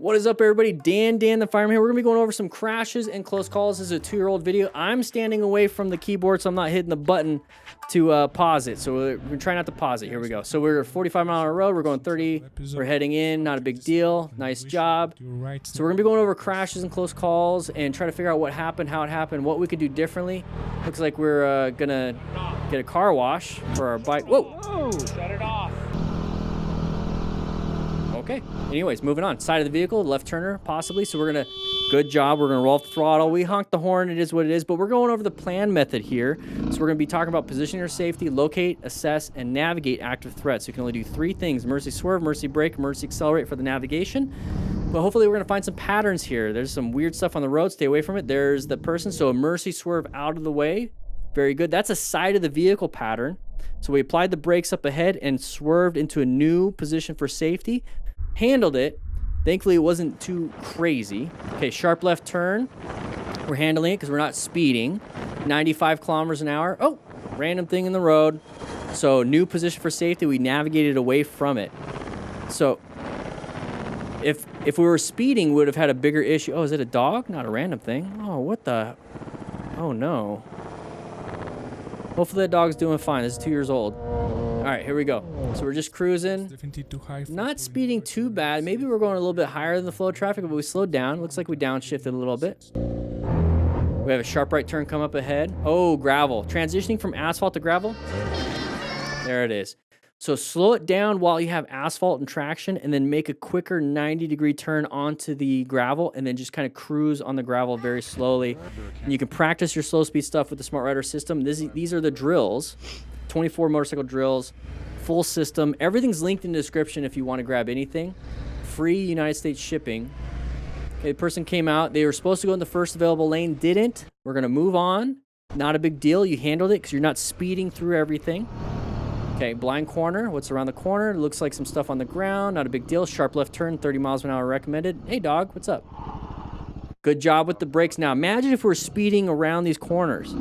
What is up, everybody? Dan the Fireman here. We're gonna be going over some crashes and close calls. This is a 2-year-old video. I'm standing away from the keyboard, so I'm not hitting the button to pause it. So we're gonna try not to pause it. Here we go. So we're 45 mile an hour road. We're going 30. We're heading in. Not a big deal. Nice job. So we're gonna be going over crashes and close calls and try to figure out what happened, how it happened, what we could do differently. Looks like we're gonna get a car wash for our bike. Whoa! Shut it off. Okay. Anyways, moving on. Side of the vehicle, left turner, possibly. So we're going to, good job. We're going to roll off the throttle. We honked the horn. It is what it is. But we're going over the plan method here. So we're going to be talking about positioning your safety, locate, assess, and navigate active threats. So you can only do 3 things: emergency swerve, emergency brake, emergency accelerate for the navigation. But hopefully we're going to find some patterns here. There's some weird stuff on the road. Stay away from it. There's the person. So emergency swerve out of the way. Very good. That's a side of the vehicle pattern. So we applied the brakes up ahead and swerved into a new position for safety. Handled it. Thankfully, it wasn't too crazy. Okay, sharp left turn. We're handling it because we're not speeding. 95 kilometers an hour. Oh, random thing in the road. So new position for safety. We navigated away from it. So if we were speeding, we would have had a bigger issue. Oh, is it a dog? Not a random thing. Oh, what the? Oh, no. Hopefully that dog's doing fine. This is 2 years old. All right, here we go. So we're just cruising. Not speeding too bad. Maybe we're going a little bit higher than the flow of traffic, but we slowed down. Looks like we downshifted a little bit. We have a sharp right turn come up ahead. Oh, gravel. Transitioning from asphalt to gravel. There it is. So slow it down while you have asphalt and traction, and then make a quicker 90-degree turn onto the gravel, and then just kind of cruise on the gravel very slowly. And you can practice your slow speed stuff with the Smart Rider system. These are the drills. 24 motorcycle drills, full system. Everything's linked in the description if you want to grab anything. Free United States shipping. Okay, the person came out. They were supposed to go in the first available lane, didn't. We're going to move on. Not a big deal. You handled it because you're not speeding through everything. Okay, blind corner. What's around the corner? It looks like some stuff on the ground. Not a big deal. Sharp left turn, 30 miles an hour recommended. Hey, dog, what's up? Good job with the brakes. Now, imagine if we're speeding around these corners.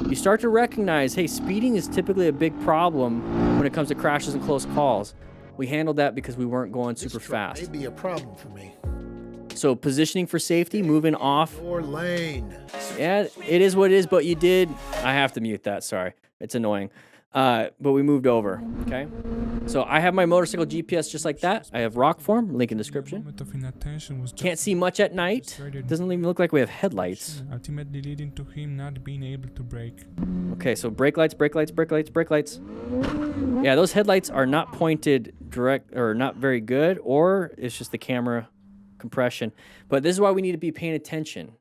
You start to recognize, hey, speeding is typically a big problem when it comes to crashes and close calls. We handled that because we weren't going super fast. This may be a problem for me. So positioning for safety, moving off. Your lane. Yeah, it is what it is, but you did. I have to mute that, sorry. It's annoying. But we moved over, okay? So I have my motorcycle GPS just like that. I have rock form, link in description. Can't see much at night. Doesn't even look like we have headlights. Ultimately leading to him not being able to brake. Okay, so brake lights, brake lights, brake lights, brake lights. Yeah, those headlights are not pointed direct or not very good, or it's just the camera compression. But this is why we need to be paying attention.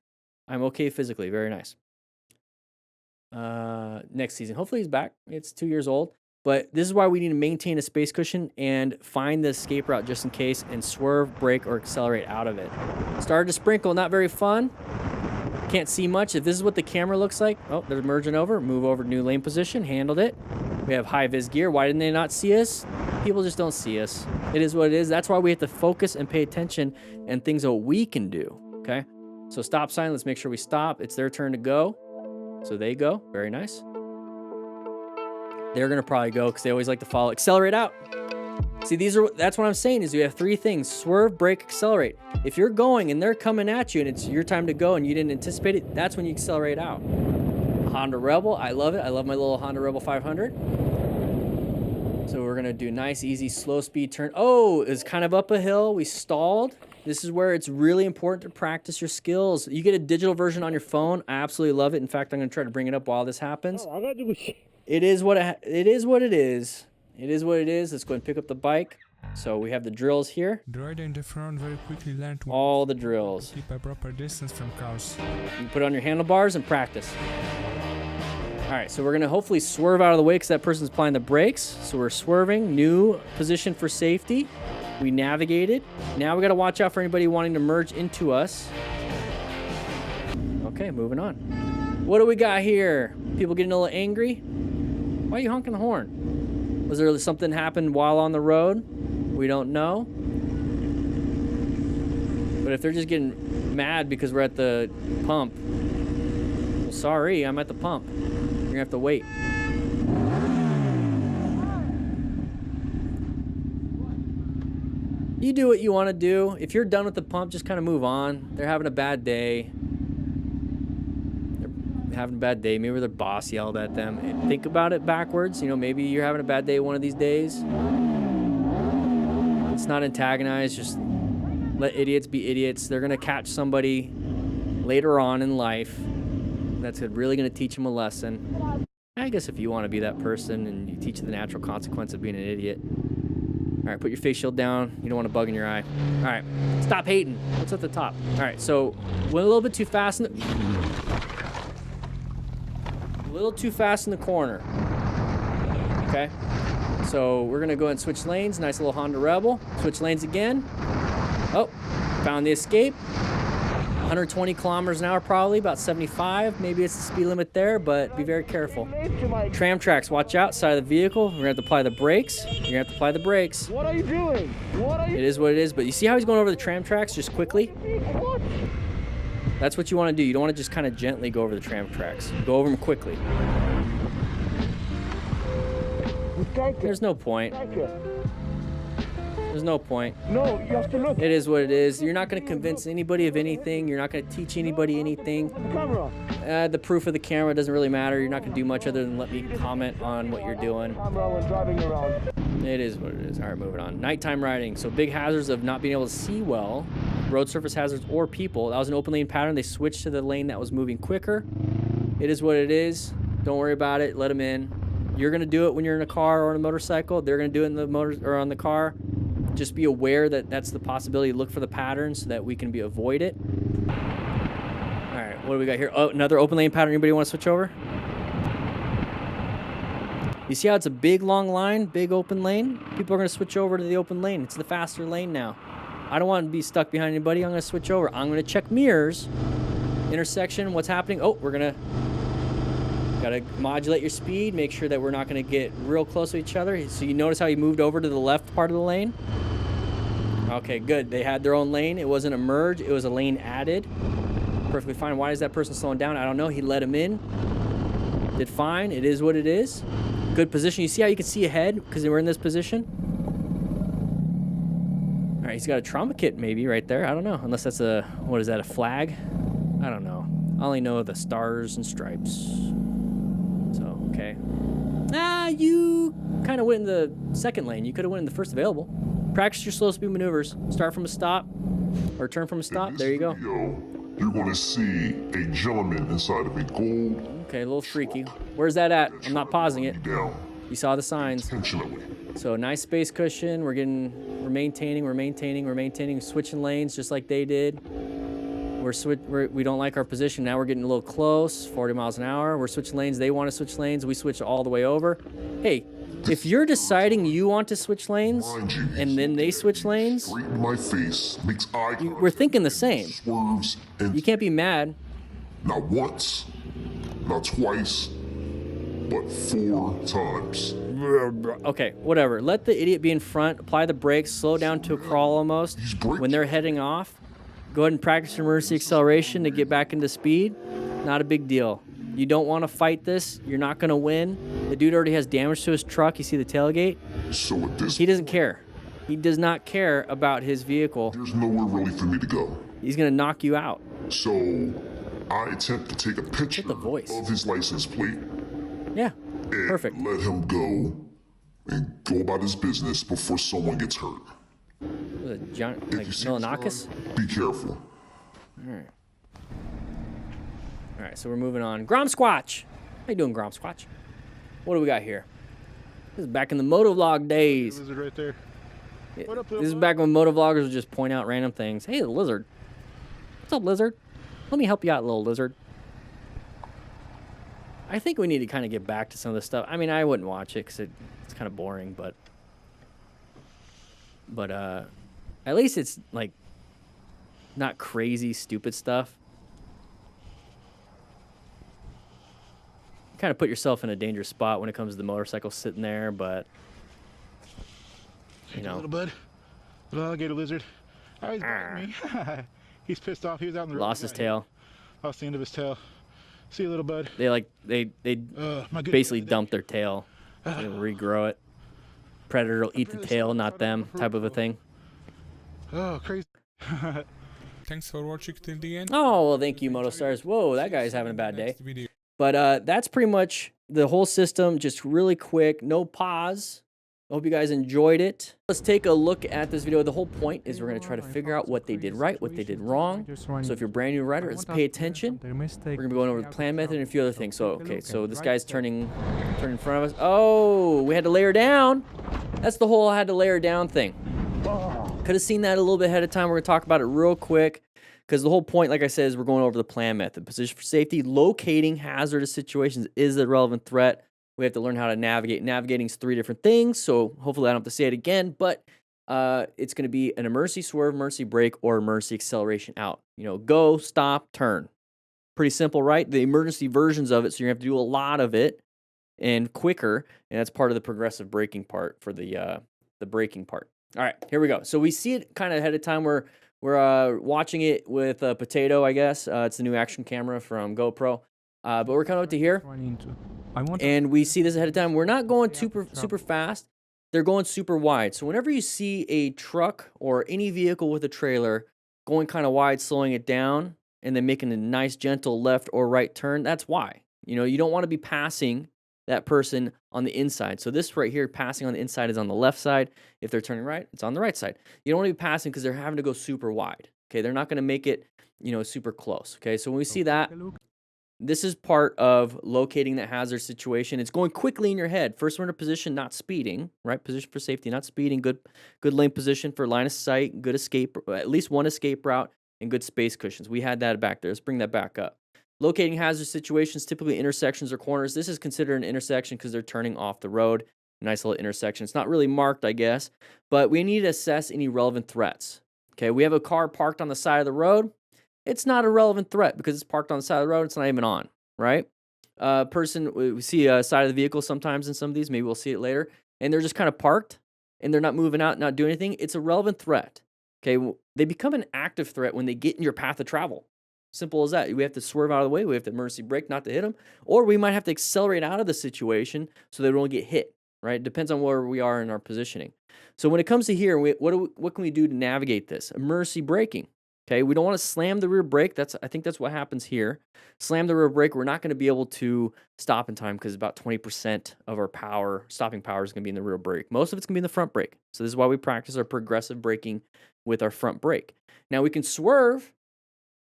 I'm okay physically, very nice. Next season, hopefully he's back. It's 2 years old, but this is why we need to maintain a space cushion and find the escape route just in case, and swerve, brake, or accelerate out of it. Started to sprinkle, not very fun. Can't see much. If this is what the camera looks like, oh, they're merging over. Move over to new lane position. Handled it. We have high vis gear. Why didn't they not see us? People just don't see us. It is what it is. That's why we have to focus and pay attention and things that we can do. Okay, so stop sign. Let's make sure we stop. It's their turn to go. So they go. Very nice. They're going to probably go because they always like to follow. Accelerate out. See, that's what I'm saying is you have 3 things: swerve, brake, accelerate. If you're going and they're coming at you and it's your time to go and you didn't anticipate it, that's when you accelerate out. Honda Rebel. I love it. I love my little Honda Rebel 500. So we're going to do nice, easy, slow speed turn. Oh, it's kind of up a hill. We stalled. This is where it's really important to practice your skills. You get a digital version on your phone. I absolutely love it. In fact, I'm going to try to bring it up while this happens. It is what it is. It is what it is. Let's go and pick up the bike. So we have the drills here. The rider in the front very quickly learned to all the drills. Keep a proper distance from cars. You put it on your handlebars and practice. All right, so we're going to hopefully swerve out of the way because that person's applying the brakes. So we're swerving, new position for safety. We navigated. Now we got to watch out for anybody wanting to merge into us. Okay, moving on. What do we got here? People getting a little angry? Why are you honking the horn? Was there something happened while on the road? We don't know. But if they're just getting mad because we're at the pump, well, sorry, I'm at the pump. You're gonna have to wait. You do what you want to do. If you're done with the pump, just kind of move on. They're having a bad day. They're having a bad day. Maybe their boss yelled at them. And think about it backwards. You know, maybe you're having a bad day one of these days. Let's not antagonize. Just let idiots be idiots. They're going to catch somebody later on in life that's really going to teach them a lesson. I guess if you want to be that person and you teach the natural consequence of being an idiot. All right, put your face shield down. You don't want a bug in your eye. All right, stop hating. What's at the top? All right, so went a little bit too fast in the... A little too fast in the corner. Okay, so we're going to go ahead and switch lanes. Nice little Honda Rebel. Switch lanes again. Oh, found the escape. 120 kilometers an hour probably, about 75. Maybe it's the speed limit there, but be very careful. Tram tracks, watch out, side of the vehicle. We're gonna have to apply the brakes. You're gonna have to apply the brakes. What are you doing? What are you? It is what it is, but you see how he's going over the tram tracks just quickly? What? That's what you wanna do. You don't wanna just kind of gently go over the tram tracks. Go over them quickly. There's no point. There's no point. No, you have to look. It is what it is. You're not going to convince anybody of anything. You're not going to teach anybody anything. Camera. The proof of the camera doesn't really matter. You're not going to do much other than let me comment on what you're doing. Camera when driving around. It is what it is. All right, moving on. Nighttime riding. So big hazards of not being able to see well. Road surface hazards or people. That was an open lane pattern. They switched to the lane that was moving quicker. It is what it is. Don't worry about it. Let them in. You're going to do it when you're in a car or on a motorcycle. They're going to do it in the motor or on the car. Just be aware that that's the possibility. Look for the pattern so that we can avoid it. All right, what do we got here? Oh, another open lane pattern. Anybody want to switch over? You see how it's a big, long line, big open lane? People are going to switch over to the open lane. It's the faster lane now. I don't want to be stuck behind anybody. I'm going to switch over. I'm going to check mirrors. Intersection, what's happening? Oh, we're going to... Got to modulate your speed. Make sure that we're not going to get real close to each other. So you notice how he moved over to the left part of the lane? Okay, good. They had their own lane. It wasn't a merge. It was a lane added. Perfectly fine. Why is that person slowing down? I don't know. He let him in. Did fine. It is what it is. Good position. You see how you can see ahead because they were in this position? All right, he's got a trauma kit maybe right there. I don't know. Unless that's a, what is that, a flag? I don't know. I only know the stars and stripes. So, okay. You kind of went in the second lane. You could have went in the first available. Practice your slow speed maneuvers. Start from a stop or turn from a stop. There you go. Video, you're going to see a gentleman inside of a gold. Okay, a little freaky. Where's that at? I'm not pausing it. Down You saw the signs. intentionally. So nice space cushion. We're maintaining, switching lanes just like they did. We don't like our position. Now we're getting a little close, 40 miles an hour. We're switching lanes. They want to switch lanes. We switch all the way over. Hey, if you're deciding you want to switch lanes and then they switch lanes, Straight in my face, makes eye contact, we're thinking the same. swerves, and You can't be mad. not once, not twice, but 4 times. Okay, whatever. Let the idiot be in front. Apply the brakes. Slow down to a crawl almost. He's braking. When they're heading off, go ahead and practice your emergency acceleration to get back into speed. Not a big deal. You don't want to fight this. You're not going to win. The dude already has damage to his truck. You see the tailgate? So at this He doesn't care. He does not care about his vehicle. there's nowhere really for me to go. He's going to knock you out. So I attempt to take a picture the voice. of his license plate Yeah, and perfect. let him go and go about his business before someone gets hurt. Was it John, If like you see Milanakis? someone, be careful. All right, so we're moving on. Grom Squatch. How you doing, Grom Squatch? What do we got here? This is back in the motovlog days. Lizard right there. What up, This is back when motovloggers would just point out random things. Hey, the lizard. What's up, lizard? Let me help you out, little lizard. I think we need to kind of get back to some of this stuff. I mean, I wouldn't watch it because it's kind of boring, but at least it's like not crazy, stupid stuff. You kind of put yourself in a dangerous spot when it comes to the motorcycle sitting there, but you know. Little bud. Little alligator lizard. Oh, he's biting me. He's pissed off. He was out in the road. Lost his tail. Lost the end of his tail. See you, little bud. They My goodness, basically the other day. dump their tail. They'll regrow it. Predator will eat the tail, not them, type of a thing. Oh, crazy. Thanks for watching till the end. Oh, well, thank you, Moto Stars. Whoa, that guy's having a bad day. Next video. But that's pretty much the whole system, just really quick, no pause. I hope you guys enjoyed it. Let's take a look at this video. The whole point is we're going to try to figure out what they did right, what they did wrong. So if you're a brand new rider, let's pay attention. We're going to be going over the plan method and a few other things. So, okay, so this guy's turning in front of us. Oh, we had to layer down. That's the whole I had to layer down thing. Could have seen that a little bit ahead of time. We're going to talk about it real quick because the whole point, like I said, is we're going over the plan method. Position for safety, locating hazardous situations is a relevant threat. We have to learn how to navigate. Navigating is 3 different things, so hopefully I don't have to say it again, but it's going to be an emergency swerve, emergency brake, or emergency acceleration out. You know, go, stop, turn. Pretty simple, right? The emergency versions of it, so you're going to have to do a lot of it and quicker, and that's part of the progressive braking part for the braking part. All right, here we go. So we see it kind of ahead of time. We're watching it with a Potato, I guess. It's the new action camera from GoPro. But we're coming up to here, and we see this ahead of time. We're not going super fast. They're going super wide. So whenever you see a truck or any vehicle with a trailer going kind of wide, slowing it down, and then making a nice gentle left or right turn, that's why. You know, you don't want to be passing that person on the inside. So this right here, passing on the inside, is on the left side. If they're turning right, it's on the right side. You don't want to be passing because they're having to go super wide. Okay, they're not going to make it, you know, super close. Okay, so when we see that, this is part of locating that hazard situation. It's going quickly in your head. First, we're in a position, not speeding, right? Position for safety, not speeding. Good lane position for line of sight, good escape, at least one escape route, and good space cushions. We had that back there. Let's bring that back up. Locating hazard situations, typically intersections or corners. This is considered an intersection because they're turning off the road. Nice little intersection. It's not really marked, I guess, but we need to assess any relevant threats. Okay, we have a car parked on the side of the road. It's not a relevant threat because it's parked on the side of the road. It's not even on, right? Person, we see a side of the vehicle sometimes in some of these. Maybe we'll see it later. And they're just kind of parked, and they're not moving out, not doing anything. It's a relevant threat. Okay, they become an active threat when they get in your path of travel. Simple as that. We have to swerve out of the way. We have to emergency brake not to hit them. Or we might have to accelerate out of the situation so they don't get hit, right? It depends on where we are in our positioning. So when it comes to here, what can we do to navigate this? Emergency braking. Okay, we don't want to slam the rear brake. I think that's what happens here. Slam the rear brake. We're not going to be able to stop in time because about 20% of our stopping power is going to be in the rear brake. Most of it's going to be in the front brake. So this is why we practice our progressive braking with our front brake. Now we can swerve,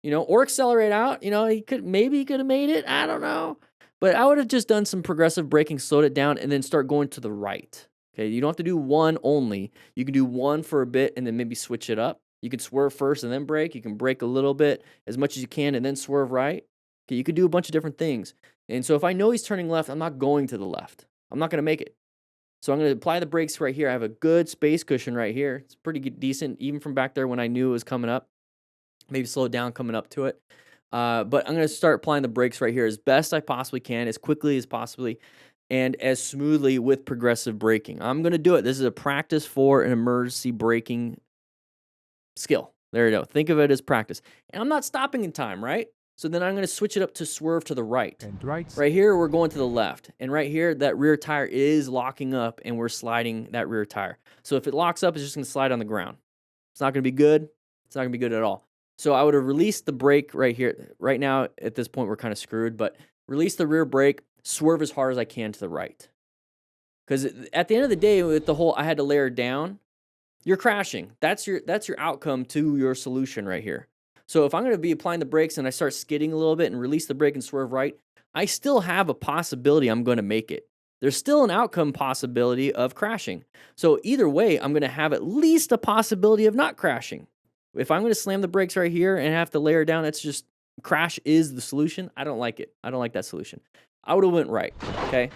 you know, or accelerate out. You know, maybe he could have made it. I don't know. But I would have just done some progressive braking, slowed it down, and then start going to the right. Okay, you don't have to do one only. You can do one for a bit and then maybe switch it up. You can swerve first and then brake. You can brake a little bit, as much as you can, and then swerve right. Okay, you could do a bunch of different things. And so if I know he's turning left, I'm not going to the left. I'm not going to make it. So I'm going to apply the brakes right here. I have a good space cushion right here. It's pretty decent, even from back there when I knew it was coming up. Maybe slow it down coming up to it. But I'm going to start applying the brakes right here as best I possibly can, as quickly as possibly, and as smoothly with progressive braking. I'm going to do it. This is a practice for an emergency braking skill. There you go. Think of it as practice. And I'm not stopping in time, right? So then I'm going to switch it up to swerve to the right. And right. Right here, we're going to the left. And right here, that rear tire is locking up, and we're sliding that rear tire. So if it locks up, it's just going to slide on the ground. It's not going to be good. It's not going to be good at all. So I would have released the brake right here. Right now, at this point, we're kind of screwed. But release the rear brake, swerve as hard as I can to the right. Because at the end of the day, with the whole I had to layer down, you're crashing. That's your outcome to your solution right here. So if I'm going to be applying the brakes and I start skidding a little bit and release the brake and swerve right, I still have a possibility I'm going to make it. There's still an outcome possibility of crashing. So either way, I'm going to have at least a possibility of not crashing. If I'm going to slam the brakes right here and have to layer down, that's just crash is the solution. I don't like it. I don't like that solution. I would have went right, okay?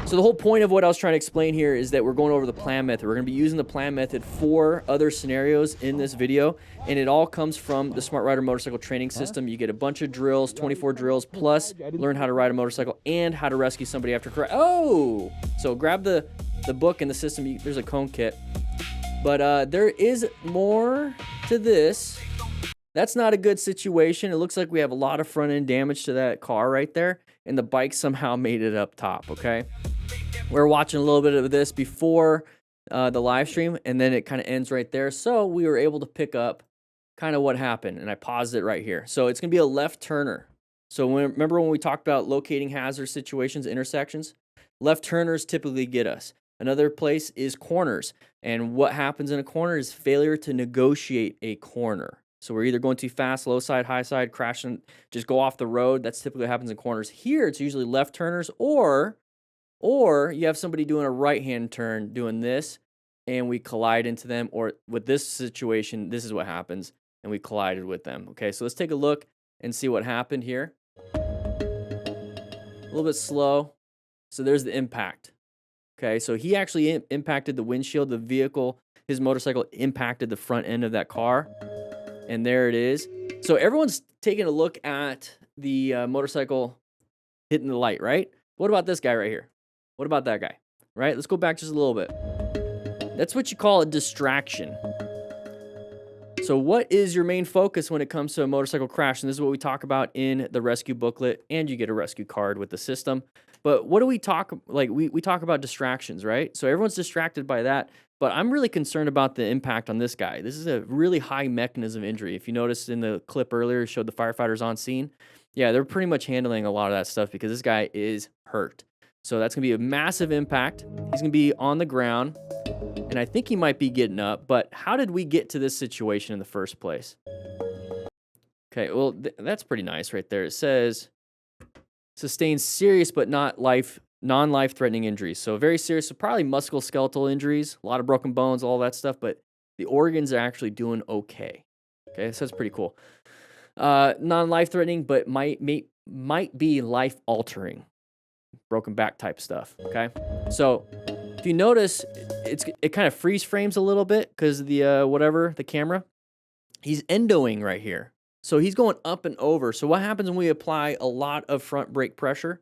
So the whole point of what I was trying to explain here is that we're going over the plan method. We're going to be using the plan method for other scenarios in this video, and it all comes from the Smart Rider Motorcycle Training System. You get a bunch of drills, 24 drills, plus learn how to ride a motorcycle and how to rescue somebody after crash. Oh! So grab the book and the system. There's a cone kit. But there is more to this. That's not a good situation. It looks like we have a lot of front end damage to that car right there, and the bike somehow made it up top, okay? We're watching a little bit of this before the live stream, and then it kind of ends right there. So we were able to pick up kind of what happened, and I paused it right here. So it's going to be a left turner. So remember when we talked about locating hazard situations, intersections? Left turners typically get us. Another place is corners. And what happens in a corner is failure to negotiate a corner. So we're either going too fast, low side, high side, crashing, just go off the road. That's typically what happens in corners. Here, it's usually left turners, or you have somebody doing a right-hand turn doing this, and we collide into them. Or with this situation, this is what happens, and we collided with them. Okay, so let's take a look and see what happened here. A little bit slow. So there's the impact. Okay, so he actually impacted the windshield. The vehicle, his motorcycle, impacted the front end of that car. And there it is. So everyone's taking a look at the motorcycle hitting the light, right? What about this guy right here? What about that guy? Right? Let's go back just a little bit. That's what you call a distraction. So what is your main focus when it comes to a motorcycle crash? And this is what we talk about in the rescue booklet, and you get a rescue card with the system. But what do we talk, like we talk about distractions, right? So everyone's distracted by that, but I'm really concerned about the impact on this guy. This is a really high mechanism injury. If you noticed in the clip earlier, it showed the firefighters on scene. Yeah, they're pretty much handling a lot of that stuff because this guy is hurt. So that's gonna be a massive impact. He's gonna be on the ground, and I think he might be getting up, but how did we get to this situation in the first place? Okay, well, that's pretty nice right there. It says, sustained serious but non-life-threatening injuries. So very serious, so probably musculoskeletal injuries, a lot of broken bones, all that stuff, but the organs are actually doing okay. Okay, so that's pretty cool. Non-life-threatening, but might be life-altering. Broken back type stuff, okay? So if you notice, it kind of freeze frames a little bit because the camera, he's endoing right here. So he's going up and over. So what happens when we apply a lot of front brake pressure?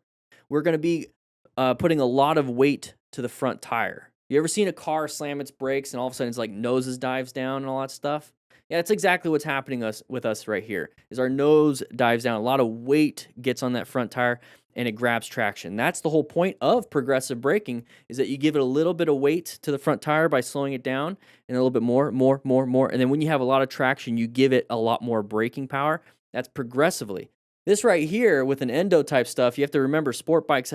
We're going to be putting a lot of weight to the front tire. You ever seen a car slam its brakes and all of a sudden it's like noses dives down and all that stuff? Yeah, that's exactly what's happening with us right here. Is our nose dives down. A lot of weight gets on that front tire and it grabs traction. That's the whole point of progressive braking, is that you give it a little bit of weight to the front tire by slowing it down, and a little bit more. And then when you have a lot of traction, you give it a lot more braking power. That's progressively. This right here with an endo type stuff, you have to remember sport bikes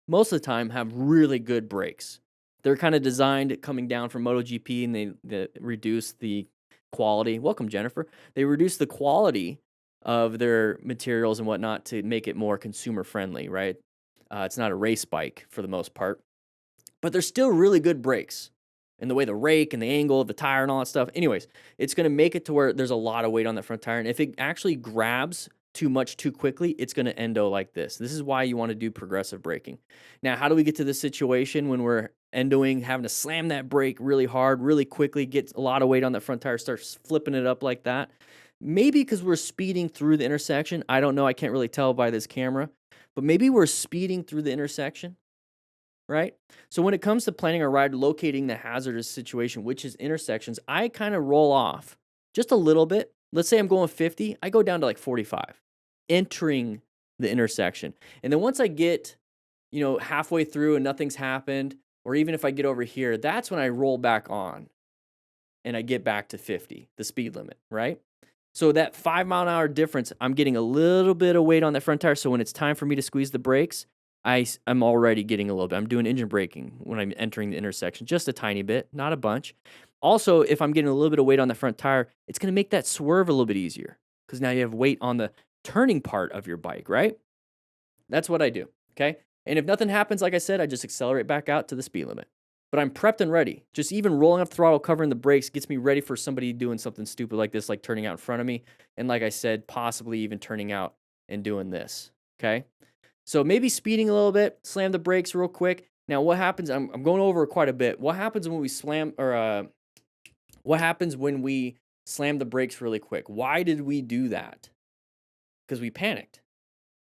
most of the time have really good brakes. They're kind of designed coming down from MotoGP, and they reduce the quality. Welcome, Jennifer. They reduce the quality of their materials and whatnot to make it more consumer friendly, right? It's not a race bike for the most part, but they're still really good brakes and the way the rake and the angle of the tire and all that stuff. Anyways, it's going to make it to where there's a lot of weight on that front tire. And if it actually grabs too much too quickly, it's going to endo like this. This is why you want to do progressive braking. Now, how do we get to this situation when we're endoing, having to slam that brake really hard, really quickly, get a lot of weight on that front tire, starts flipping it up like that? Maybe because we're speeding through the intersection. I don't know. I can't really tell by this camera. But maybe we're speeding through the intersection, right? So when it comes to planning a ride, locating the hazardous situation, which is intersections, I kind of roll off just a little bit. Let's say I'm going 50. I go down to like 45, entering the intersection. And then once I get, halfway through and nothing's happened, or even if I get over here, that's when I roll back on and I get back to 50, the speed limit, right? So that 5-mile-an-hour difference, I'm getting a little bit of weight on that front tire. So when it's time for me to squeeze the brakes, I'm already getting a little bit. I'm doing engine braking when I'm entering the intersection, just a tiny bit, not a bunch. Also, if I'm getting a little bit of weight on the front tire, it's going to make that swerve a little bit easier because now you have weight on the turning part of your bike, right? That's what I do, okay? And if nothing happens, like I said, I just accelerate back out to the speed limit. But I'm prepped and ready. Just even rolling up throttle, covering the brakes gets me ready for somebody doing something stupid like this, like turning out in front of me. And like I said, possibly even turning out and doing this, okay? So maybe speeding a little bit, slam the brakes real quick. Now what happens, I'm going over quite a bit. What happens when we what happens when we slam the brakes really quick? Why did we do that? Because we panicked.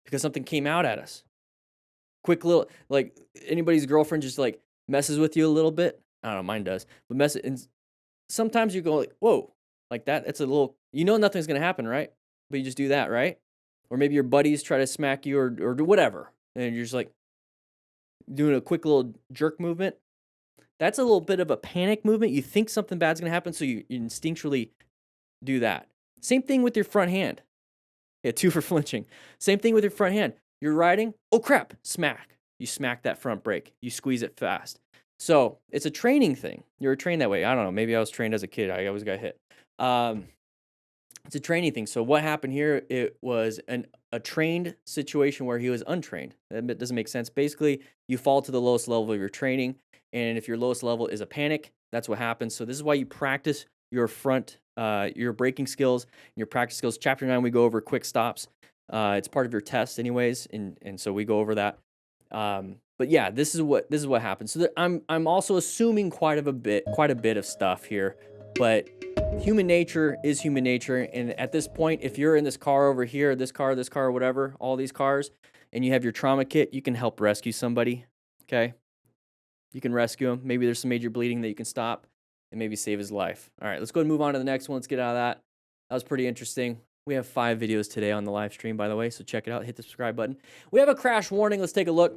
Because something came out at us. Quick little, like anybody's girlfriend just like messes with you a little bit. I don't know, mine does. But and sometimes you go like, whoa, like that. It's a little, nothing's going to happen, right? But you just do that, right? Or maybe your buddies try to smack you or do whatever. And you're just like doing a quick little jerk movement. That's a little bit of a panic movement. You think something bad's going to happen, so you instinctually do that. Same thing with your front hand. Yeah, 2 for flinching. Same thing with your front hand. You're riding, oh crap, smack. You smack that front brake. You squeeze it fast. So it's a training thing. You're trained that way. I don't know. Maybe I was trained as a kid. I always got hit. It's a training thing. So what happened here, it was a trained situation where he was untrained. That doesn't make sense. Basically, you fall to the lowest level of your training. And if your lowest level is a panic, that's what happens. So this is why you practice your your braking skills, your practice skills. Chapter 9, we go over quick stops. It's part of your test anyways. And so we go over that. But yeah, this is what happens. So I'm also assuming quite a bit of stuff here, but human nature is human nature. And at this point, if you're in this car over here, this car, whatever, all these cars, and you have your trauma kit, you can help rescue somebody. Okay. You can rescue him. Maybe there's some major bleeding that you can stop and maybe save his life. All right, let's go and move on to the next one. Let's get out of that. That was pretty interesting. We have 5 videos today on the live stream, by the way, so check it out. Hit the subscribe button. We have a crash warning. Let's take a look.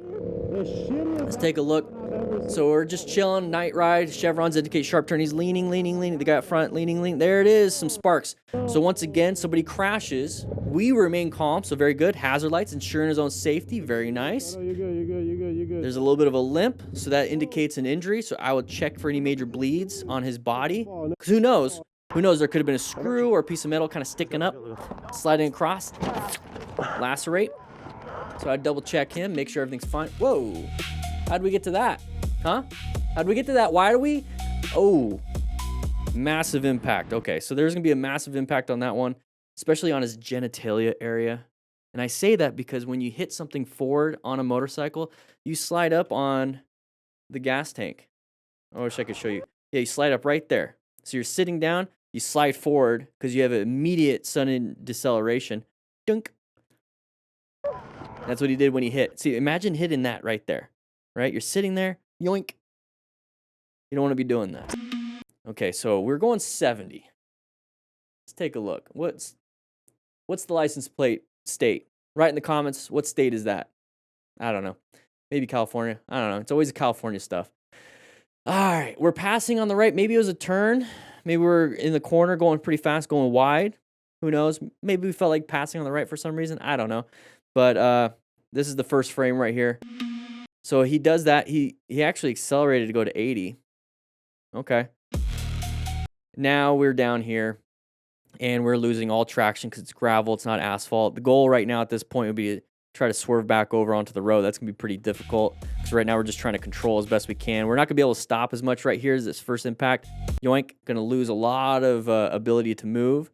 So we're just chilling, night ride. Chevrons indicate sharp turn. He's leaning. The guy up front, leaning. There it is, some sparks. So once again, somebody crashes. We remain calm, so very good. Hazard lights, ensuring his own safety. Very nice. You're good. There's a little bit of a limp, so that indicates an injury. So I would check for any major bleeds on his body. Because who knows? Who knows? There could have been a screw or a piece of metal kind of sticking up, sliding across, lacerate. So I'd double check him, make sure everything's fine. Whoa. How'd we get to that? Huh? How'd we get to that? Why do we? Oh, massive impact. Okay, so there's going to be a massive impact on that one, especially on his genitalia area. And I say that because when you hit something forward on a motorcycle, you slide up on the gas tank. I wish I could show you. Yeah, you slide up right there. So you're sitting down, you slide forward because you have an immediate sudden deceleration. Dunk. That's what he did when he hit. See, imagine hitting that right there, right? You're sitting there, yoink. You don't want to be doing that. Okay, so we're going 70. Let's take a look. What's the license plate state? Write in the comments, what state is that? I don't know. Maybe California. I don't know. It's always the California stuff. All right, we're passing on the right. Maybe it was a turn. Maybe we're in the corner going pretty fast, going wide. Who knows? Maybe we felt like passing on the right for some reason. I don't know. But this is the first frame right here. So he does that. He actually accelerated to go to 80. Okay. Now we're down here, and we're losing all traction because it's gravel. It's not asphalt. The goal right now at this point would be to try to swerve back over onto the road. That's going to be pretty difficult because right now we're just trying to control as best we can. We're not going to be able to stop as much right here as this first impact. Yoink. Going to lose a lot of ability to move.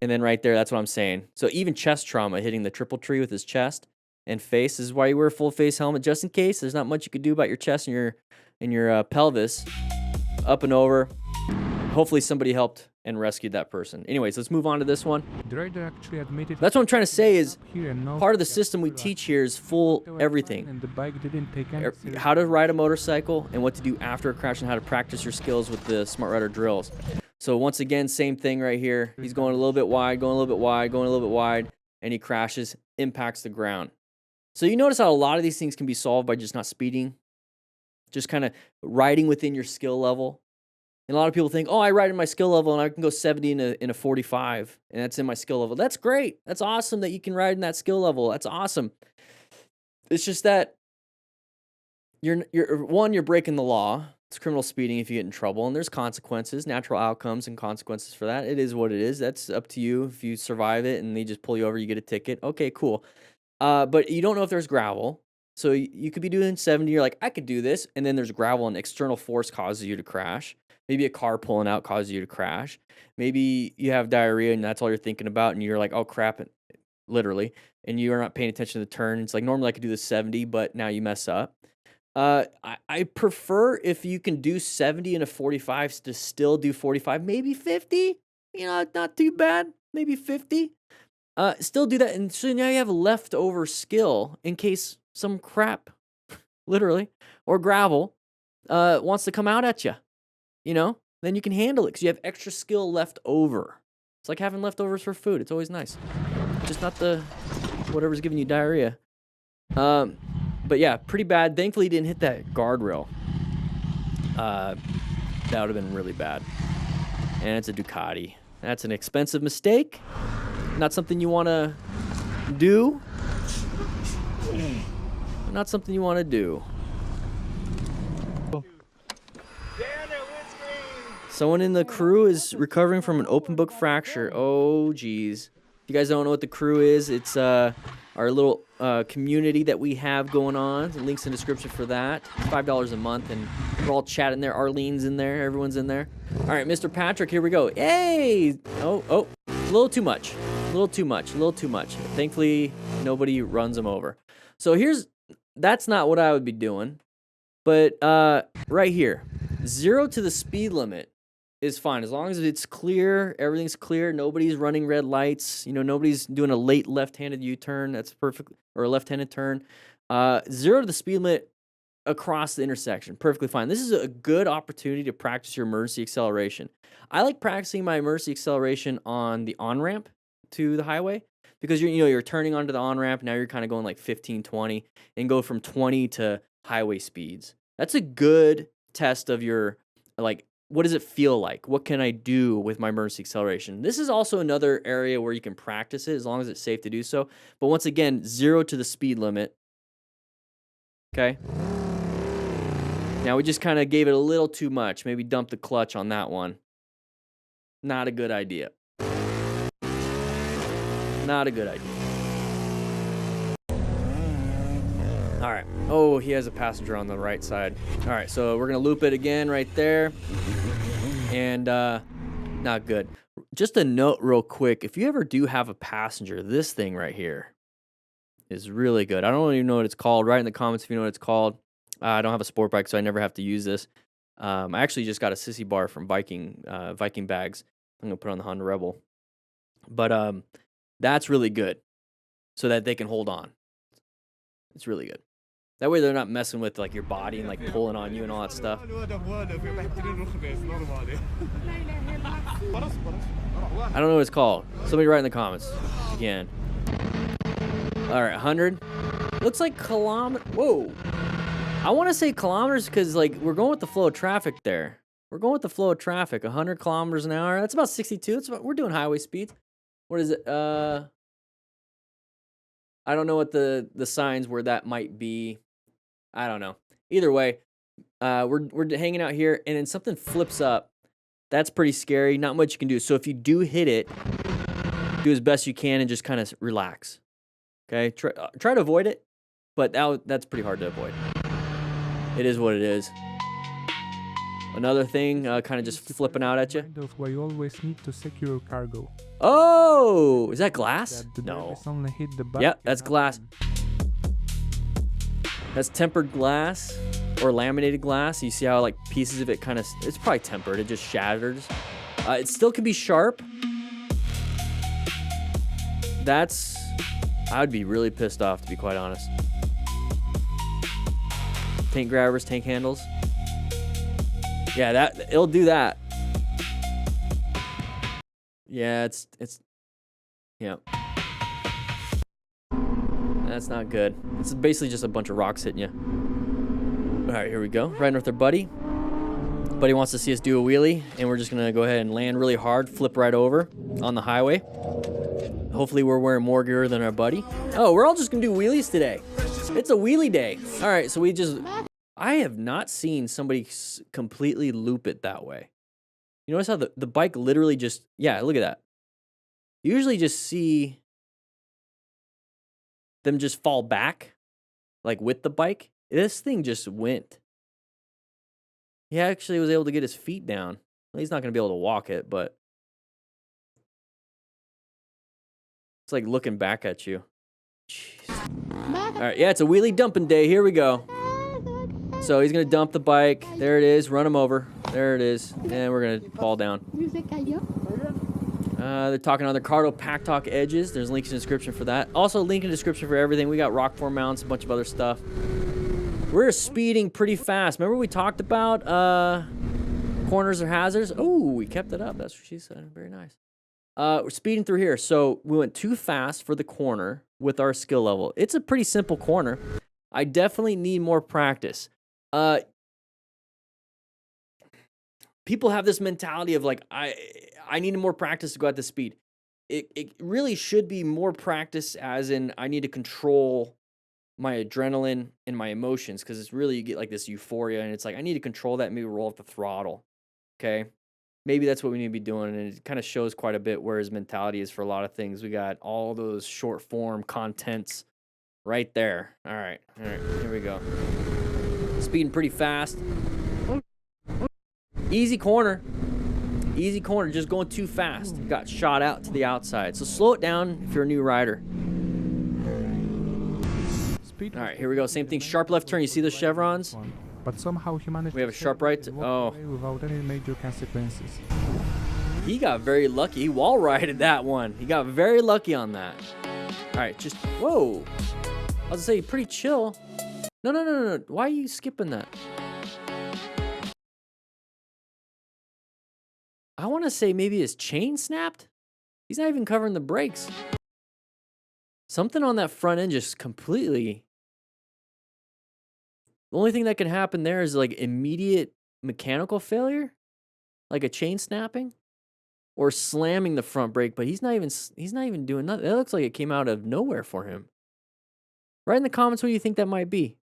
And then right there, that's what I'm saying. So even chest trauma, hitting the triple tree with his chest and face. This is why you wear a full face helmet, just in case. There's not much you could do about your chest and your pelvis. Up and over. Hopefully somebody helped and rescued that person. Anyways, let's move on to this one. The rider actually admitted That's what I'm trying to say is here and part of the system we teach here is full everything. and the bike didn't take any How to ride a motorcycle and what to do after a crash and how to practice your skills with the Smart Rider drills. So once again, same thing right here. He's going a little bit wide, going a little bit wide, going a little bit wide, and he crashes, impacts the ground. So you notice how a lot of these things can be solved by just not speeding, just kind of riding within your skill level. And a lot of people think, oh, I ride in my skill level and I can go 70 in a 45, and that's in my skill level. That's great. That's awesome that you can ride in that skill level. That's awesome. It's just that you're breaking the law. It's criminal speeding if you get in trouble, and there's consequences, natural outcomes and consequences for that. It is what it is. That's up to you. If you survive it and they just pull you over, you get a ticket. Okay, cool. But you don't know if there's gravel. So you could be doing 70. You're like, I could do this. And then there's gravel and external force causes you to crash. Maybe a car pulling out causes you to crash. Maybe you have diarrhea and that's all you're thinking about. And you're like, oh, crap, literally. And you're not paying attention to the turn. It's like, normally I could do this 70, but now you mess up. I prefer if you can do 70 in a 45 to still do 45, maybe 50. You know, not too bad. Maybe 50. Still do that. And so now you have a leftover skill in case some crap, literally, or gravel wants to come out at you. You know, then you can handle it because you have extra skill left over. It's like having leftovers for food. It's always nice. Just not the whatever's giving you diarrhea. But yeah, pretty bad. Thankfully, he didn't hit that guardrail. that would have been really bad. And it's a Ducati. That's an expensive mistake. Not something you want to do. Not something you want to do. Someone in the crew is recovering from an open book fracture. Oh, geez. If you guys don't know what the crew is, it's our little community that we have going on. The link's in the description for that. $5 a month, and we're all chatting there. Arlene's in there. Everyone's in there. All right, Mr. Patrick, here we go. Yay! Oh, a little too much. A little too much. A little too much. Thankfully, nobody runs him over. So that's not what I would be doing. But right here, 0 to the speed limit is fine. As long as it's clear, everything's clear, nobody's running red lights, nobody's doing a late left-handed U-turn, that's perfect, or a left-handed turn. 0 to the speed limit across the intersection, perfectly fine. This is a good opportunity to practice your emergency acceleration. I like practicing my emergency acceleration on the on-ramp to the highway, because you're turning onto the on-ramp, now you're kind of going like 15, 20, and go from 20 to highway speeds. That's a good test of your, what does it feel like? What can I do with my emergency acceleration? This is also another area where you can practice it as long as it's safe to do so. But once again, 0 to the speed limit. Okay. Now we just kind of gave it a little too much. Maybe dump the clutch on that one. Not a good idea. Not a good idea. All right. Oh, he has a passenger on the right side. All right, so we're going to loop it again right there. And not good. Just a note real quick. If you ever do have a passenger, this thing right here is really good. I don't even know what it's called. Write in the comments if you know what it's called. I don't have a sport bike, so I never have to use this. I actually just got a sissy bar from Viking Bags. I'm going to put it on the Honda Rebel. But that's really good so that they can hold on. It's really good. That way they're not messing with your body and pulling on you and all that stuff. I don't know what it's called. Somebody write in the comments if you can. All right, 100. Looks like kilometer. Whoa. I want to say kilometers because we're going with the flow of traffic there. We're going with the flow of traffic. 100 kilometers an hour. That's about 62. We're doing highway speeds. What is it? I don't know what the signs where that might be. I don't know. Either way, we're hanging out here, and then something flips up. That's pretty scary. Not much you can do. So if you do hit it, do as best you can and just kind of relax. Okay? Try to avoid it, but that's pretty hard to avoid. It is what it is. Another thing, kind of just flipping out at you. Why you always need to secure your cargo. Oh, is that glass? No. Only hit the bike. Yeah, that's glass. That's tempered glass or laminated glass. You see how pieces of it it's probably tempered. It just shatters. It still can be sharp. I would be really pissed off, to be quite honest. Tank grabbers, tank handles. Yeah, it'll do that. Yeah, it's yeah. That's not good. It's basically just a bunch of rocks hitting you. All right, here we go. Riding with our buddy. Buddy wants to see us do a wheelie, and we're just gonna go ahead and land really hard, flip right over on the highway. Hopefully we're wearing more gear than our buddy. Oh, we're all just gonna do wheelies today. It's a wheelie day. All right, so I have not seen somebody completely loop it that way. You notice how the bike literally just, yeah, look at that. You usually just see them just fall back, with the bike. This thing just went. He actually was able to get his feet down. Well, he's not going to be able to walk it, but it's like looking back at you. Jeez. All right, yeah, it's a wheelie dumping day. Here we go. So he's going to dump the bike. There it is. Run him over. There it is. And we're going to fall down. They're talking on their Cardo Pack Talk edges. There's links in the description for that. Also, link in the description for everything. We got rock form mounts, a bunch of other stuff. We're speeding pretty fast. Remember we talked about corners are hazards? Oh, we kept it up. That's what she said. Very nice. We're speeding through here. So we went too fast for the corner with our skill level. It's a pretty simple corner. I definitely need more practice. people have this mentality of like, I need more practice to go at this speed. It really should be more practice, as in I need to control my adrenaline and my emotions, because it's really, you get like this euphoria, and it's like I need to control that, maybe roll up the throttle. Okay, maybe that's what we need to be doing, and it kind of shows quite a bit where his mentality is for a lot of things. We got all those short form contents right there. All right, here we go. Speeding pretty fast. Easy corner, just going too fast. Got shot out to the outside. So slow it down if you're a new rider. Speed All right, here we go. Same thing. Sharp left turn. You see the chevrons? But somehow he managed We have to a sharp separate right. and walk Oh, away without any major consequences. he got very lucky. He wall righted that one. He got very lucky on that. All right, just whoa. I was gonna say pretty chill. No. Why are you skipping that? I want to say maybe his chain snapped. He's not even covering the brakes. Something on that front end just completely. The only thing that can happen there is like immediate mechanical failure, like a chain snapping, or slamming the front brake. But he's not even doing nothing. It looks like it came out of nowhere for him. Write in the comments what you think that might be.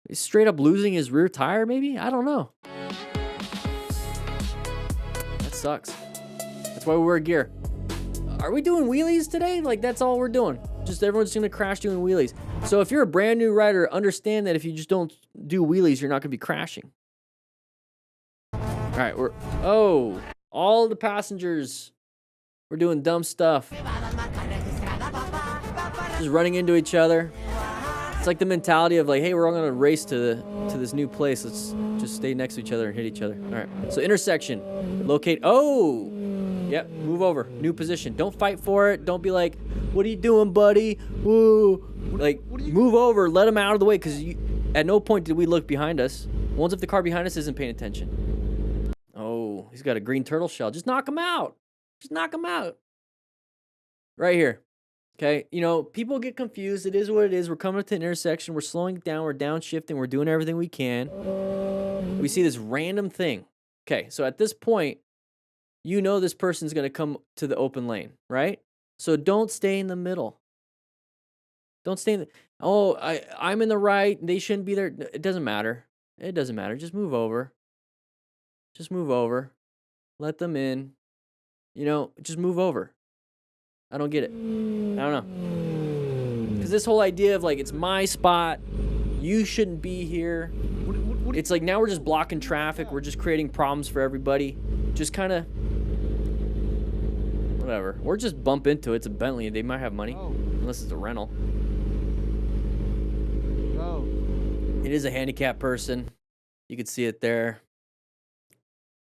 He's straight up losing his rear tire, maybe? I don't know. That sucks. That's why we wear gear. Are we doing wheelies today? Like, that's all we're doing. Just everyone's gonna crash doing wheelies. So if you're a brand new rider, understand that if you just don't do wheelies, you're not gonna be crashing. All right, all the passengers, we're doing dumb stuff. Just running into each other. It's like the mentality of like, hey, we're all gonna race to this new place. Let's just stay next to each other and hit each other. All right, so intersection, locate, yep, move over, new position. Don't fight for it. Don't be like, what are you doing, buddy? Woo. Like, move over, let him out of the way, because at no point did we look behind us. Once if the car behind us isn't paying attention. Oh, he's got a green turtle shell. Just knock him out. Just knock him out. Right here. Okay, people get confused. It is what it is. We're coming to an intersection. We're slowing it down. We're downshifting. We're doing everything we can. We see this random thing. Okay, so at this point, this person's going to come to the open lane, right? So don't stay in the middle. Don't stay in the... I'm in the right. They shouldn't be there. It doesn't matter. It doesn't matter. Just move over. Just move over. Let them in. Just move over. I don't get it. I don't know. Because this whole idea of like, it's my spot. You shouldn't be here. It's like now we're just blocking traffic. We're just creating problems for everybody. Just kind of... whatever. Or just bump into it. It's a Bentley. They might have money. Unless it's a rental. It is a handicapped person. You could see it there.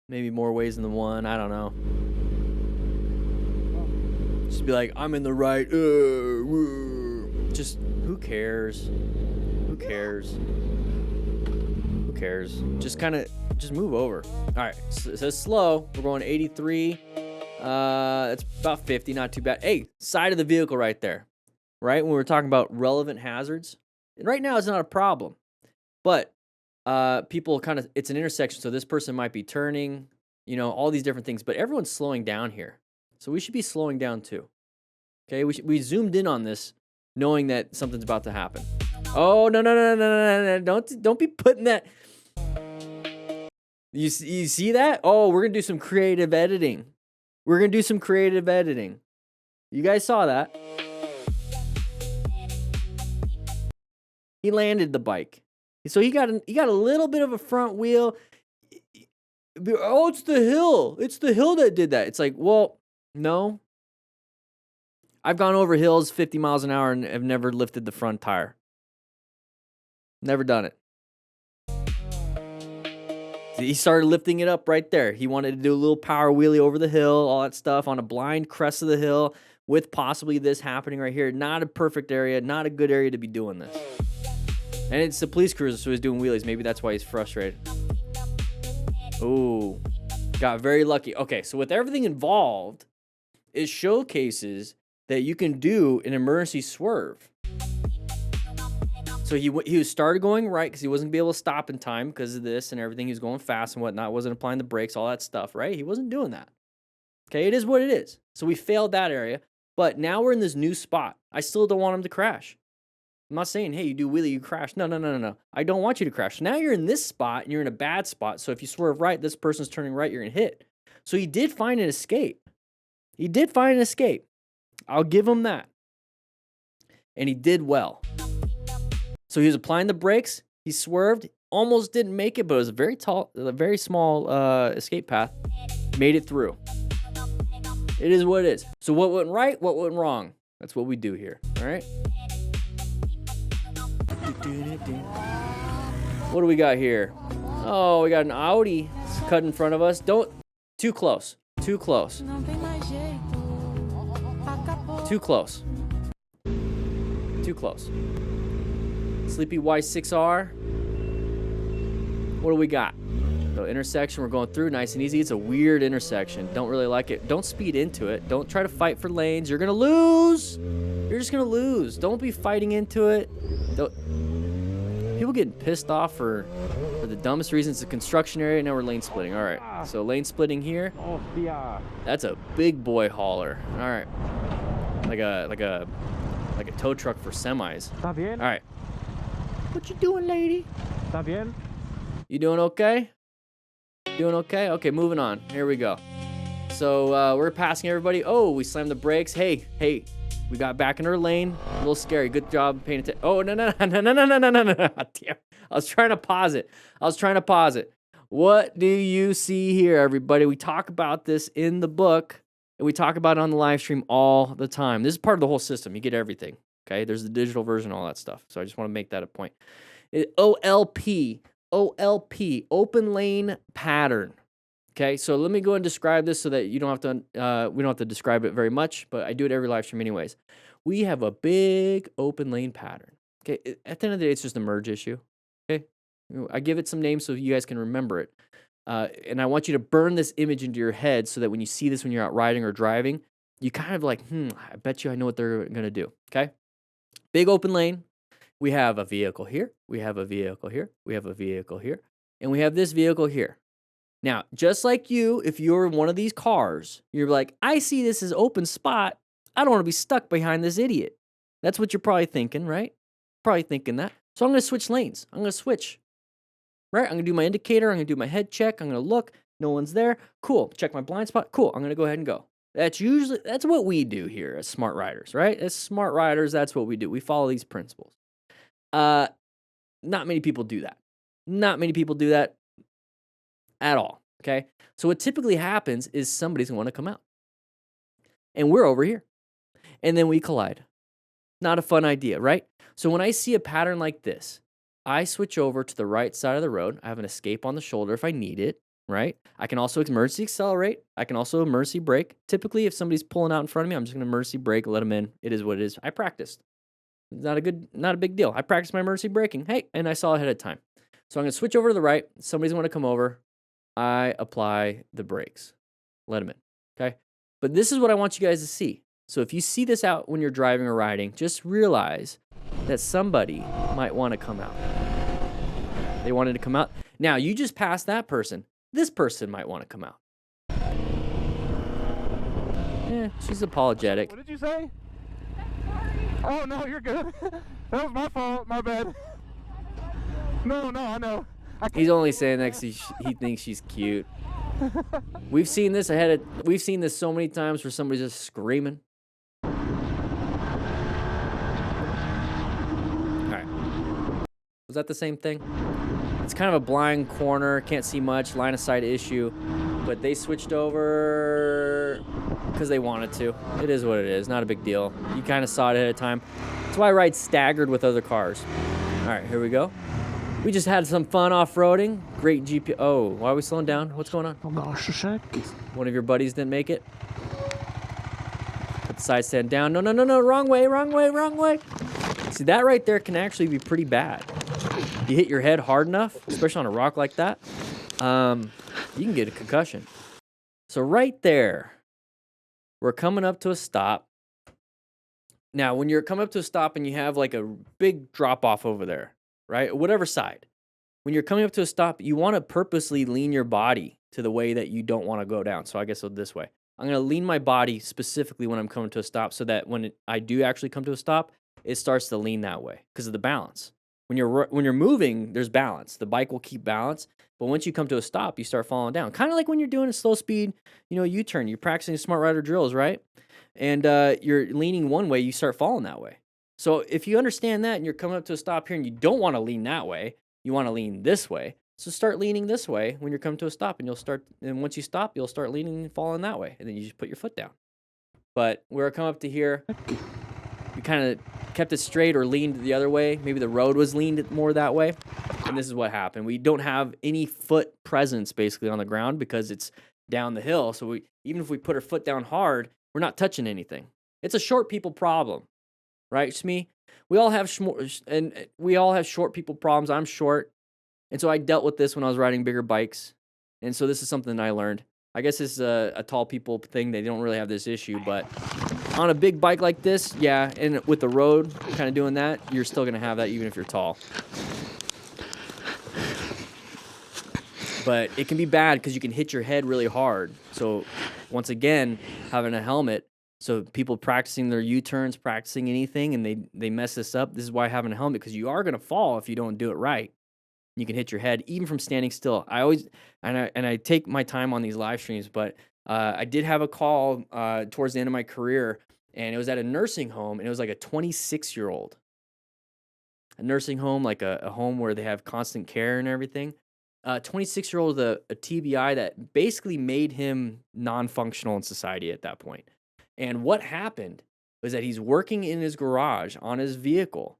Maybe more ways than one. I don't know. Just be like, I'm in the right. Just, who cares? Who cares? Who cares? Just just move over. All right. So it says slow. We're going 83. It's about 50. Not too bad. Hey, side of the vehicle right there. Right? When we're talking about relevant hazards. And right now it's not a problem. But people it's an intersection. So this person might be turning, all these different things. But everyone's slowing down here. So we should be slowing down too. Okay, we zoomed in on this, knowing that something's about to happen. Oh no! Don't be putting that. You see that? Oh, we're gonna do some creative editing. You guys saw that? He landed the bike, so he got a little bit of a front wheel. Oh, it's the hill. It's the hill that did that. It's like, well. No. I've gone over hills 50 miles an hour and have never lifted the front tire. Never done it. He started lifting it up right there. He wanted to do a little power wheelie over the hill, all that stuff on a blind crest of the hill with possibly this happening right here. Not a perfect area, not a good area to be doing this. And it's the police cruiser, so he's doing wheelies. Maybe that's why he's frustrated. Ooh. Got very lucky. Okay, so with everything involved, it showcases that you can do an emergency swerve. So he was started going right because he wasn't gonna be able to stop in time because of this and everything. He was going fast and whatnot. Wasn't applying the brakes, all that stuff, right? He wasn't doing that. Okay, it is what it is. So we failed that area, but now we're in this new spot. I still don't want him to crash. I'm not saying, hey, you do wheelie, you crash. No. I don't want you to crash. Now you're in this spot and you're in a bad spot. So if you swerve right, this person's turning right, you're gonna hit. So he did find an escape. I'll give him that. And he did well. So he was applying the brakes. He swerved, almost didn't make it, but it was a very small escape path. Made it through. It is what it is. So what went right? What went wrong? That's what we do here. All right. What do we got here? Oh, we got an Audi cut in front of us. Too close. Too close. Too close. Too close. Sleepy Y6R. What do we got? So intersection we're going through, nice and easy. It's a weird intersection. Don't really like it. Don't speed into it. Don't try to fight for lanes. You're gonna lose. You're just gonna lose. Don't be fighting into it. People getting pissed off for the dumbest reasons. It's a construction area. Now we're lane splitting. All right. So lane splitting here. That's a big boy hauler. All right. Like a tow truck for semis. All right. What you doing, lady? You doing okay? Doing okay? Okay, moving on. Here we go. So we're passing everybody. Oh, we slammed the brakes. Hey, we got back in our lane. A little scary. Good job paying attention. Oh, no. Damn. I was trying to pause it. What do you see here, everybody? We talk about this in the book, and we talk about it on the live stream all the time. This is part of the whole system. You get everything. Okay, there's the digital version, all that stuff. So I just want to make that a point. OLP, open lane pattern. Okay, so let me go and describe this so that you don't have to. We don't have to describe it very much, but I do it every live stream anyways. We have a big open lane pattern. Okay, at the end of the day, it's just a merge issue. Okay, I give it some names so you guys can remember it, and I want you to burn this image into your head so that when you see this when you're out riding or driving, you kind of like, I bet you I know what they're gonna do. Okay. Big open lane. We have a vehicle here. We have a vehicle here. We have a vehicle here. And we have this vehicle here. Now, just like you, if you're in one of these cars, you're like, I see this as open spot. I don't want to be stuck behind this idiot. That's what you're probably thinking, right? Probably thinking that. So I'm going to switch lanes. I'm going to switch. Right? I'm going to do my indicator. I'm going to do my head check. I'm going to look. No one's there. Cool. Check my blind spot. Cool. I'm going to go ahead and go. That's what we do here as smart riders, right? As smart riders, that's what we do. We follow these principles. Not many people do that. Not many people do that at all, okay? So what typically happens is somebody's going to come out. And we're over here. And then we collide. Not a fun idea, right? So when I see a pattern like this, I switch over to the right side of the road. I have an escape on the shoulder if I need it. Right? I can also emergency accelerate. I can also emergency brake. Typically, if somebody's pulling out in front of me, I'm just going to emergency brake, let them in. It is what it is. I practiced. It's not a big deal. I practiced my emergency braking. Hey, and I saw ahead of time. So I'm going to switch over to the right. Somebody's going to come over. I apply the brakes. Let them in. Okay? But this is what I want you guys to see. So if you see this out when you're driving or riding, just realize that somebody might want to come out. They wanted to come out. Now, you just passed that person. This person might want to come out. She's apologetic. What did you say? Oh, no, you're good. That was my fault. My bad. No, I know. He's only saying that because he thinks she's cute. We've seen this so many times where somebody's just screaming. All right. Was that the same thing? It's kind of a blind corner, can't see much, line of sight issue, but they switched over because they wanted to. It is what it is, not a big deal. You kind of saw it ahead of time. That's why I ride staggered with other cars. All right, here we go. We just had some fun off-roading. Great GP. Oh, why are we slowing down? What's going on? One of your buddies didn't make it? Put the side stand down. No, wrong way. See, that right there can actually be pretty bad. You hit your head hard enough, especially on a rock like that, you can get a concussion. So right there, we're coming up to a stop. Now, when you're coming up to a stop and you have like a big drop off over there, right? Whatever side. When you're coming up to a stop, you want to purposely lean your body to the way that you don't want to go down. So I guess this way. I'm going to lean my body specifically when I'm coming to a stop so that when I do actually come to a stop, it starts to lean that way because of the balance. When you're moving, there's balance. The bike will keep balance. But once you come to a stop, you start falling down. Kind of like when you're doing a slow speed, U-turn. You're practicing smart rider drills, right? And you're leaning one way, you start falling that way. So if you understand that and you're coming up to a stop here and you don't want to lean that way, you want to lean this way. So start leaning this way when you're coming to a stop, and once you stop, you'll start leaning and falling that way, and then you just put your foot down. But we're coming up to here, we kind of kept it straight or leaned the other way. Maybe the road was leaned more that way, and this is what happened. We don't have any foot presence basically on the ground because it's down the hill. So even if we put our foot down hard, we're not touching anything. It's a short people problem, right, Shmi? We all have short people problems. I'm short. And so I dealt with this when I was riding bigger bikes. And so this is something that I learned. I guess this is a tall people thing. They don't really have this issue. But on a big bike like this, yeah, and with the road kind of doing that, you're still going to have that even if you're tall. But it can be bad because you can hit your head really hard. So once again, having a helmet, so people practicing their U-turns, practicing anything, and they mess this up. This is why having a helmet, because you are going to fall if you don't do it right. You can hit your head even from standing still. I take my time on these live streams, but I did have a call towards the end of my career, and it was at a nursing home, and it was like a 26-year-old. A nursing home, like a home where they have constant care and everything. 26-year-old with a TBI that basically made him non-functional in society at that point. And what happened was that he's working in his garage on his vehicle,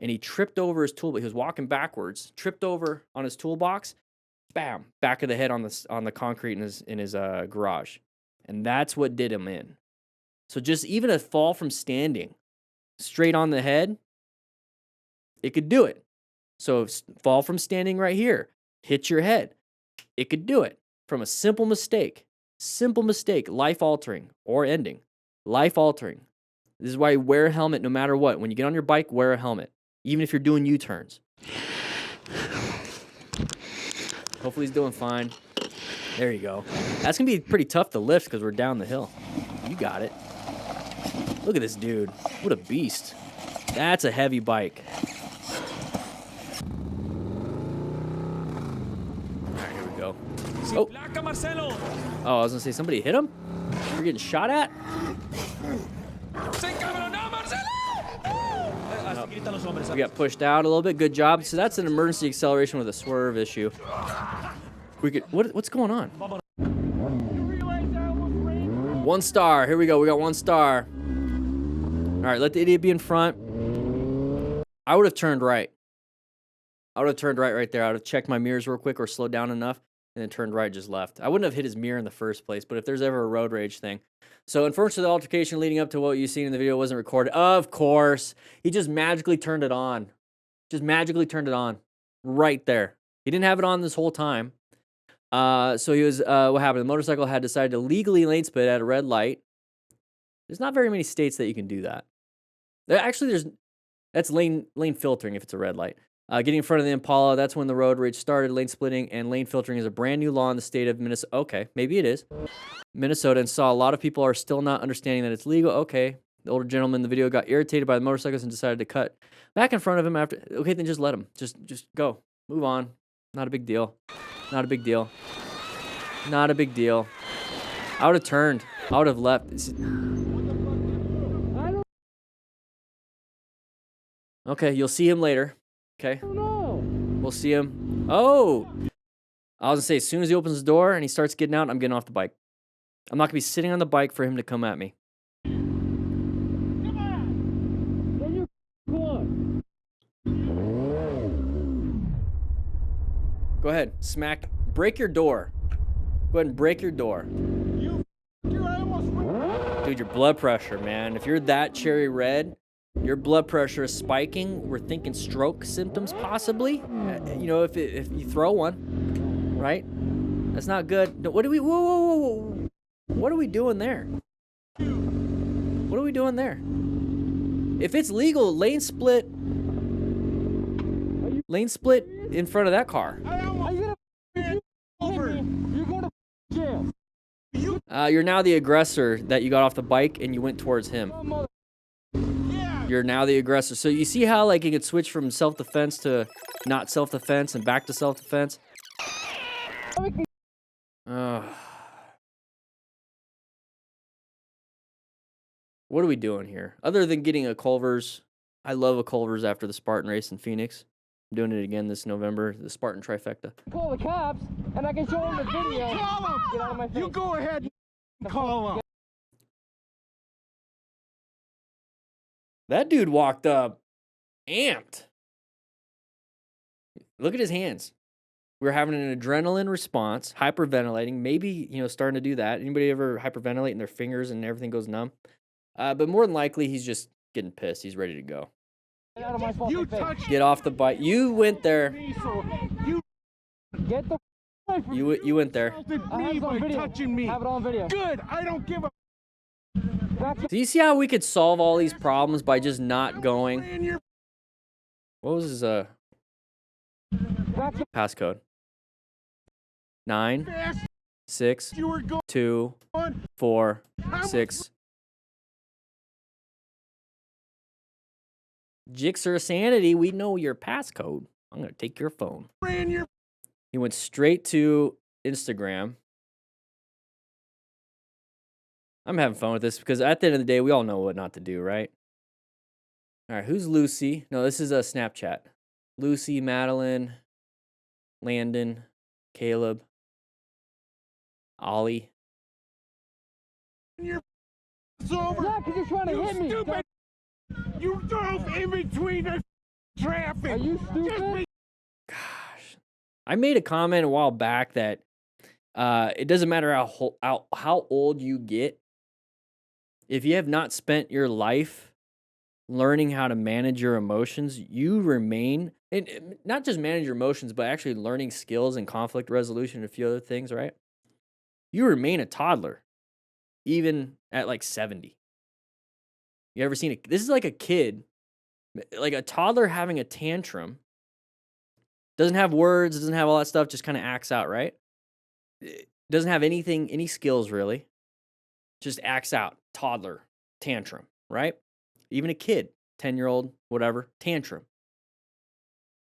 and he tripped over his toolbox. He was walking backwards, tripped over on his toolbox, bam, back of the head on the concrete in his garage, and that's what did him in. So just even a fall from standing, straight on the head, it could do it. So fall from standing right here, hit your head, it could do it from a simple mistake, life altering or ending, life altering. This is why you wear a helmet no matter what. When you get on your bike, wear a helmet. Even if you're doing U-turns. Hopefully he's doing fine. There you go. That's going to be pretty tough to lift because we're down the hill. You got it. Look at this dude. What a beast. That's a heavy bike. All right, here we go. Oh, I was going to say, somebody hit him? You're getting shot at? We got pushed out a little bit. Good job. So that's an emergency acceleration with a swerve issue. What's going on? 1 star. Here we go. We got 1 star. All right, let the idiot be in front. I would have turned right. I would have turned right there. I would have checked my mirrors real quick or slowed down enough and then turned right, just left. I wouldn't have hit his mirror in the first place, but if there's ever a road rage thing. So unfortunately, the altercation leading up to what you've seen in the video wasn't recorded. Of course. He just magically turned it on. Just magically turned it on. Right there. He didn't have it on this whole time. So he was, what happened? The motorcycle had decided to legally lane split at a red light. There's not very many states that you can do that. Actually, that's lane filtering if it's a red light. Getting in front of the Impala, that's when the road rage started. Lane splitting and lane filtering is a brand new law in the state of Minnesota. Okay, maybe it is. Minnesota, and saw a lot of people are still not understanding that it's legal. Okay, the older gentleman in the video got irritated by the motorcycles and decided to cut back in front of him after. Okay, then just let him. Just go. Move on. Not a big deal. Not a big deal. Not a big deal. I would have turned. I would have left. Okay, you'll see him later. Okay. We'll see him. Oh! I was going to say, as soon as he opens the door and he starts getting out, I'm getting off the bike. I'm not going to be sitting on the bike for him to come at me. Go ahead. Smack. Break your door. Go ahead and break your door. Dude, your blood pressure, man. If you're that cherry red, your blood pressure is spiking. We're thinking stroke symptoms, possibly. You know, if you throw one, right? That's not good. No, what do we? Whoa! What are we doing there? What are we doing there? If it's legal, lane split in front of that car. You're now the aggressor that you got off the bike and you went towards him. You're now the aggressor. So you see how like it could switch from self-defense to not self-defense and back to self-defense? What are we doing here? Other than getting a Culver's, I love a Culver's after the Spartan race in Phoenix. I'm doing it again this November, the Spartan trifecta. Call the cops, and I can show them the video. Call them! Get out of my face. You go ahead and call them. That dude walked up amped. Look at his hands. We're having an adrenaline response, hyperventilating, maybe, starting to do that. Anybody ever hyperventilate and their fingers and everything goes numb? But more than likely, he's just getting pissed. He's ready to go. Get out of my fucking face. Get off the bike. You went there. Get the You went there. I have it on video. Touching me. Have it on video. Good. I don't give a. Do you see how we could solve all these problems by just not going? What was his passcode? 9 6 2 4 6. Jixer Sanity, we know your passcode. I'm gonna take your phone. He went straight to Instagram. I'm having fun with this because at the end of the day, we all know what not to do, right? All right, who's Lucy? No, this is a Snapchat. Lucy, Madeline, Landon, Caleb, Ollie. It's over. Yeah, because you're trying to hit me. Stupid. You drove in between the traffic. Are you stupid? Gosh. I made a comment a while back that it doesn't matter how old you get. If you have not spent your life learning how to manage your emotions, you remain, and not just manage your emotions, but actually learning skills and conflict resolution and a few other things, right? You remain a toddler, even at like 70. You ever seen it? This is like a kid, like a toddler having a tantrum. Doesn't have words, doesn't have all that stuff, just kind of acts out, right? Doesn't have any skills really. Just acts out, toddler, tantrum, right? Even a kid, 10-year-old, whatever, tantrum.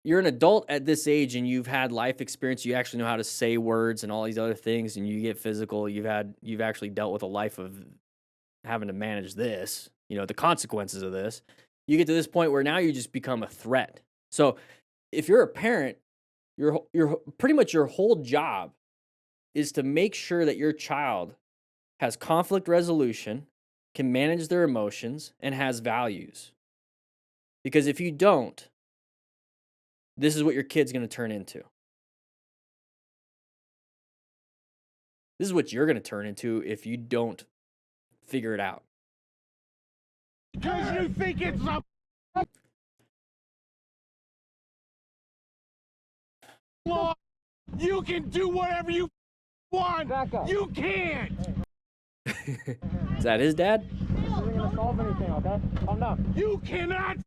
You're an adult at this age and you've had life experience. You actually know how to say words and all these other things, and you get physical. You've actually dealt with a life of having to manage this, the consequences of this. You get to this point where now you just become a threat. So if you're a parent, you're pretty much your whole job is to make sure that your child has conflict resolution, can manage their emotions, and has values. Because if you don't, this is what your kid's going to turn into. This is what you're going to turn into if you don't figure it out. Because you think it's a... law. You can do whatever you want. You can't. Is that his dad? You're gonna solve anything, okay? Calm down. You cannot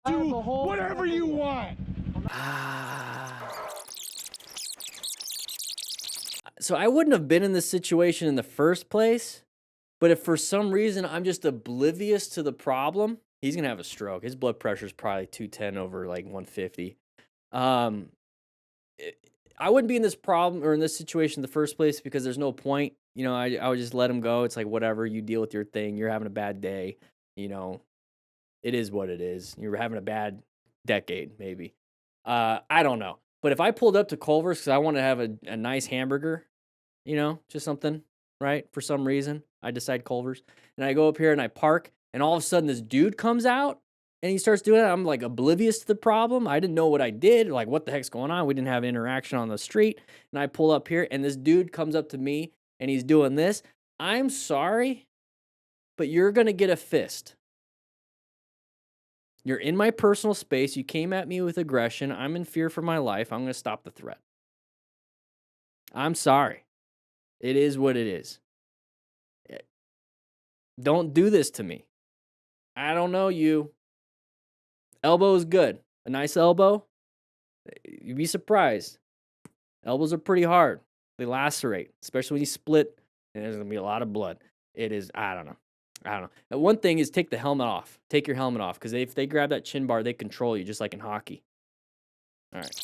do whatever you want. So I wouldn't have been in this situation in the first place, but if for some reason I'm just oblivious to the problem, he's gonna have a stroke. His blood pressure is probably 210 over like 150. I wouldn't be in this problem or in this situation in the first place because there's no point. I would just let him go. It's like, whatever, you deal with your thing. You're having a bad day. It is what it is. You're having a bad decade, maybe. I don't know. But if I pulled up to Culver's because I want to have a nice hamburger, just something, right? For some reason, I decide Culver's. And I go up here and I park, and all of a sudden this dude comes out and he starts doing it. I'm like oblivious to the problem. I didn't know what I did. Like, what the heck's going on? We didn't have interaction on the street. And I pull up here and this dude comes up to me and he's doing this. I'm sorry, but you're going to get a fist. You're in my personal space. You came at me with aggression. I'm in fear for my life. I'm going to stop the threat. I'm sorry. It is what it is. Don't do this to me. I don't know you. Elbow is good. A nice elbow, you'd be surprised. Elbows are pretty hard. They lacerate, especially when you split, and there's going to be a lot of blood. It is, I don't know. And one thing is take the helmet off. Take your helmet off, because if they grab that chin bar, they control you, just like in hockey. All right.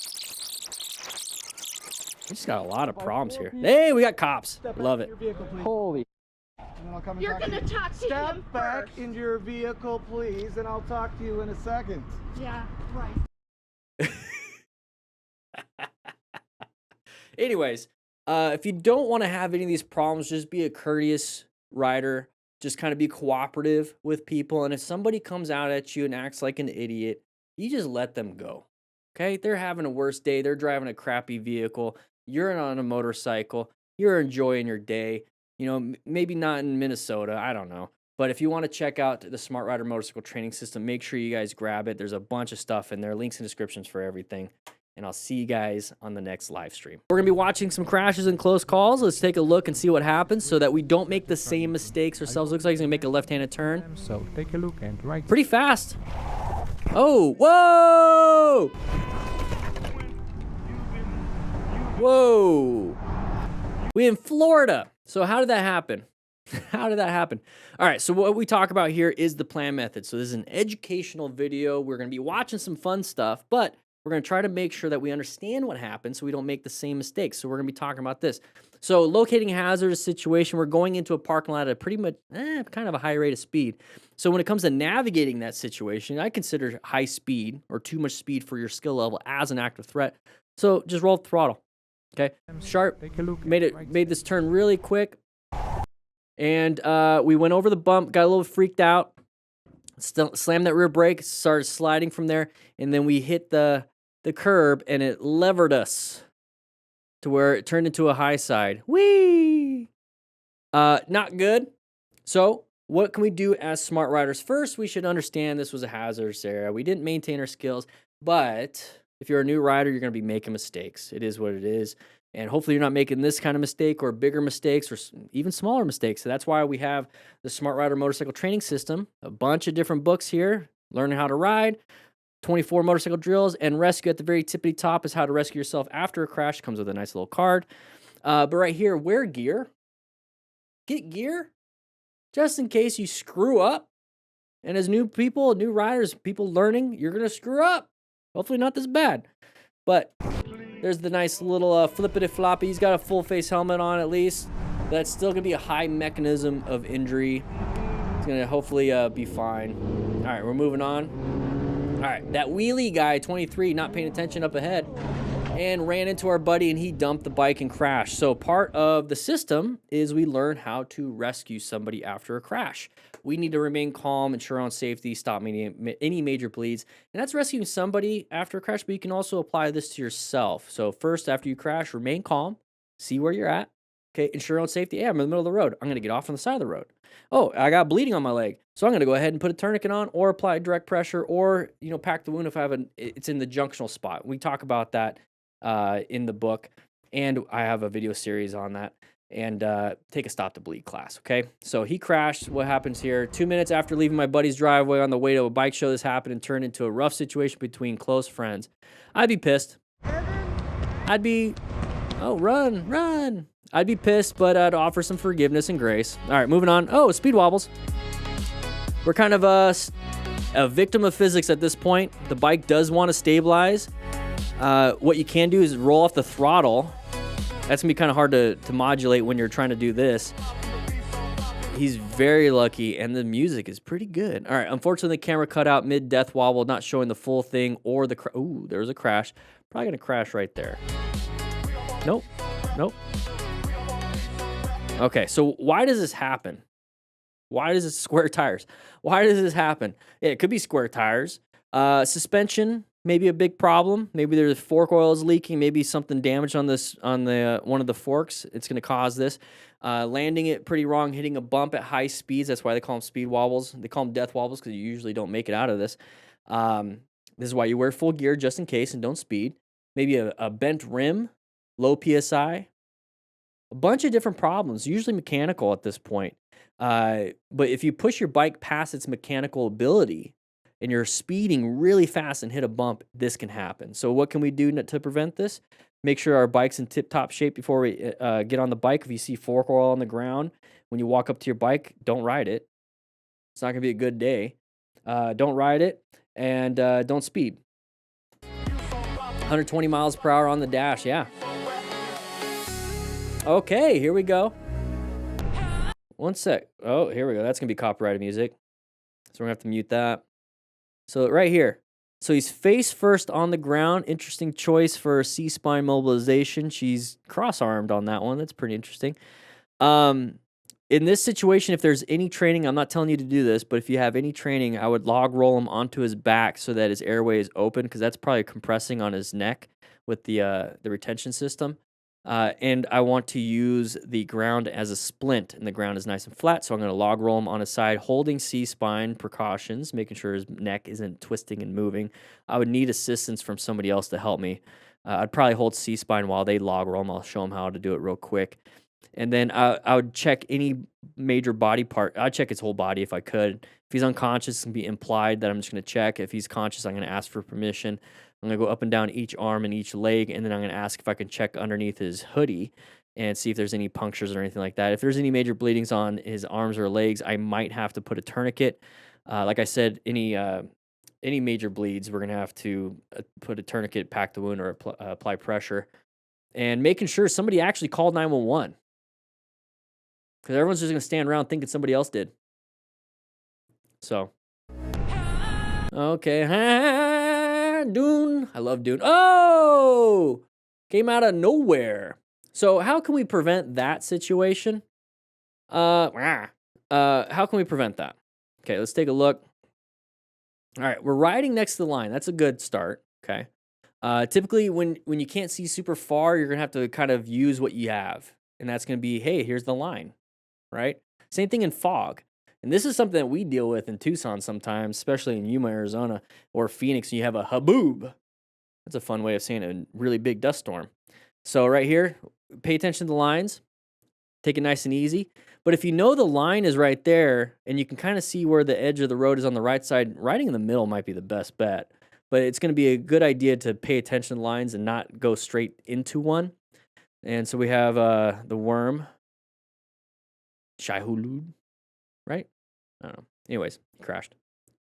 We just got a lot of problems here. Hey, we got cops. Love it. Holy. You're gonna talk to Step him back first. into your vehicle, please, and I'll talk to you in a second. Yeah, right. Anyways, if you don't want to have any of these problems, just be a courteous rider. Just kind of be cooperative with people. And if somebody comes out at you and acts like an idiot, you just let them go. Okay? They're having a worse day. They're driving a crappy vehicle. You're on a motorcycle. You're enjoying your day. You know, maybe not in Minnesota. I don't know. But if you want to check out the Smart Rider Motorcycle Training System, make sure you guys grab it. There's a bunch of stuff in there. Links and descriptions for everything. And I'll see you guys on the next live stream. We're going to be watching some crashes and close calls. Let's take a look and see what happens so that we don't make the same mistakes ourselves. Looks like he's going to make a left-handed turn. So take a look and right. Pretty fast. Oh, whoa! Whoa. We in Florida. So how did that happen? How did that happen? All right, so what we talk about here is the plan method. So this is an educational video. We're going to be watching some fun stuff, but we're going to try to make sure that we understand what happened so we don't make the same mistakes. So we're going to be talking about this. So locating a hazardous situation, we're going into a parking lot at a pretty much kind of a high rate of speed. So when it comes to navigating that situation, I consider high speed or too much speed for your skill level as an active threat. So just roll the throttle. Okay, sharp. Take a look. Made this turn really quick, and we went over the bump. Got a little freaked out. Slammed that rear brake. Started sliding from there, and then we hit the curb, and it levered us to where it turned into a high side. Whee! Not good. So what can we do as smart riders? First, we should understand this was a hazardous area. We didn't maintain our skills, but if you're a new rider, you're going to be making mistakes. It is what it is. And hopefully you're not making this kind of mistake or bigger mistakes or even smaller mistakes. So that's why we have the Smart Rider Motorcycle Training System, a bunch of different books here, learning how to ride, 24 motorcycle drills, and rescue at the very tippity top is how to rescue yourself after a crash. Comes with a nice little card. But right here, wear gear. Get gear just in case you screw up. And as new people, new riders, people learning, you're going to screw up. Hopefully not this bad. But there's the nice little flippity floppy. He's got a full face helmet on at least. That's still going to be a high mechanism of injury. It's going to hopefully be fine. All right, we're moving on. All right, that wheelie guy, 23, not paying attention up ahead, and ran into our buddy, and he dumped the bike and crashed. So part of the system is we learn how to rescue somebody after a crash. We need to remain calm, ensure on safety, stop any major bleeds. And that's rescuing somebody after a crash, but you can also apply this to yourself. So first, after you crash, remain calm, see where you're at. Okay, ensure on safety. Yeah, I'm in the middle of the road. I'm going to get off on the side of the road. Oh, I got bleeding on my leg. So I'm going to go ahead and put a tourniquet on or apply direct pressure or, pack the wound if I have it's in the junctional spot. We talk about that in the book, and I have a video series on that. And take a stop to bleed class, okay? So he crashed. What happens here? 2 minutes after leaving my buddy's driveway on the way to a bike show, this happened and turned into a rough situation between close friends. I'd be pissed. I'd be, run. I'd be pissed, but I'd offer some forgiveness and grace. All right, moving on. Oh, speed wobbles. We're kind of a victim of physics at this point. The bike does want to stabilize. What you can do is roll off the throttle. That's going to be kind of hard to modulate when you're trying to do this. He's very lucky, and the music is pretty good. All right, unfortunately, the camera cut out mid-death wobble, not showing the full thing or the ooh, there's a crash. Probably going to crash right there. Nope. Okay, so why does this happen? Why does it square tires? Why does this happen? Yeah, it could be square tires. Suspension, maybe a big problem. Maybe there's fork oil is leaking. Maybe something damaged on the one of the forks. It's going to cause this. Landing it pretty wrong, hitting a bump at high speeds. That's why they call them speed wobbles. They call them death wobbles because you usually don't make it out of this. This is why you wear full gear just in case and don't speed. Maybe a bent rim, low PSI. A bunch of different problems, usually mechanical at this point. But if you push your bike past its mechanical ability, and you're speeding really fast and hit a bump, this can happen. So what can we do to prevent this? Make sure our bike's in tip-top shape before we get on the bike. If you see fork oil on the ground, when you walk up to your bike, don't ride it. It's not going to be a good day. Don't ride it, and don't speed. 120 miles per hour on the dash, yeah. Okay, here we go. One sec. Oh, here we go. That's going to be copyrighted music. So we're going to have to mute that. So right here. So he's face first on the ground. Interesting choice for C-spine mobilization. She's cross-armed on that one. That's pretty interesting. In this situation, if there's any training, I'm not telling you to do this, but if you have any training, I would log roll him onto his back so that his airway is open, because that's probably compressing on his neck with the retention system. And I want to use the ground as a splint, and the ground is nice and flat, so I'm going to log roll him on his side, holding C-spine precautions, making sure his neck isn't twisting and moving. I would need assistance from somebody else to help me. I'd probably hold C-spine while they log roll him. I'll show him how to do it real quick. And then I would check any major body part. I'd check his whole body if I could. If he's unconscious, it's going to be implied that I'm just going to check. If he's conscious, I'm going to ask for permission. I'm going to go up and down each arm and each leg, and then I'm going to ask if I can check underneath his hoodie and see if there's any punctures or anything like that. If there's any major bleedings on his arms or legs, I might have to put a tourniquet. Like I said, any major bleeds, we're going to have to put a tourniquet, pack the wound, or apply pressure. And making sure somebody actually called 911. Because everyone's just going to stand around thinking somebody else did. So. Okay. Dune. I love Dune. Oh! Came out of nowhere. So how can we prevent that situation? How can we prevent that? Okay, let's take a look. All right, we're riding next to the line. That's a good start. Okay. Typically, when you can't see super far, you're going to have to kind of use what you have. And that's going to be, hey, here's the line. Right? Same thing in fog. And this is something that we deal with in Tucson sometimes, especially in Yuma, Arizona, or Phoenix, and you have a haboob. That's a fun way of saying a really big dust storm. So right here, pay attention to the lines. Take it nice and easy. But if you know the line is right there, and you can kind of see where the edge of the road is on the right side, riding in the middle might be the best bet. But it's going to be a good idea to pay attention to the lines and not go straight into one. And so we have the worm. Shai-Hulud, right? I don't know. Anyways, he crashed.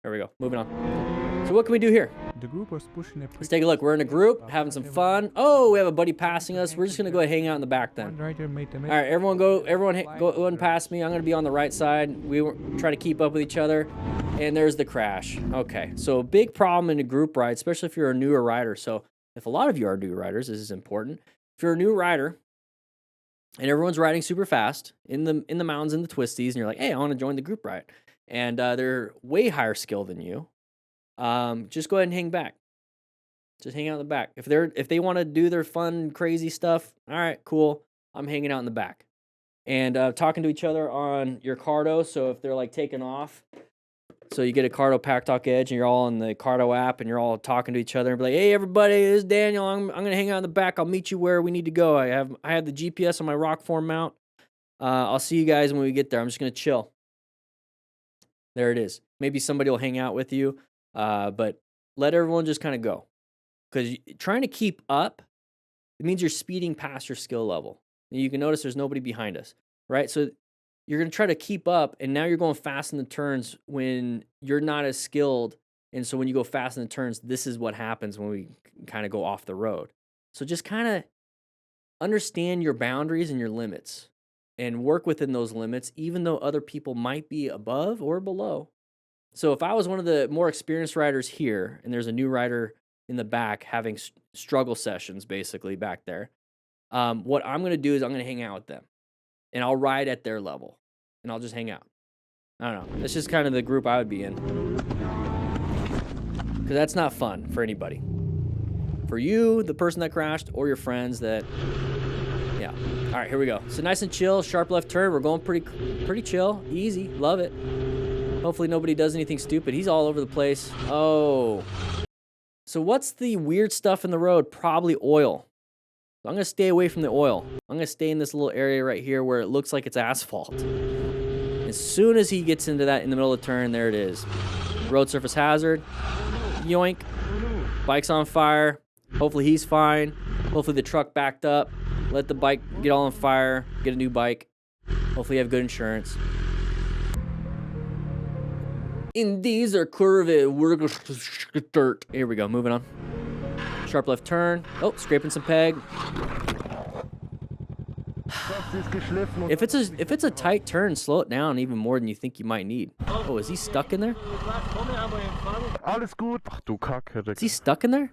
There we go. Moving on. So what can we do here? The group was pushing a Let's take a look. We're in a group, having some fun. Oh, we have a buddy passing us. We're just gonna go ahead and hang out in the back then. All right, everyone go and pass me. I'm gonna be on the right side. We were trying to keep up with each other. And there's the crash. Okay, so a big problem in a group ride, especially if you're a newer rider. So if a lot of you are new riders, this is important. If you're a new rider, and everyone's riding super fast in the mountains and the twisties, and you're like, hey, I want to join the group ride. And they're way higher skill than you. Just go ahead and hang back. Just hang out in the back. If they want to do their fun, crazy stuff, all right, cool. I'm hanging out in the back. And talking to each other on your Cardo. So if they're like taking off, so you get a Cardo Pack Talk Edge, and you're all in the Cardo app, and you're all talking to each other, and be like, "Hey, everybody, this is Daniel. I'm gonna hang out in the back. I'll meet you where we need to go. I have the GPS on my rock form mount. I'll see you guys when we get there. I'm just gonna chill." There it is. Maybe somebody will hang out with you, but let everyone just kind of go, because trying to keep up, it means you're speeding past your skill level. And you can notice there's nobody behind us, right? So you're going to try to keep up, and now you're going fast in the turns when you're not as skilled. And so when you go fast in the turns, this is what happens when we kind of go off the road. So just kind of understand your boundaries and your limits and work within those limits, even though other people might be above or below. So if I was one of the more experienced riders here, and there's a new rider in the back having struggle sessions basically back there, what I'm going to do is I'm going to hang out with them. And I'll ride at their level, and I'll just hang out. I don't know. That's just kind of the group I would be in. Because that's not fun for anybody. For you, the person that crashed, or your friends that, yeah. All right, here we go. So nice and chill, sharp left turn. We're going pretty chill, easy, love it. Hopefully nobody does anything stupid. He's all over the place. Oh. So what's the weird stuff in the road? Probably oil. So I'm going to stay away from the oil. I'm going to stay in this little area right here where it looks like it's asphalt. And soon as he gets into that in the middle of the turn, there it is. Road surface hazard. Yoink. Bike's on fire. Hopefully he's fine. Hopefully the truck backed up. Let the bike get all on fire. Get a new bike. Hopefully you have good insurance. In these are curved. Here we go. Moving on. Sharp left turn. Oh, scraping some peg. If it's a tight turn, slow it down even more than you think you might need. Oh, is he stuck in there? Alles gut. Ach du Kacke. Is he stuck in there?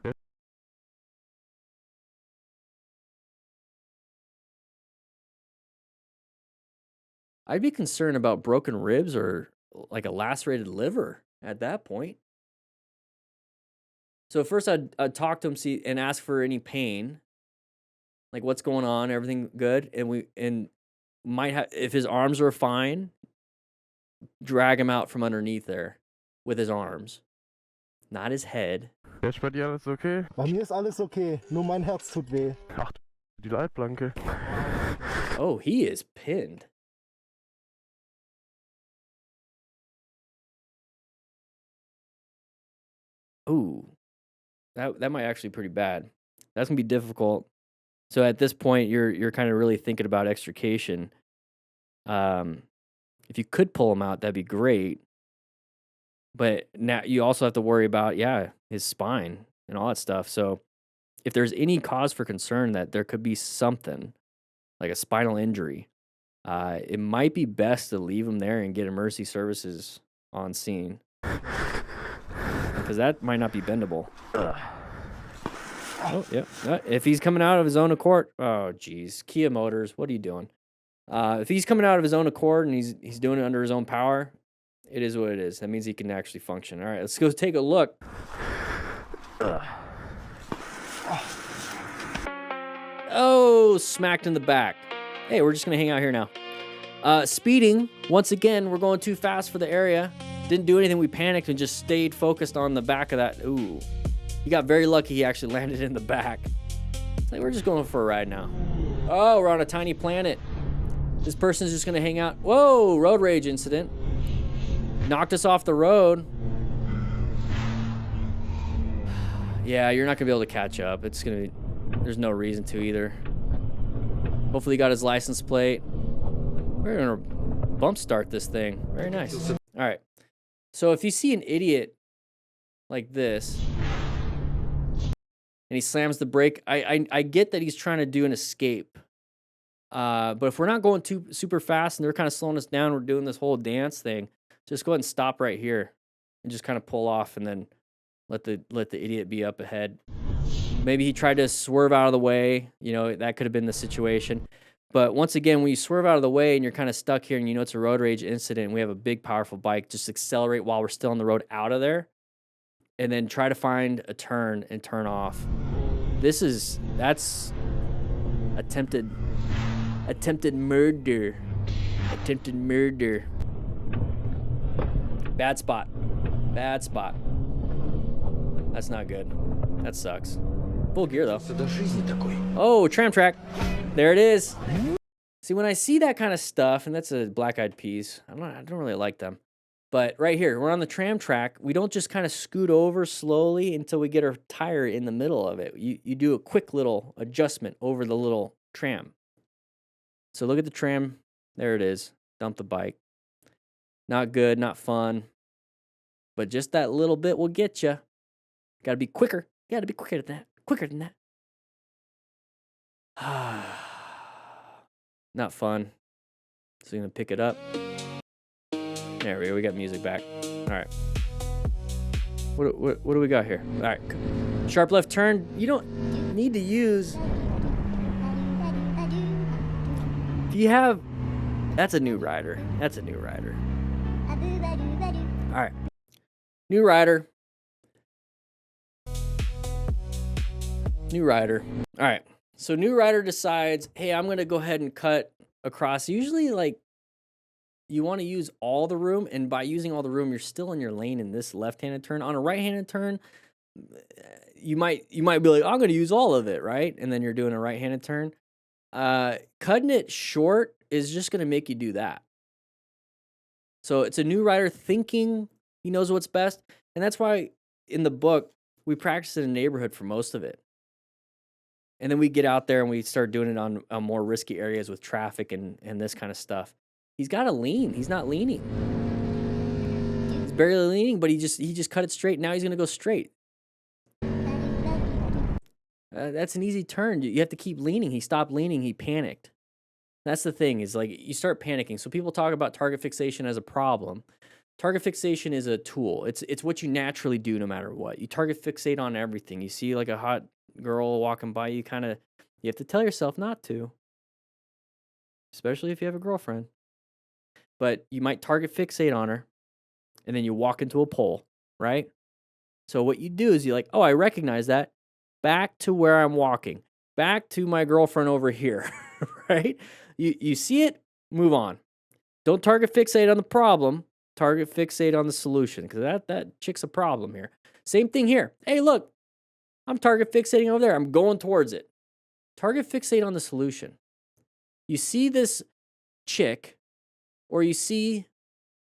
I'd be concerned about broken ribs or like a lacerated liver at that point. So first I'd talk to him, see, and ask for any pain. Like what's going on, everything good? And might have, if his arms are fine, drag him out from underneath there with his arms. Not his head. Ist bei dir alles okay? Bei mir ist alles okay, nur mein Herz tut weh. Ach, die Leitplanke. Oh, he is pinned. Ooh. That might actually be pretty bad. That's gonna be difficult. So at this point, you're kind of really thinking about extrication. If you could pull him out, that'd be great. But now you also have to worry about his spine and all that stuff. So if there's any cause for concern that there could be something like a spinal injury, it might be best to leave him there and get emergency services on scene because that might not be bendable. Oh, yeah. If he's coming out of his own accord, oh, geez. Kia Motors, what are you doing? If he's coming out of his own accord and he's doing it under his own power, it is what it is. That means he can actually function. All right, let's go take a look. Oh, smacked in the back. Hey, we're just going to hang out here now. Speeding, once again, we're going too fast for the area. Didn't do anything. We panicked and just stayed focused on the back of that. Ooh. He got very lucky he actually landed in the back. It's like we're just going for a ride now. Oh, we're on a tiny planet. This person's just gonna hang out. Whoa, road rage incident. Knocked us off the road. Yeah, you're not gonna be able to catch up. There's no reason to either. Hopefully he got his license plate. We're gonna bump start this thing. Very nice. All right. So if you see an idiot like this, and he slams the brake. I get that he's trying to do an escape. But if we're not going too super fast and they're kind of slowing us down, we're doing this whole dance thing, just go ahead and stop right here and just kind of pull off and then let the idiot be up ahead. Maybe he tried to swerve out of the way. You know, that could have been the situation. But once again, when you swerve out of the way and you're kind of stuck here and you know it's a road rage incident and we have a big, powerful bike, just accelerate while we're still on the road out of there. And then try to find a turn and turn off. That's attempted murder. Attempted murder. Bad spot. That's not good. That sucks. Full gear though. Oh, tram track. There it is. See, when I see that kind of stuff, and that's a Black Eyed Peas, I don't really like them. But right here, we're on the tram track. We don't just kind of scoot over slowly until we get our tire in the middle of it. You do a quick little adjustment over the little tram. So look at the tram. There it is. Dump the bike. Not good, not fun. But just that little bit will get you. Got to be quicker. Got to be quicker than that. Quicker than that. Not fun. So you're going to pick it up. There we go. We got music back. All right. What do we got here? All right. Sharp left turn. You don't need to use. If you have. That's a new rider. All right. New rider. All right. So new rider decides, hey, I'm going to go ahead and cut across. Usually, like, you want to use all the room, and by using all the room, you're still in your lane in this left-handed turn. On a right-handed turn, you might be like, I'm going to use all of it, right? And then you're doing a right-handed turn. Cutting it short is just going to make you do that. So it's a new rider thinking he knows what's best. And that's why in the book, we practice in a neighborhood for most of it. And then we get out there and we start doing it on more risky areas with traffic and this kind of stuff. He's got to lean. He's not leaning. He's barely leaning, but he just cut it straight. Now he's going to go straight. That's an easy turn. You have to keep leaning. He stopped leaning. He panicked. That's the thing is like you start panicking. So people talk about target fixation as a problem. Target fixation is a tool. It's what you naturally do no matter what. You target fixate on everything. You see like a hot girl walking by, you have to tell yourself not to. Especially if you have a girlfriend. But you might target fixate on her and then you walk into a pole, right? So what you do is you're like, oh, I recognize that. Back to where I'm walking. Back to my girlfriend over here, right? You see it, move on. Don't target fixate on the problem. Target fixate on the solution because that chick's a problem here. Same thing here. Hey, look, I'm target fixating over there. I'm going towards it. Target fixate on the solution. You see this chick or you see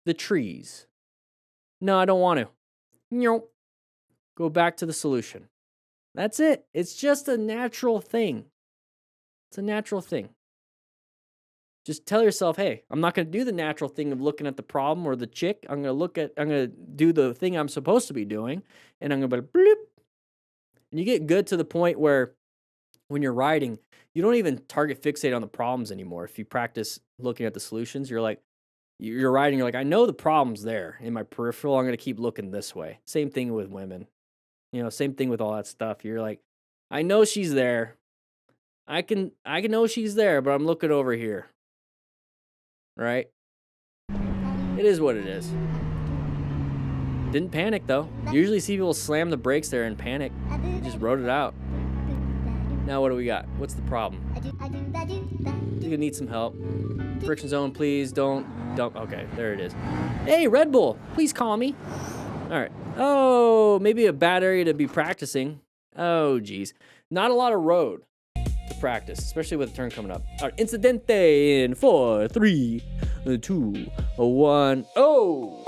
the trees. No, I don't want to. Nope. Go back to the solution. That's it. It's just a natural thing. It's a natural thing. Just tell yourself, hey, I'm not going to do the natural thing of looking at the problem or the chick. I'm going to do the thing I'm supposed to be doing. And I'm going to bloop. And you get good to the point where when you're riding, you don't even target fixate on the problems anymore. If you practice looking at the solutions, you're riding, you're like, I know the problem's there in my peripheral. I'm going to keep looking this way. Same thing with women. Same thing with all that stuff. You're like, I know she's there. I can know she's there, but I'm looking over here. Right? It is what it is. Didn't panic though. Usually see people slam the brakes there and panic. Just rode it out. Now what do we got? What's the problem? You're gonna need some help. Friction zone, please don't. Okay, there it is. Hey, Red Bull, please call me. All right. Oh, maybe a bad area to be practicing. Oh, geez. Not a lot of road to practice, especially with a turn coming up. All right, incidente in 4, 3, 2, 1. Oh!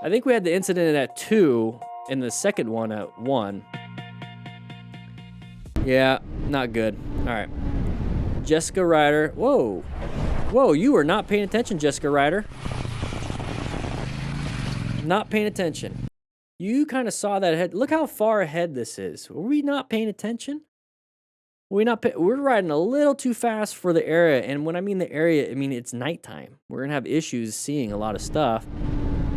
I think we had the incident at 2 and the second one at 1. Yeah, not good. All right. Jessica Ryder. Whoa. Whoa, you were not paying attention, Jessica Ryder. Not paying attention. You kind of saw that ahead. Look how far ahead this is. Were we not paying attention? We're riding a little too fast for the area. And when I mean the area, I mean it's nighttime. We're going to have issues seeing a lot of stuff.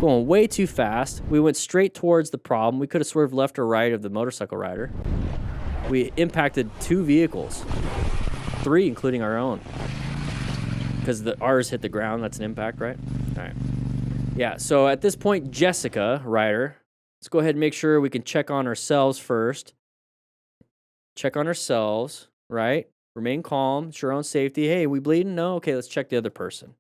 Going way too fast. We went straight towards the problem. We could have swerved left or right of the motorcycle rider. We impacted 2 vehicles. 3, including our own. Because ours hit the ground. That's an impact, right? All right. Yeah, so at this point, Jessica Ryder, let's go ahead and make sure we can check on ourselves first. Check on ourselves, right? Remain calm, ensure our own safety. Hey, we bleeding? No? Okay, let's check the other person.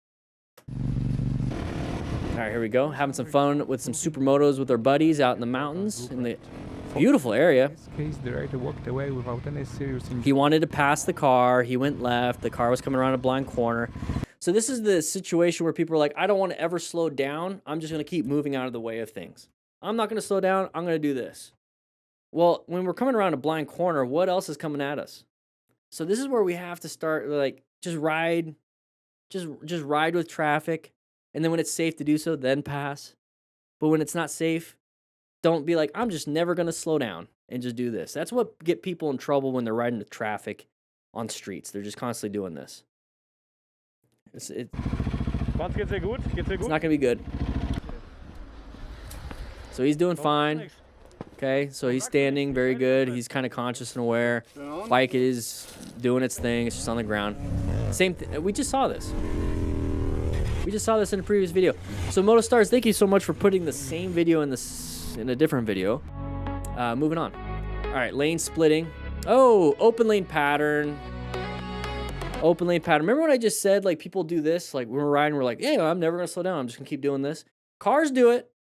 All right, here we go. Having some fun with some supermotos with our buddies out in the mountains in the beautiful area. In this case, the rider walked away without any serious injury. He wanted to pass the car. He went left. The car was coming around a blind corner. So this is the situation where people are like, I don't want to ever slow down. I'm just going to keep moving out of the way of things. I'm not going to slow down. I'm going to do this. Well, when we're coming around a blind corner, what else is coming at us? So this is where we have to start, like, just ride with traffic. And then when it's safe to do so, then pass. But when it's not safe, don't be like, I'm just never going to slow down and just do this. That's what get people in trouble when they're riding with traffic on streets. They're just constantly doing this. It's not going to be good. So he's doing fine. Okay, so he's standing very good. He's kind of conscious and aware. Bike is doing its thing. It's just on the ground. Same thing. We just saw this. We just saw this in a previous video. So Moto Stars, thank you so much for putting the same video in a different video. Moving on. All right, lane splitting. Oh, open lane pattern. Open lane pattern. Remember what I just said? Like people do this. Like when we're riding, we're like, hey, I'm never gonna slow down. I'm just gonna keep doing this. Cars do it.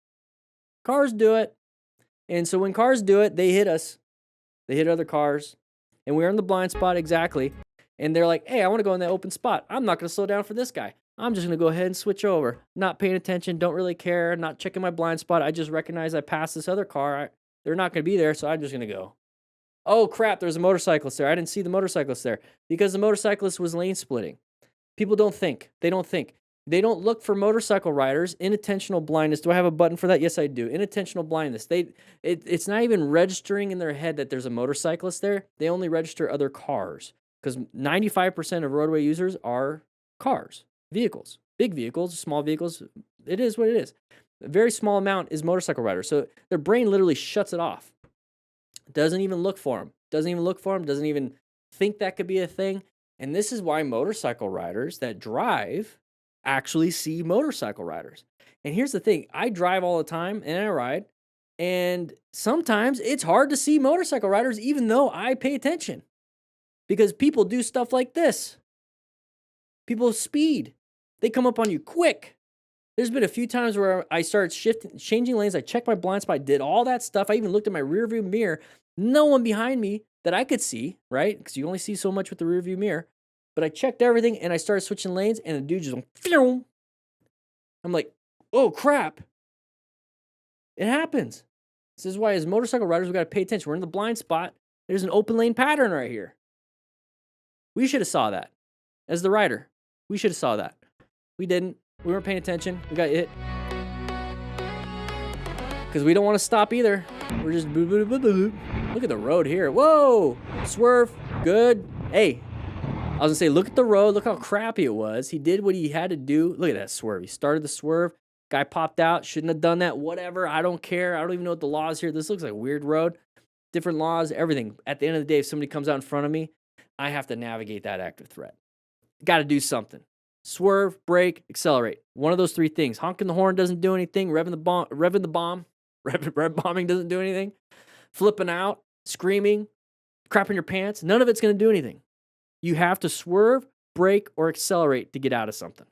Cars do it. And so when cars do it, they hit us. They hit other cars. And we're in the blind spot exactly. And they're like, hey, I want to go in that open spot. I'm not going to slow down for this guy. I'm just going to go ahead and switch over. Not paying attention, don't really care, not checking my blind spot. I just recognize I passed this other car. They're not going to be there, so I'm just going to go. Oh, crap, there's a motorcyclist there. I didn't see the motorcyclist there because the motorcyclist was lane splitting. People don't think. They don't think. They don't look for motorcycle riders. Inattentional blindness. Do I have a button for that? Yes, I do. Inattentional blindness. It's not even registering in their head that there's a motorcyclist there. They only register other cars because 95% of roadway users are cars, vehicles, big vehicles, small vehicles. It is what it is. A very small amount is motorcycle riders. So their brain literally shuts it off. Doesn't even look for them. Doesn't even look for them. Doesn't even think that could be a thing. And this is why motorcycle riders that drive actually see motorcycle riders. And here's the thing. I drive all the time and I ride. And sometimes it's hard to see motorcycle riders even though I pay attention. Because people do stuff like this. People speed. They come up on you quick. There's been a few times where I started changing lanes. I checked my blind spot, did all that stuff. I even looked at my rearview mirror. No one behind me that I could see, right? Because you only see so much with the rearview mirror. But I checked everything and I started switching lanes and the dude just went, phew. I'm like, oh crap. It happens. This is why as motorcycle riders, we got to pay attention. We're in the blind spot. There's an open lane pattern right here. We should have saw that. As the rider, we should have saw that. We didn't. We weren't paying attention. We got hit. Because we don't want to stop either. We're just boo, boo, boo, boo. Look at the road here. Whoa. Swerve. Good. Hey. I was going to say, look at the road. Look how crappy it was. He did what he had to do. Look at that swerve. He started the swerve. Guy popped out. Shouldn't have done that. Whatever. I don't care. I don't even know what the law is here. This looks like a weird road. Different laws. Everything. At the end of the day, if somebody comes out in front of me, I have to navigate that active threat. Got to do something. Swerve, brake, accelerate. One of those three things. Honking the horn doesn't do anything. Revving the bomb. Rev bombing doesn't do anything. Flipping out, screaming, crapping your pants. None of it's going to do anything. You have to swerve, brake, or accelerate to get out of something.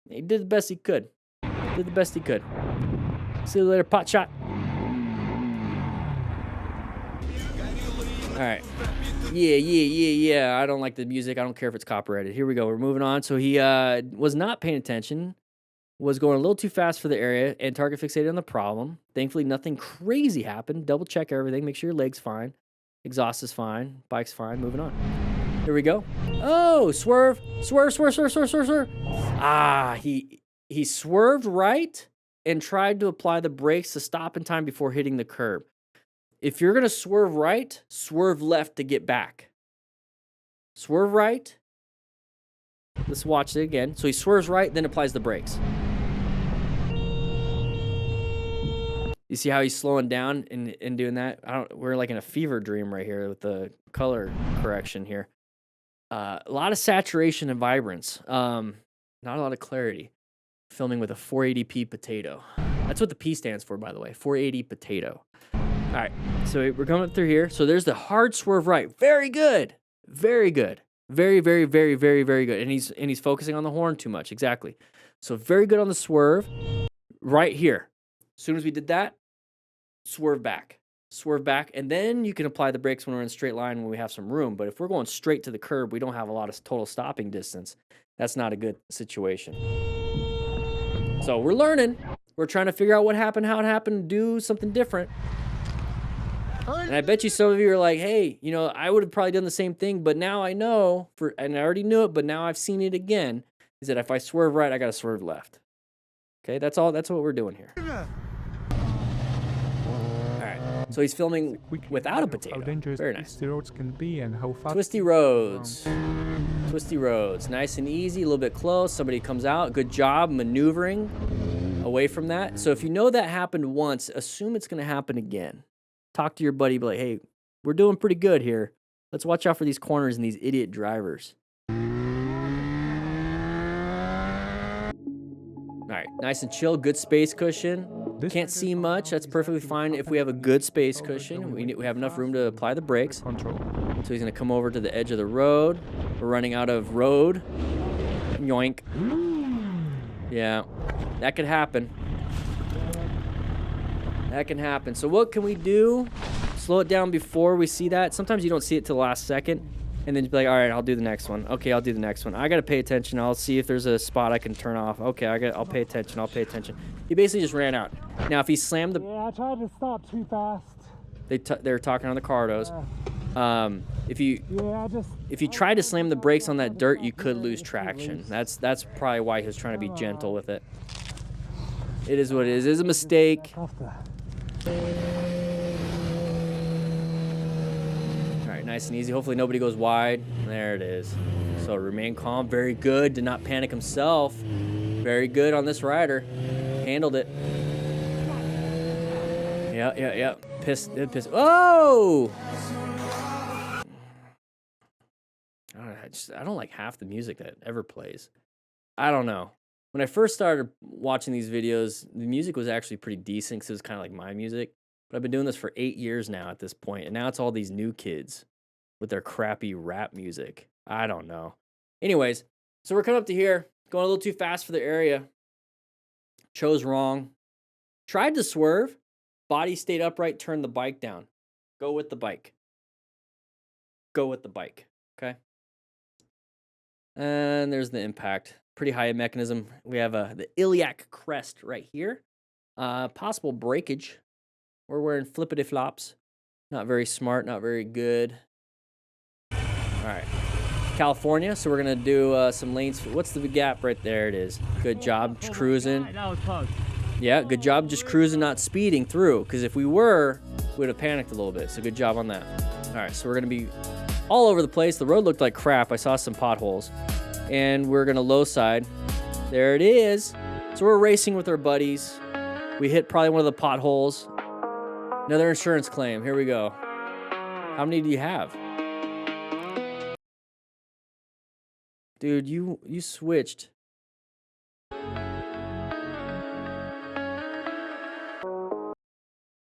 He did the best he could. Did the best he could. See you later, pot shot. All right. Yeah. I don't like the music. I don't care if it's copyrighted. Here we go. We're moving on. So he was not paying attention, was going a little too fast for the area, and target fixated on the problem. Thankfully, nothing crazy happened. Double check everything. Make sure your leg's fine. Exhaust is fine. Bike's fine. Moving on. Here we go. Oh, swerve. Swerve. Ah, he swerved right and tried to apply the brakes to stop in time before hitting the curb. If you're going to swerve right, swerve left to get back. Swerve right. Let's watch it again. So he swerves right, then applies the brakes. You see how he's slowing down and doing that? We're like in a fever dream right here with the color correction here. A lot of saturation and vibrance. Not a lot of clarity. Filming with a 480p potato. That's what the P stands for, by the way. 480 potato. All right, so we're coming through here. So there's the hard swerve right. Very good. Very good. Very, very, very, very, very good. And he's focusing on the horn too much. Exactly. So very good on the swerve right here. As soon as we did that, swerve back. Swerve back. And then you can apply the brakes when we're in a straight line when we have some room. But if we're going straight to the curb, we don't have a lot of total stopping distance. That's not a good situation. So we're learning. We're trying to figure out what happened, how it happened, do something different. And I bet you some of you are like, hey, you know, I would have probably done the same thing, but now I know, and I already knew it, but now I've seen it again, is that if I swerve right, I got to swerve left. Okay, that's all. That's what we're doing here. All right, so he's filming without a potato. How dangerous Very nice. twisty roads can be and how fast. Twisty roads. Twisty roads. Nice and easy, a little bit close. Somebody comes out. Good job maneuvering away from that. So if you know that happened once, assume it's going to happen again. Talk to your buddy, be like, hey, we're doing pretty good here. Let's watch out for these corners and these idiot drivers. All right, nice and chill, good space cushion. Can't see much, that's perfectly fine if we have a good space cushion. We have enough room to apply the brakes. So he's gonna come over to the edge of the road. We're running out of road. Yoink. Yeah, that could happen. That can happen. So what can we do? Slow it down before we see that. Sometimes you don't see it till the last second. And then you'd be like, all right, I'll do the next one. Okay, I'll do the next one. I got to pay attention. I'll see if there's a spot I can turn off. Okay, I'll pay attention. I'll pay attention. He basically just ran out. Now, if he slammed the... Yeah, I tried to stop too fast. They're talking on the cardos. If you Yeah, try to slam the brakes on that dirt, you could lose traction. That's probably why he was trying to be gentle with it. It is what it is. It is a mistake. All right, nice and easy. Hopefully nobody goes wide. There it is. So remain calm. Very good. Did not panic himself. Very good on this rider. Handled it. Yeah. Piss. Oh! I don't like half the music that ever plays. I don't know. When I first started watching these videos, the music was actually pretty decent because it was kind of like my music. But I've been doing this for 8 years now at this point, and now it's all these new kids with their crappy rap music. I don't know. Anyways, so we're coming up to here, going a little too fast for the area. Chose wrong. Tried to swerve. Body stayed upright, turned the bike down. Go with the bike. Go with the bike, okay? And there's the impact. Pretty high mechanism. We have the iliac crest right here. Possible breakage. We're wearing flippity flops. Not very smart, not very good. All right. California, so we're going to do some lanes. What's the gap right there? It is. Good job, just cruising. that was close. Yeah, good job just cruising, not speeding through. Because if we were, we would have panicked a little bit. So good job on that. All right, so we're going to be all over the place. The road looked like crap. I saw some potholes. And we're going to low side. There it is. So we're racing with our buddies. We hit probably one of the potholes. Another insurance claim. Here we go. How many do you have? Dude, you switched.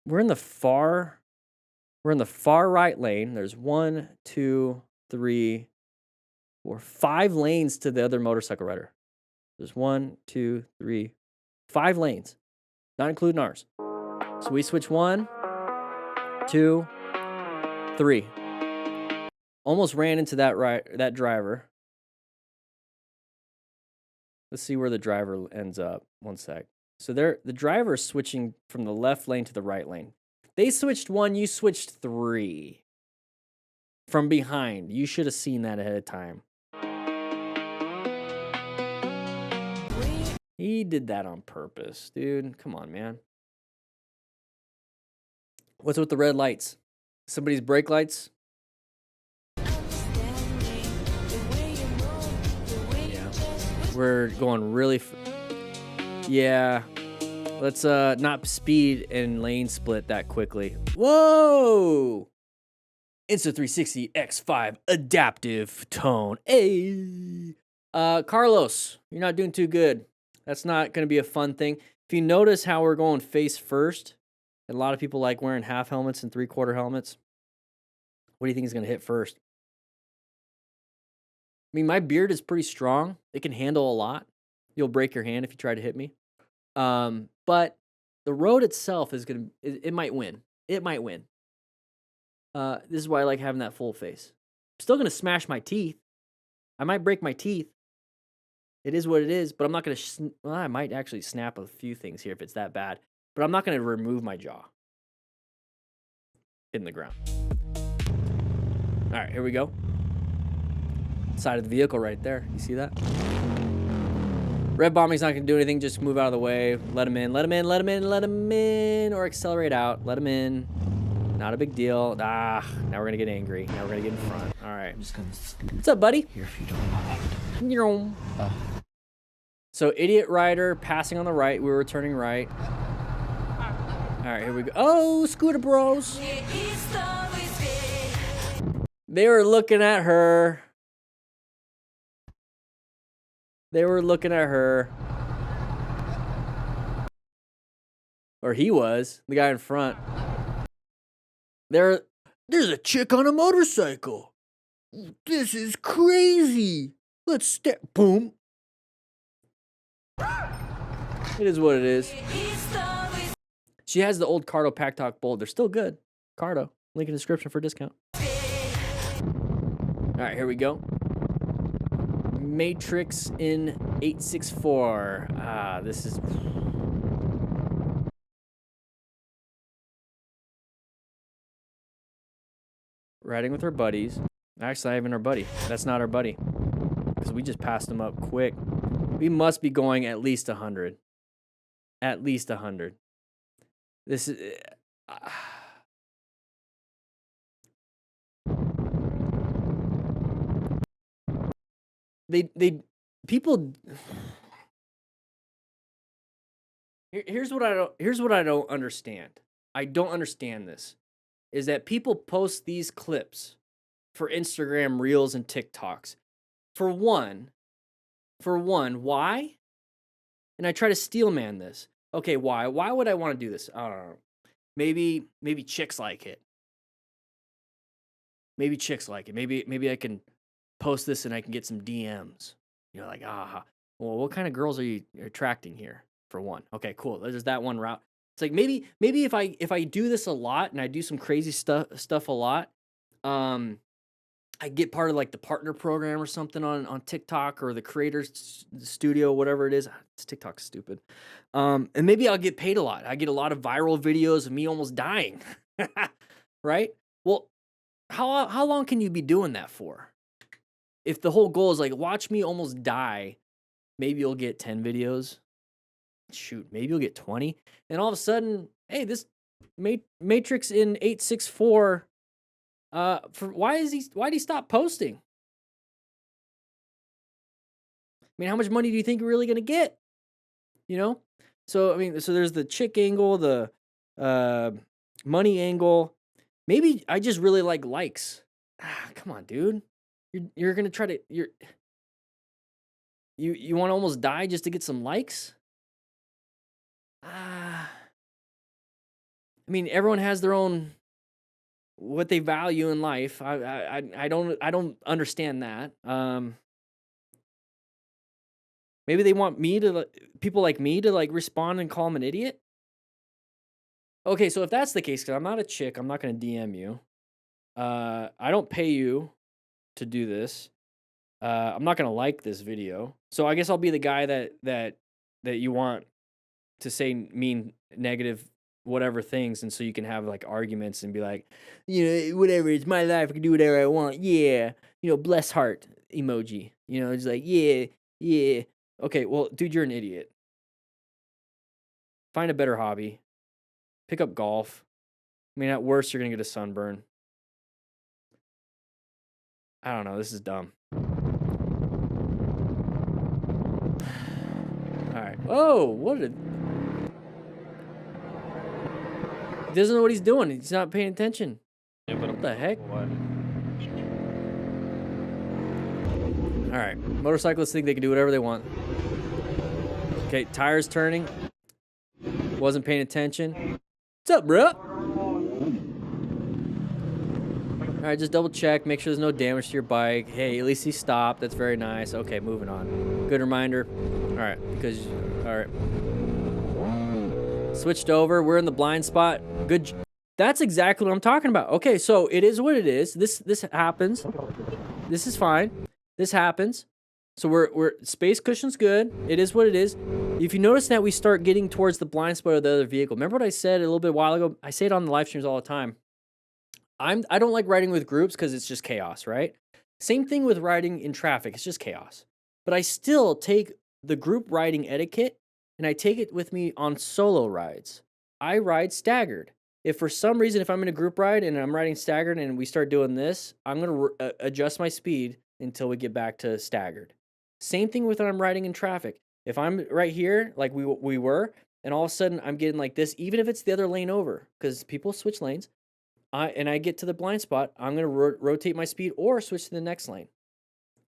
We're in the far right lane. There's 1, 2, 3, 4, 5 lanes to the other motorcycle rider. There's 1, 2, 3, 5 lanes, not including ours. So we switch 1, 2, 3. Almost ran into that driver. Let's see where the driver ends up. One sec. So the driver is switching from the left lane to the right lane. They switched 1, you switched 3. From behind. You should have seen that ahead of time. He did that on purpose, dude. Come on, man. What's with the red lights? Somebody's brake lights? Yeah. We're going really... Yeah. Let's not speed and lane split that quickly. Whoa! Insta360 X5 adaptive tone. Hey! Carlos, you're not doing too good. That's not going to be a fun thing. If you notice how we're going face first, and a lot of people like wearing half helmets and 3/4 helmets, what do you think is going to hit first? I mean, my beard is pretty strong. It can handle a lot. You'll break your hand if you try to hit me. But the road itself is going to, it might win. It might win. This is why I like having that full face. I'm still going to smash my teeth. I might break my teeth. It is what it is, but I'm not going to, well, I might actually snap a few things here if it's that bad, but I'm not going to remove my jaw in the ground. All right, here we go. Side of the vehicle right there. You see that? Red bombing's not going to do anything. Just move out of the way. Let him in, let him in, let him in, let him in, or accelerate out. Let him in. Not a big deal. Now we're going to get angry. Now we're going to get in front. All right. I'm just going to scoot. What's up, buddy? Here if you don't mind. So, idiot rider passing on the right. We were turning right. All right, here we go. Oh, scooter bros. They were looking at her. They were looking at her. Or he was, the guy in front. There's a chick on a motorcycle. This is crazy. Let's step. Boom. It is what it is. She has the old Cardo Pack Talk Bold. They're still good. Cardo. Link in the description for a discount. All right, here we go. Matrix in 864. Ah, this is... Riding with our buddies. Actually, not even our buddy. That's not our buddy. Because we just passed him up quick. We must be going at least 100. At least 100. This is... people... Here's what I don't understand. I don't understand this. Is that people post these clips for Instagram Reels and TikToks. For one, why? And I try to steel man this. Okay, why? Why would I want to do this? I don't know. Maybe chicks like it. Maybe chicks like it. Maybe I can post this and I can get some DMs. You know, like, well, what kind of girls are you attracting here? For one. Okay, cool. There's that one route. It's like maybe if I do this a lot and I do some crazy stuff a lot, I get part of like the partner program or something on TikTok or the creators studio, whatever it is. TikTok's stupid. And maybe I'll get paid a lot. I get a lot of viral videos of me almost dying. Right? Well, how long can you be doing that for? If the whole goal is like, watch me almost die, maybe you'll get 10 videos. Shoot, maybe you'll get 20. And all of a sudden, hey, this Matrix in 864, why did he stop posting? I mean, how much money do you think you're really gonna get? You know? So I mean, so there's the chick angle, the money angle. Maybe I just really like likes. Come on, dude. You're gonna try to you want to almost die just to get some likes? I mean, everyone has their own what they value in life. I don't understand that. Maybe they want me to people like me to like respond and call them an idiot. Okay, so if that's the case, because I'm not a chick, I'm not gonna DM you. I don't pay you to do this. I'm not gonna like this video, so I guess I'll be the guy that you want to say mean negative whatever things, and so you can have like arguments and be like, you know, whatever, it's my life, I can do whatever I want. Yeah, you know, bless heart emoji. You know, it's like yeah. Okay, well, dude, you're an idiot. Find a better hobby. Pick up golf. I mean, at worst, you're gonna get a sunburn. I don't know. This is dumb. All right. Oh, what a... He doesn't know what he's doing. He's not paying attention. Yeah, but What the heck? what? All right. Motorcyclists think they can do whatever they want. Okay, tires turning. Wasn't paying attention. What's up, bro? All right, just double check. Make sure there's no damage to your bike. Hey, at least he stopped. That's very nice. Okay, moving on. Good reminder. All right, because... All right. Switched over. We're in the blind spot. Good. That's exactly what I'm talking about. Okay, so it is what it is. This happens. This is fine. This happens. So we're space cushion's good. It is what it is. If you notice that we start getting towards the blind spot of the other vehicle. Remember what I said a little bit while ago? I say it on the live streams all the time. I don't like riding with groups because it's just chaos, right? Same thing with riding in traffic. It's just chaos. But I still take the group riding etiquette and I take it with me on solo rides. I ride staggered. If for some reason, if I'm in a group ride and I'm riding staggered and we start doing this, I'm going to adjust my speed until we get back to staggered. Same thing with when I'm riding in traffic. If I'm right here, like we were, and all of a sudden I'm getting like this, even if it's the other lane over, because people switch lanes, and I get to the blind spot, I'm going to rotate my speed or switch to the next lane.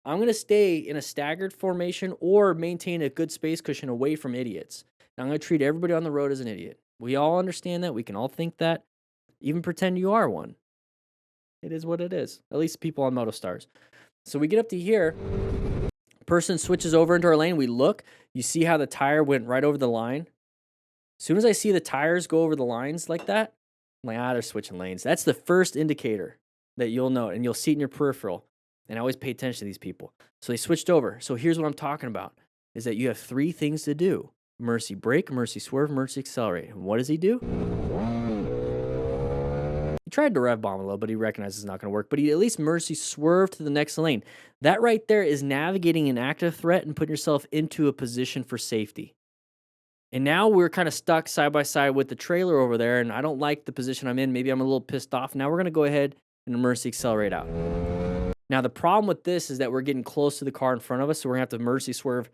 I'm going to stay in a staggered formation or maintain a good space cushion away from idiots. And I'm going to treat everybody on the road as an idiot. We all understand that. We can all think that. Even pretend you are one. It is what it is. At least people on Moto Stars. So we get up to here. Person switches over into our lane. We look. You see how the tire went right over the line? As soon as I see the tires go over the lines like that, I'm like, they're switching lanes. That's the first indicator that you'll know, and you'll see it in your peripheral. And I always pay attention to these people. So they switched over. So here's what I'm talking about, is that you have 3 things to do. Mercy brake, mercy swerve, mercy accelerate. And what does he do? He tried to rev bomb a little, but he recognizes it's not going to work. But he at least mercy swerved to the next lane. That right there is navigating an active threat and putting yourself into a position for safety. And now we're kind of stuck side by side with the trailer over there, and I don't like the position I'm in. Maybe I'm a little pissed off. Now we're going to go ahead and mercy accelerate out. Now the problem with this is that we're getting close to the car in front of us, so we're going to have to mercy swerve.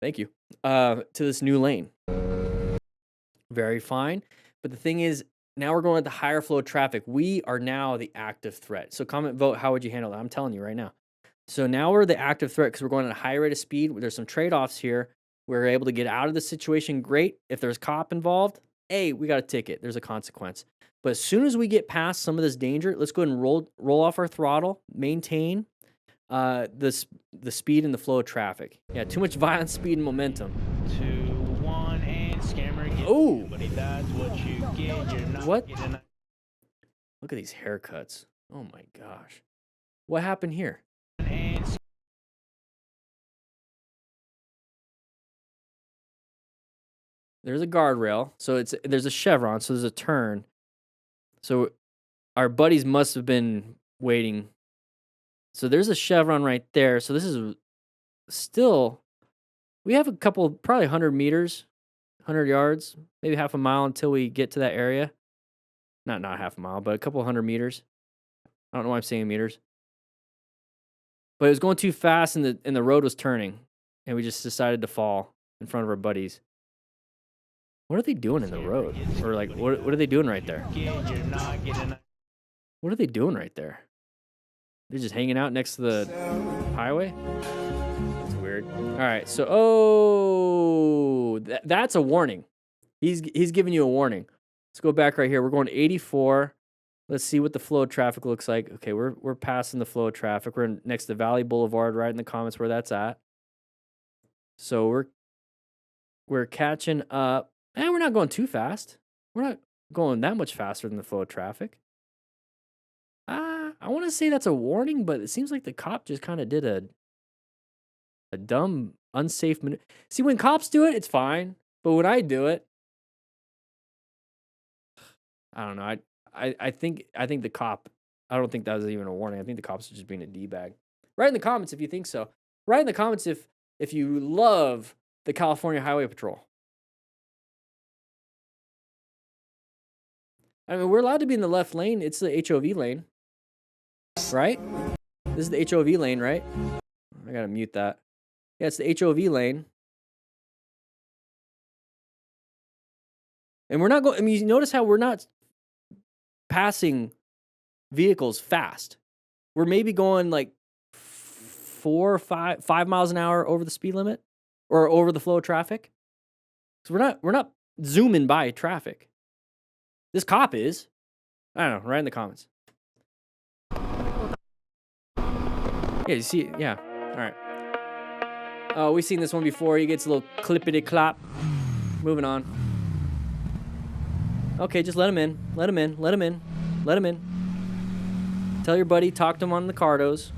Thank you. To this new lane. Very fine. But the thing is, now we're going at the higher flow of traffic. We are now the active threat. So comment, vote, how would you handle that? I'm telling you right now. So now we're the active threat because we're going at a high rate of speed. There's some trade-offs here. We're able to get out of the situation. Great. If there's cop involved, hey, we got a ticket. There's a consequence. But as soon as we get past some of this danger, let's go ahead and roll off our throttle, maintain the speed and the flow of traffic. Yeah, too much violence, speed, and momentum. 2, 1, and scammer. Oh! That's what you get. You're not What? getting a- Look at these haircuts. Oh my gosh. What happened here? and There's a guardrail. So there's a chevron, so there's a turn. So our buddies must have been waiting. So there's a chevron right there. So this is still, we have a couple, probably 100 meters, 100 yards, maybe half a mile until we get to that area. Not half a mile, but a couple 100 meters. I don't know why I'm saying meters. But it was going too fast and the road was turning. And we just decided to fall in front of our buddies. What are they doing in the road? Or like, what are they doing right there? you're not getting a- What are they doing right there? They're just hanging out next to the highway? That's weird. All right, so that's a warning. He's giving you a warning. Let's go back right here. We're going 84. Let's see what the flow of traffic looks like. Okay, we're passing the flow of traffic. We're next to Valley Boulevard, right in the comments where that's at. So we're catching up. And we're not going too fast. We're not going that much faster than the flow of traffic. I want to say that's a warning, but it seems like the cop just kind of did a dumb, unsafe maneuver. See, when cops do it, it's fine. But when I do it, I don't know. I think the cop, I don't think that was even a warning. I think the cops are just being a D-bag. Write in the comments if you think so. Write in the comments if you love the California Highway Patrol. I mean, we're allowed to be in the left lane. It's the HOV lane, right? This is the HOV lane, right? I gotta mute that. Yeah, it's the HOV lane. And we're not going, I mean, you notice how we're not passing vehicles fast. We're maybe going like 4 or 5 miles an hour over the speed limit or over the flow of traffic. So we're not zooming by traffic. This cop is. I don't know. Write in the comments. Yeah, you see. Yeah. All right. Oh, we've seen this one before. He gets a little clippity clop. Moving on. Okay, just let him in. Let him in. Let him in. Let him in. Tell your buddy. Talk to him on the cardos.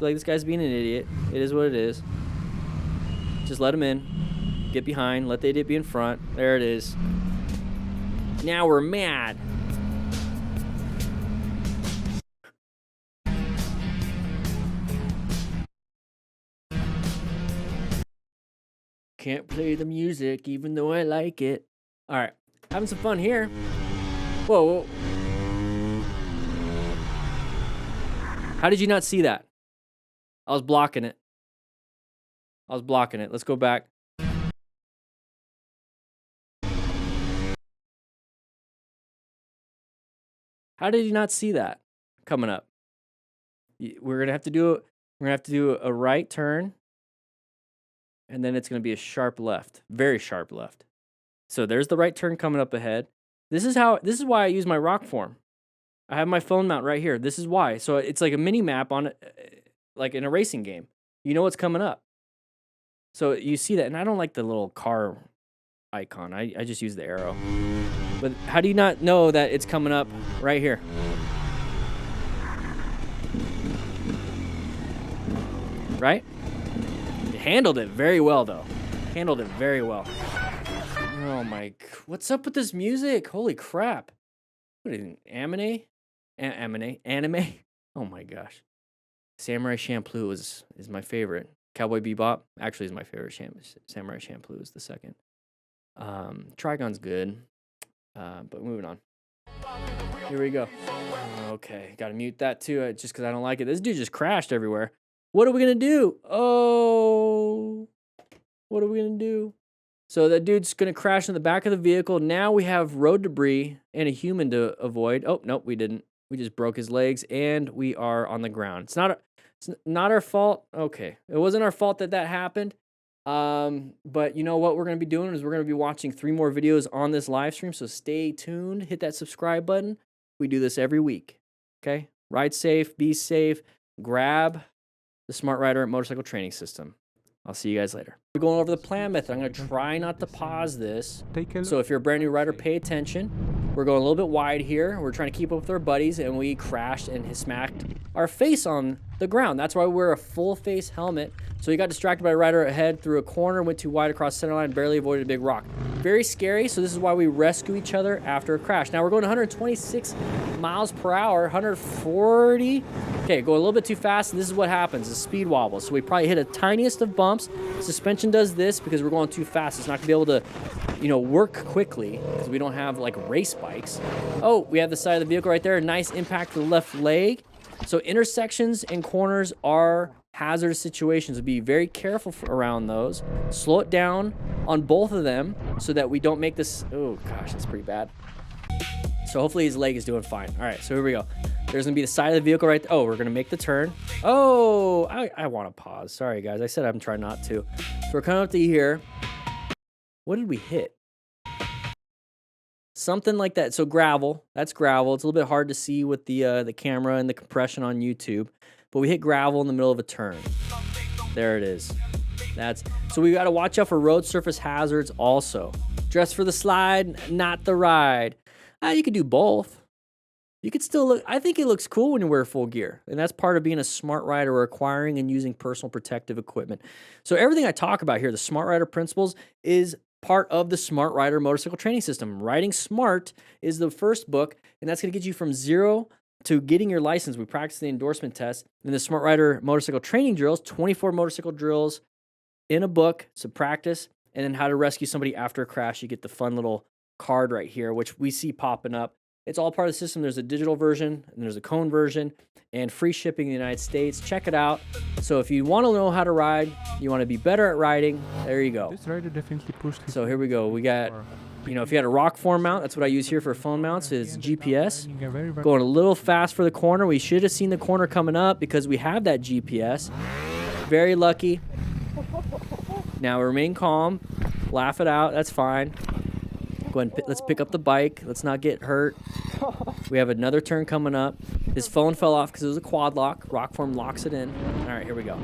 Be like, this guy's being an idiot. It is what it is. Just let him in. Get behind. Let the idiot be in front. There it is. Now we're mad. Can't play the music even though I like it. All right, having some fun here. Whoa. How did you not see that? I was blocking it. Let's go back. How did you not see that coming up? We're gonna have to do a right turn, and then it's gonna be a sharp left, very sharp left. So there's the right turn coming up ahead. This is why I use my rock form. I have my phone mount right here. This is why. So it's like a mini map on like in a racing game. You know what's coming up. So you see that, and I don't like the little car icon. I just use the arrow. But how do you not know that it's coming up right here? right? It handled it very well, though. Handled it very well. Oh my, what's up with this music? Holy crap. What is it, anime? Oh my gosh. Samurai Champloo is my favorite. Cowboy Bebop actually is my favorite. Samurai Champloo is the second. Trigon's good. But moving on. Here we go. Okay, gotta mute that too, just because I don't like it. This dude just crashed everywhere. What are we gonna do? Oh, what are we gonna do? So that dude's gonna crash in the back of the vehicle. Now we have road debris and a human to avoid. Oh, nope, we didn't. We just broke his legs and we are on the ground. It's not our fault. Okay, it wasn't our fault that happened. But you know what we're going to be doing is we're going to be watching 3 more videos on this live stream. So stay tuned, hit that subscribe button. We do this every week. Okay. Ride safe, be safe, grab the Smart Rider motorcycle training system. I'll see you guys later. We're going over the plan method. I'm going to try not to pause this. So if you're a brand new rider, pay attention. We're going a little bit wide here. We're trying to keep up with our buddies, and we crashed and smacked our face on the ground. That's why we wear a full face helmet. So he got distracted by a rider ahead through a corner, went too wide across the center line, barely avoided a big rock. Very scary, so this is why we rescue each other after a crash. Now we're going 126 miles per hour, 140. Okay, go a little bit too fast, and this is what happens, the speed wobble. So we probably hit a tiniest of bumps. Suspension does this because we're going too fast. It's not gonna be able to, work quickly because we don't have like race bikes. Oh, we have the side of the vehicle right there. Nice impact to the left leg. So intersections and corners are hazardous situations. Be very careful around those. Slow it down on both of them so that we don't make this. Oh gosh, that's pretty bad. So hopefully his leg is doing fine. All right, so here we go. There's gonna be the side of the vehicle right there. Oh, we're gonna make the turn. Oh, I want to pause. Sorry guys, I said I'm trying not to. So we're coming up to here. What did we hit? Something like that. So gravel. That's gravel. It's a little bit hard to see with the camera and the compression on YouTube, but we hit gravel in the middle of a turn. There it is. So we got to watch out for road surface hazards also. Dress for the slide, not the ride. You could do both. You could still look. I think it looks cool when you wear full gear, and that's part of being a smart rider or acquiring and using personal protective equipment. So everything I talk about here, the Smart Rider principles, is part of the Smart Rider motorcycle training system. Riding Smart is the first book, and that's going to get you from 0 to getting your license. We practice the endorsement test. And the Smart Rider motorcycle training drills, 24 motorcycle drills in a book, so practice, and then how to rescue somebody after a crash. You get the fun little card right here, which we see popping up. It's all part of the system. There's a digital version, and there's a cone version, and free shipping in the United States. Check it out. So if you want to know how to ride, you want to be better at riding, there you go. This rider definitely pushed his. So here we go. We got, if you had a rock form mount, that's what I use here for phone mounts, is GPS. Going a little fast for the corner. We should have seen the corner coming up because we have that GPS. Very lucky. Now remain calm. Laugh it out. That's fine. Go ahead and let's pick up the bike. Let's not get hurt. We have another turn coming up. His phone fell off because it was a quad lock. Rockform locks it in. All right, here we go.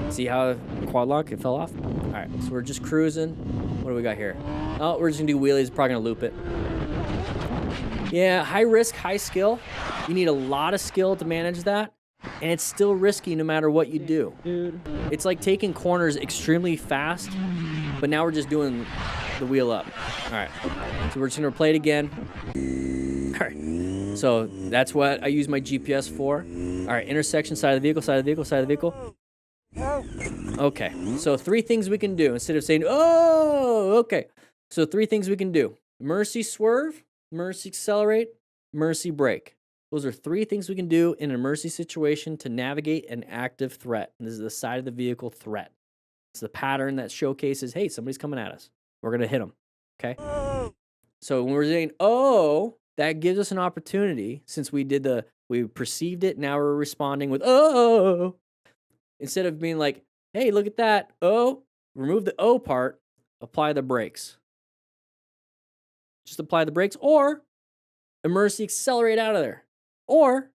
See how quad lock, it fell off? All right, so we're just cruising. What do we got here? Oh, we're just gonna do wheelies. Probably gonna loop it. Yeah, high risk, high skill. You need a lot of skill to manage that. And it's still risky no matter what you do. Dude. It's like taking corners extremely fast, but now we're just doing the wheel up. All right, so we're just gonna play it again. All right, so that's what I use my GPS for. All right, intersection, side of the vehicle, side of the vehicle, side of the vehicle. Okay, so 3 things we can do instead of saying, oh, okay. So 3 things we can do. Mercy swerve, mercy accelerate, mercy brake. Those are 3 things we can do in an emergency situation to navigate an active threat. And this is the side of the vehicle threat. It's the pattern that showcases, hey, somebody's coming at us. We're going to hit them, okay? So when we're saying, oh, that gives us an opportunity, since we perceived it, now we're responding with, oh. Instead of being like, hey, look at that, oh, remove the oh part, apply the brakes. Just apply the brakes, or emergency accelerate out of there. Or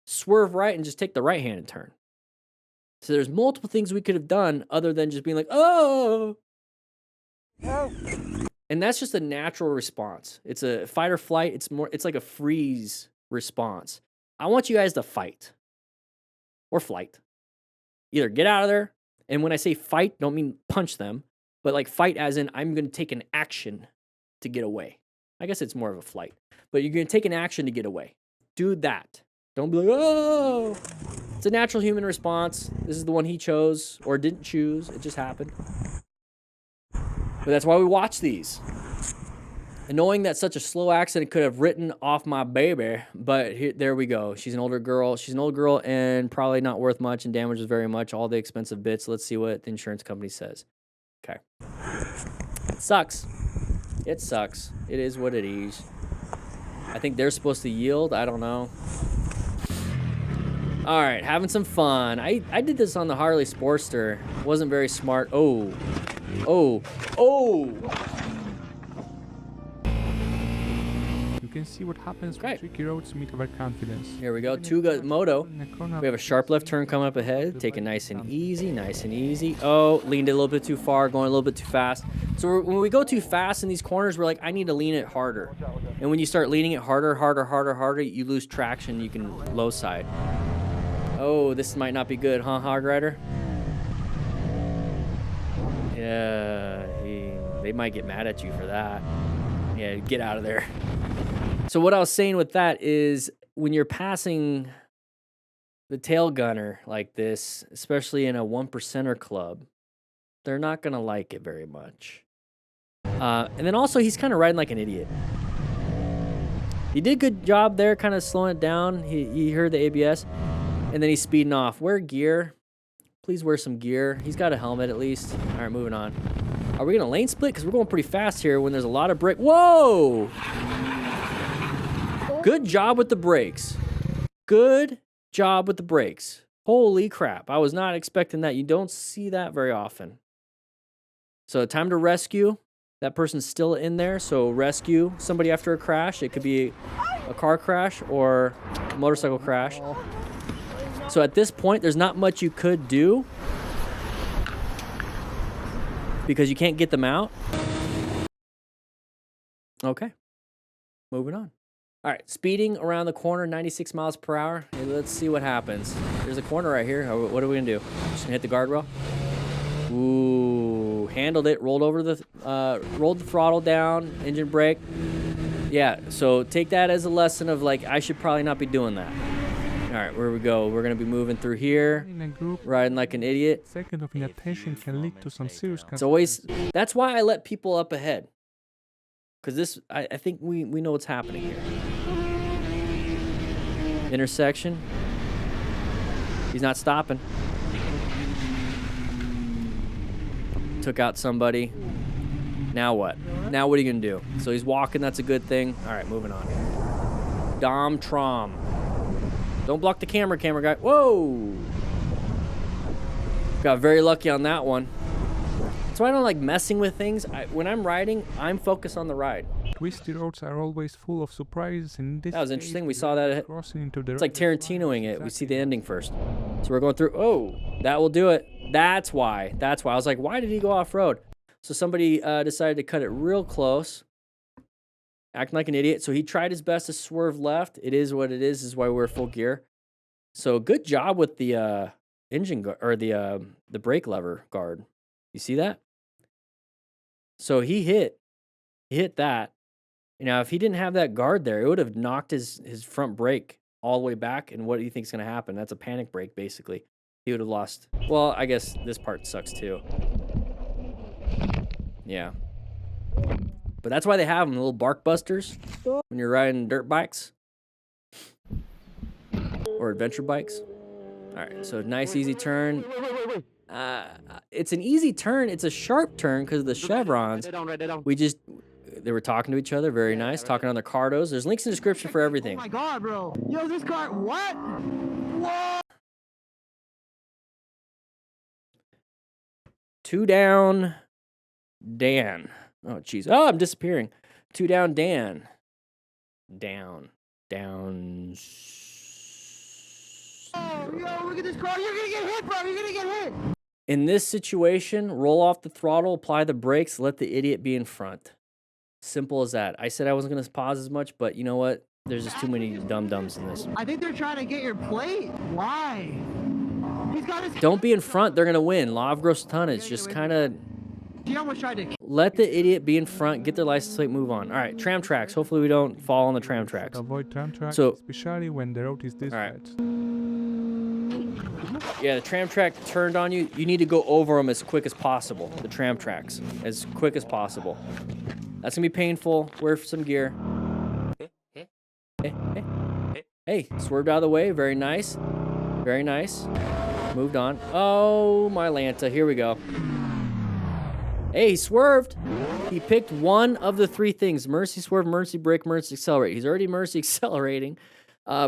swerve right and just take the right-handed turn. So there's multiple things we could have done other than just being like, oh. And that's just a natural response. It's a fight or flight. It's like a freeze response. I want you guys to fight. Or flight. Either get out of there, and when I say fight, don't mean punch them, but like fight as in I'm going to take an action to get away. I guess it's more of a flight, but you're going to take an action to get away. Do that. Don't be like, oh. It's a natural human response. This is the one he chose or didn't choose. It just happened. But that's why we watch these. And knowing that such a slow accident could have written off my baby, but there we go. She's an older girl. She's an old girl and probably not worth much and damages very much. All the expensive bits. Let's see what the insurance company says. Okay. It sucks. It sucks. It is what it is. I think they're supposed to yield. I don't know. All right, having some fun. I did this on the Harley Sportster. Wasn't very smart. Oh. Oh. Oh. You can see what happens when tricky roads meet overconfidence. Here we go. Moto. We have a sharp left turn coming up ahead. Take it nice and easy, nice and easy. Oh, leaned it a little bit too far, going a little bit too fast. So when we go too fast in these corners, we're like, I need to lean it harder. And when you start leaning it harder, you lose traction. You can low side. Oh, this might not be good, huh, Hog Rider? Yeah, they might get mad at you for that. Yeah, get out of there. So what I was saying with that is when you're passing the tail gunner like this, especially in a 1%er club, they're not going to like it very much. And then also he's kind of riding like an idiot. He did a good job there kind of slowing it down. He heard the ABS. And then he's speeding off. Wear gear. Please wear some gear. He's got a helmet at least. All right, moving on. Are we going to lane split? Because we're going pretty fast here when there's a lot of brake. Whoa! Good job with the brakes. Good job with the brakes. Holy crap. I was not expecting that. You don't see that very often. So time to rescue. That person's still in there. So rescue somebody after a crash. It could be a car crash or a motorcycle crash. So at this point, there's not much you could do because you can't get them out. Okay, moving on. All right, speeding around the corner, 96 miles per hour. Hey, let's see what happens. There's a corner right here. What are we gonna do? Just gonna hit the guardrail? Ooh, handled it. Rolled the throttle down. Engine brake. Yeah. So take that as a lesson of like I should probably not be doing that. All right, where we go? We're gonna be moving through here, riding like an idiot. Second of inattention can lead to some serious consequences. It's always, that's why I let people up ahead. Because this, I think we know what's happening here. Intersection. He's not stopping. Took out somebody. Now what? Now what are you gonna do? So he's walking, that's a good thing. All right, moving on. Dom Trom. Don't block the camera guy. Whoa! Got very lucky on that one. That's why I don't like messing with things. When I'm riding, I'm focused on the ride. Twisty roads are always full of surprises, and this that was interesting. We saw that. It's like Tarantinoing it. We see the ending first. So we're going through. Oh, that will do it. That's why. I was like, why did he go off-road? So somebody decided to cut it real close. Acting like an idiot. So he tried his best to swerve left. It is what it is. This is why we're full gear. So good job with the engine guard or the brake lever guard. You see that? So he hit that. You know, if he didn't have that guard there, it would have knocked his front brake all the way back. And what do you think is going to happen? That's a panic brake, basically. He would have lost. Well, I guess this part sucks too. Yeah. But that's why they have them, little bark busters, when you're riding dirt bikes or adventure bikes. All right, so nice, easy turn. It's an easy turn. It's a sharp turn because of the chevrons. They were talking to each other, very nice, talking on their cardos. There's links in the description for everything. Oh my God, bro. Yo, this car, what? Whoa. 2 down, Dan. Oh, jeez. Oh, I'm disappearing. 2 down, Dan. Down. Oh, yo, look at this car. You're gonna get hit, bro. You're gonna get hit. In this situation, roll off the throttle, apply the brakes, let the idiot be in front. Simple as that. I said I wasn't going to pause as much, but you know what? There's just too many dum-dums in this. I think they're trying to get your plate. Why? He's got his. Don't be in front. They're going to win. Law of gross tonnage. Just kind of He almost tried to. let the idiot be in front, get their license plate, move on. All right, tram tracks. Hopefully we don't fall on the tram tracks. Avoid tram tracks, So- especially when the road is this All right. wet. Yeah, the tram track turned on you. You need to go over them as quick as possible. The tram tracks, as quick as possible. That's gonna be painful. Wear some gear. Hey, swerved out of the way. Very nice. Very nice. Moved on. Oh, my Lanta. Here we go. Hey, he swerved. He picked one of the three things: mercy swerve, mercy brake, mercy accelerate. He's already mercy accelerating.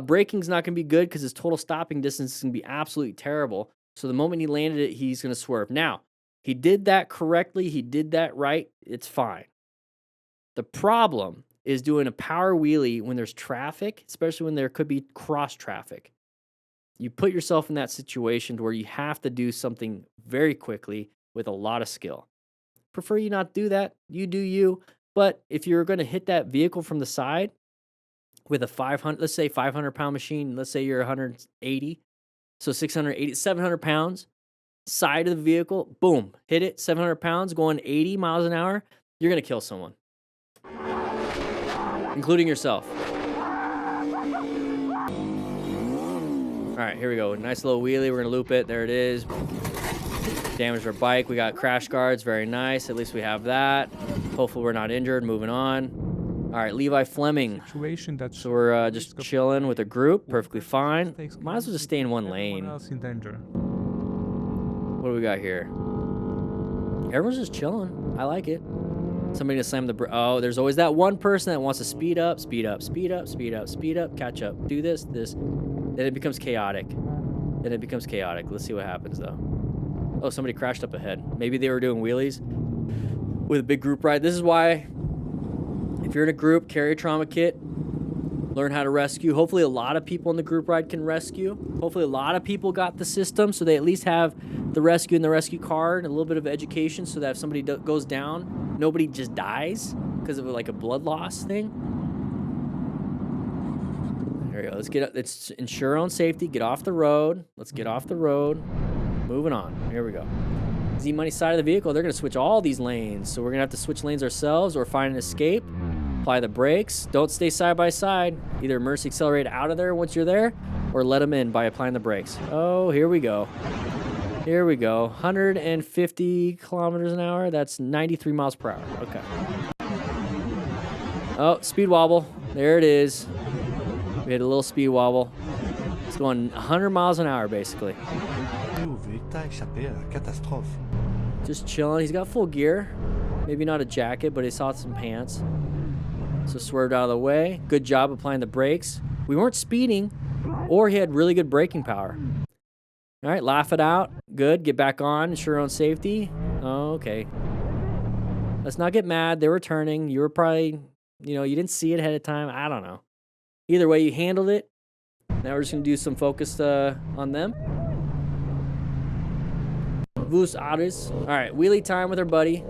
Braking's not going to be good because his total stopping distance is going to be absolutely terrible. So the moment he landed it, he's going to swerve. Now, he did that correctly. He did that right. It's fine. The problem is doing a power wheelie when there's traffic, especially when there could be cross traffic. You put yourself in that situation where you have to do something very quickly with a lot of skill. Prefer you not do that. You do you. But if you're going to hit that vehicle from the side, with a 500, let's say 500-pound machine, let's say you're 180, so 680, 700 pounds, side of the vehicle, boom, hit it, 700 pounds, going 80 miles an hour, you're going to kill someone, including yourself. All right, here we go. Nice little wheelie. We're going to loop it. There it is. Damaged our bike. We got crash guards. Very nice. At least we have that. Hopefully we're not injured. Moving on. All right, Levi Fleming. Situation that So we're just chilling with a group, perfectly fine. takes Might as well just stay in one everyone lane. else in danger. What do we got here? Everyone's just chilling. I like it. Somebody to slam the oh, there's always that one person that wants to speed up, speed up, speed up, speed up, speed up, catch up, do this. Then it becomes chaotic. Let's see what happens though. Oh, somebody crashed up ahead. Maybe they were doing wheelies with a big group ride. This is why, if you're in a group, carry a trauma kit. Learn how to rescue. Hopefully a lot of people in the group ride can rescue. Hopefully a lot of people got the system so they at least have the rescue and the rescue card and a little bit of education so that if somebody goes down, nobody just dies because of like a blood loss thing. There you go. Let's ensure our own safety. Get off the road. Let's get off the road. Moving on. Here we go. Z-Money side of the vehicle, they're going to switch all these lanes. So we're going to have to switch lanes ourselves or find an escape. Apply the brakes. Don't stay side by side. Either mercy accelerate out of there once you're there or let them in by applying the brakes. Oh, here we go. Here we go. 150 kilometers an hour. That's 93 miles per hour. Okay. Oh, speed wobble. There it is. We had a little speed wobble. It's going 100 miles an hour, basically. Just chilling. He's got full gear. Maybe not a jacket, but he saw some pants. So swerved out of the way. Good job applying the brakes. We weren't speeding, or he had really good braking power. All right, laugh it out. Good. Get back on. Ensure your own safety. Oh, okay. Let's not get mad. They were turning. You were probably, you didn't see it ahead of time. I don't know. Either way, you handled it. Now we're just going to do some focus on them. Vus Aris. All right, wheelie time with our buddy.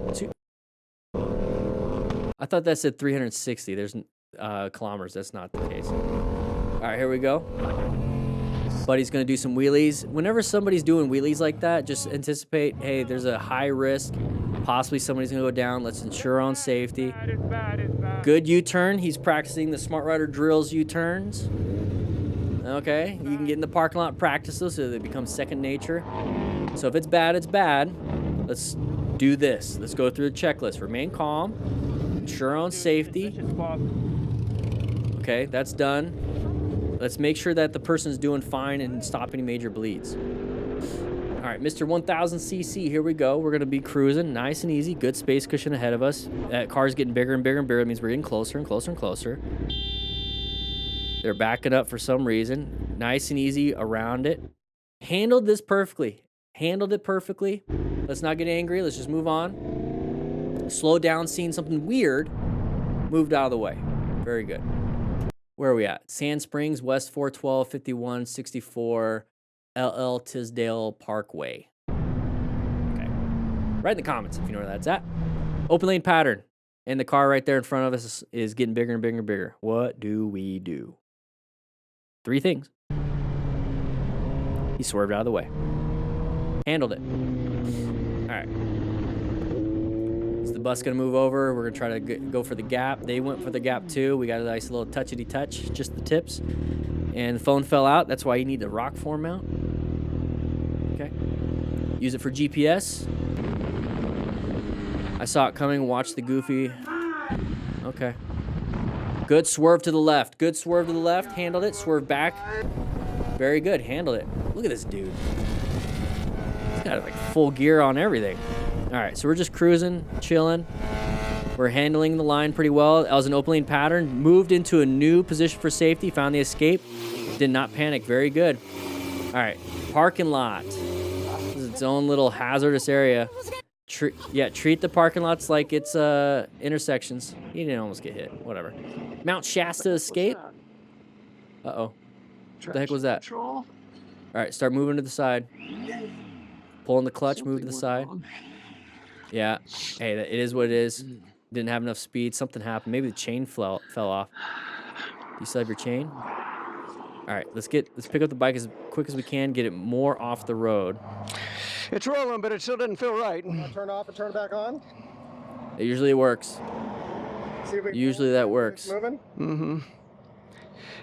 I thought that said 360. There's kilometers. That's not the case. All right, here we go. Buddy's going to do some wheelies. Whenever somebody's doing wheelies like that, just anticipate, hey, there's a high risk. Possibly somebody's going to go down. Let's ensure our own safety. Good U-turn. He's practicing the Smart Rider drills U-turns. Okay, you can get in the parking lot, practice those so they become second nature. So if it's bad, it's bad. Let's do this. Let's go through the checklist. Remain calm. Ensure our own safety. Okay, that's done. Let's make sure that the person's doing fine and stop any major bleeds. All right, Mr. 1000cc, here we go. We're going to be cruising nice and easy. Good space cushion ahead of us. That car's getting bigger and bigger and bigger. That means we're getting closer and closer and closer. They're backing up for some reason. Nice and easy around it. Handled this perfectly. Handled it perfectly. Let's not get angry. Let's just move on. Slow down, seeing something weird. Moved out of the way. Very good. Where are we at? Sand Springs, West 412, 51, 64, LL Tisdale Parkway. Okay. Write in the comments if you know where that's at. Open lane pattern. And the car right there in front of us is getting bigger and bigger and bigger. What do we do? 3 things. He swerved out of the way. Handled it. All right. Is the bus gonna move over? We're gonna try to go for the gap. They went for the gap too. We got a nice little touchity touch, just the tips. And the phone fell out. That's why you need the rock form mount. Okay. Use it for GPS. I saw it coming. Watch the goofy. Okay. Good swerve to the left. Good swerve to the left. Handled it. Swerve back. Very good. Handled it. Look at this dude. He's got like full gear on everything. All right, so we're just cruising, chilling. We're handling the line pretty well. That was an open lane pattern. Moved into a new position for safety. Found the escape. Did not panic. Very good. All right, parking lot. This is its own little hazardous area. Treat the parking lots like it's intersections. He didn't almost get hit. Whatever. Mount Shasta escape. Uh-oh. What the heck was that? All right, start moving to the side. Pulling the clutch, move to the side. Yeah. Hey, it is what it is. Didn't have enough speed. Something happened. Maybe the chain fell off. You still have your chain? All right, let's pick up the bike as quick as we can. Get it more off the road. It's rolling, but it still doesn't feel right. Turn off and turn it back on. It usually works. Usually that works. Moving. Mm-hmm.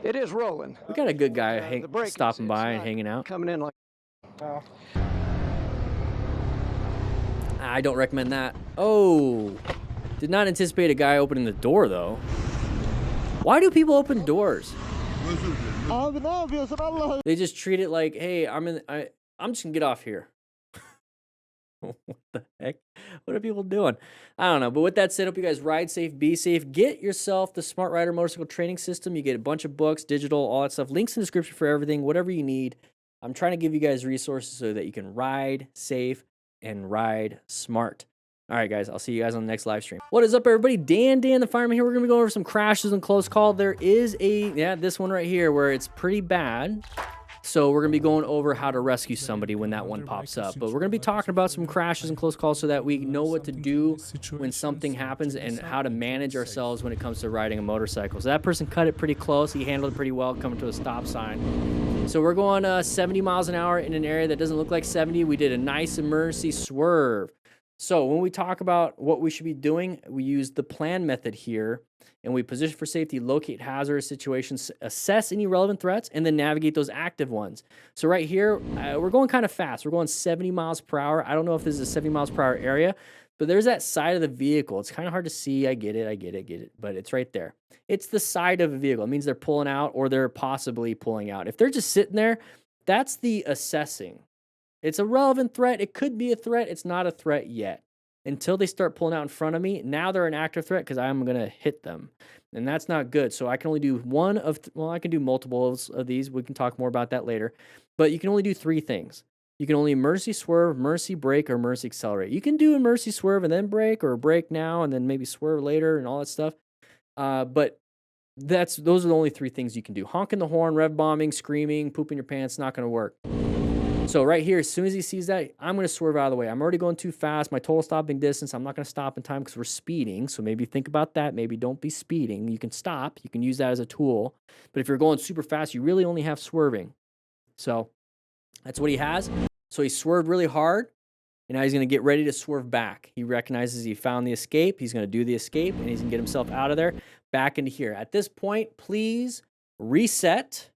It is rolling. We got a good guy stopping by and hanging out. Coming in like. Oh. I don't recommend that. Oh, did not anticipate a guy opening the door though. Why do people open doors? They just treat it like, hey, I'm just gonna get off here. What the heck? What are people doing? I don't know. But with that said, hope you guys ride safe, be safe. Get yourself the Smart Rider Motorcycle Training System. You get a bunch of books, digital, all that stuff. Links in the description for everything, whatever you need. I'm trying to give you guys resources so that you can ride safe and ride smart. All right, guys, I'll see you guys on the next live stream. What is up, everybody? Dan the Fireman here. We're going to be going over some crashes and close call. There is this one right here where it's pretty bad. So we're going to be going over how to rescue somebody when that one pops up. But we're going to be talking about some crashes and close calls so that we know what to do when something happens and how to manage ourselves when it comes to riding a motorcycle. So that person cut it pretty close. He handled it pretty well coming to a stop sign. So we're going 70 miles an hour in an area that doesn't look like 70. We did a nice emergency swerve. So when we talk about what we should be doing, we use the plan method here, and we position for safety, locate hazardous situations, assess any relevant threats, and then navigate those active ones. So right here, we're going kind of fast. We're going 70 miles per hour. I don't know if this is a 70 miles per hour area, but there's that side of the vehicle. It's kind of hard to see. I get it, but it's right there. It's the side of a vehicle. It means they're pulling out or they're possibly pulling out. If they're just sitting there, that's the assessing. It's a relevant threat. It could be a threat. It's not a threat yet. Until they start pulling out in front of me, now they're an active threat because I'm going to hit them. And that's not good. So I can only do I can do multiples of these. We can talk more about that later. But you can only do 3 things. You can only emergency swerve, emergency brake, or emergency accelerate. You can do emergency swerve and then brake, or brake now and then maybe swerve later and all that stuff. But those are the only 3 things you can do. Honking the horn, rev bombing, screaming, pooping your pants, not going to work. So right here, as soon as he sees that, I'm going to swerve out of the way. I'm already going too fast. My total stopping distance, I'm not going to stop in time because we're speeding. So maybe think about that. Maybe don't be speeding. You can stop. You can use that as a tool. But if you're going super fast, you really only have swerving. So that's what he has. So he swerved really hard, and now he's going to get ready to swerve back. He recognizes he found the escape. He's going to do the escape, and he's going to get himself out of there, back into here. At this point, please reset.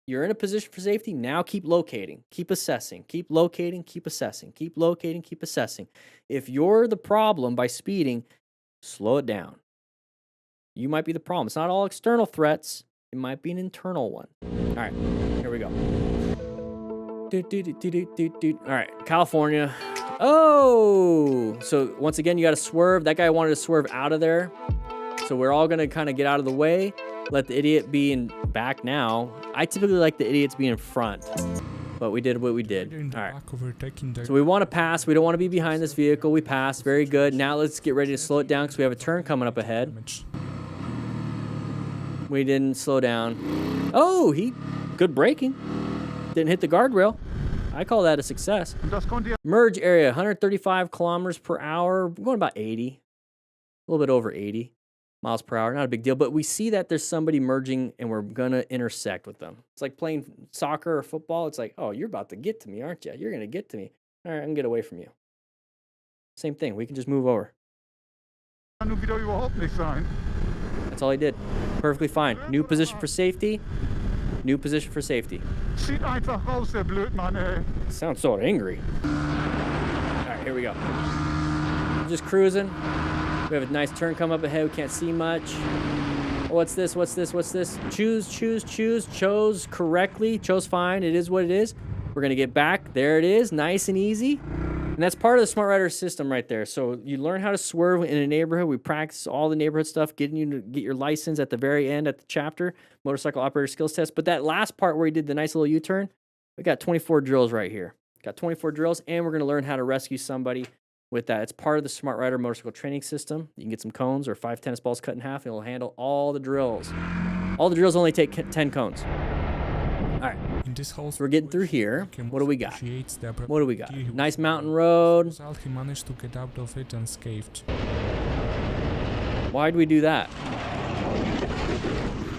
You're in a position for safety. Now keep locating, keep assessing, keep locating, keep assessing, keep locating, keep assessing. If you're the problem by speeding, slow it down. You might be the problem. It's not all external threats. It might be an internal one. All right, here we go. All right, California. Oh, so once again, you got to swerve. That guy wanted to swerve out of there. So we're all going to kind of get out of the way. Let the idiot be in back now. I typically like the idiots be in front, but we did what we did. All right. So we want to pass. We don't want to be behind this vehicle. We passed. Very good. Now let's get ready to slow it down because we have a turn coming up ahead. We didn't slow down. Oh, good braking. Didn't hit the guardrail. I call that a success. Merge area, 135 kilometers per hour. We're going about 80. A little bit over 80. miles per hour. Not a big deal, but we see that there's somebody merging and we're going to intersect with them. It's like playing soccer or football. It's like, oh, you're about to get to me, aren't you? You're going to get to me. All right, I can get away from you. Same thing. We can just move over. Kan hoef je er überhaupt nicht sein. That's all he did. Perfectly fine. New position for safety. New position for safety. Schiet einfach raus, der Blödmann, ey. Sounds so angry. All right, here we go. Just cruising. We have a nice turn come up ahead. We can't see much. What's this? What's this? What's this? Choose. Chose correctly. Chose fine. It is what it is. We're going to get back. There it is. Nice and easy. And that's part of the Smart Rider system right there. So you learn how to swerve in a neighborhood. We practice all the neighborhood stuff, getting you to get your license at the very end at the chapter, motorcycle operator skills test. But that last part where he did the nice little U-turn, we got 24 drills right here. Got 24 drills, and we're going to learn how to rescue somebody with that. It's part of the Smart Rider motorcycle training system. You can get some cones or 5 tennis balls cut in half, and it'll handle all the drills. All the drills only take 10 cones. All right. So we're getting through here. What do we got? What do we got? Nice mountain road. He managed to get out of it unscathed. Why'd we do that?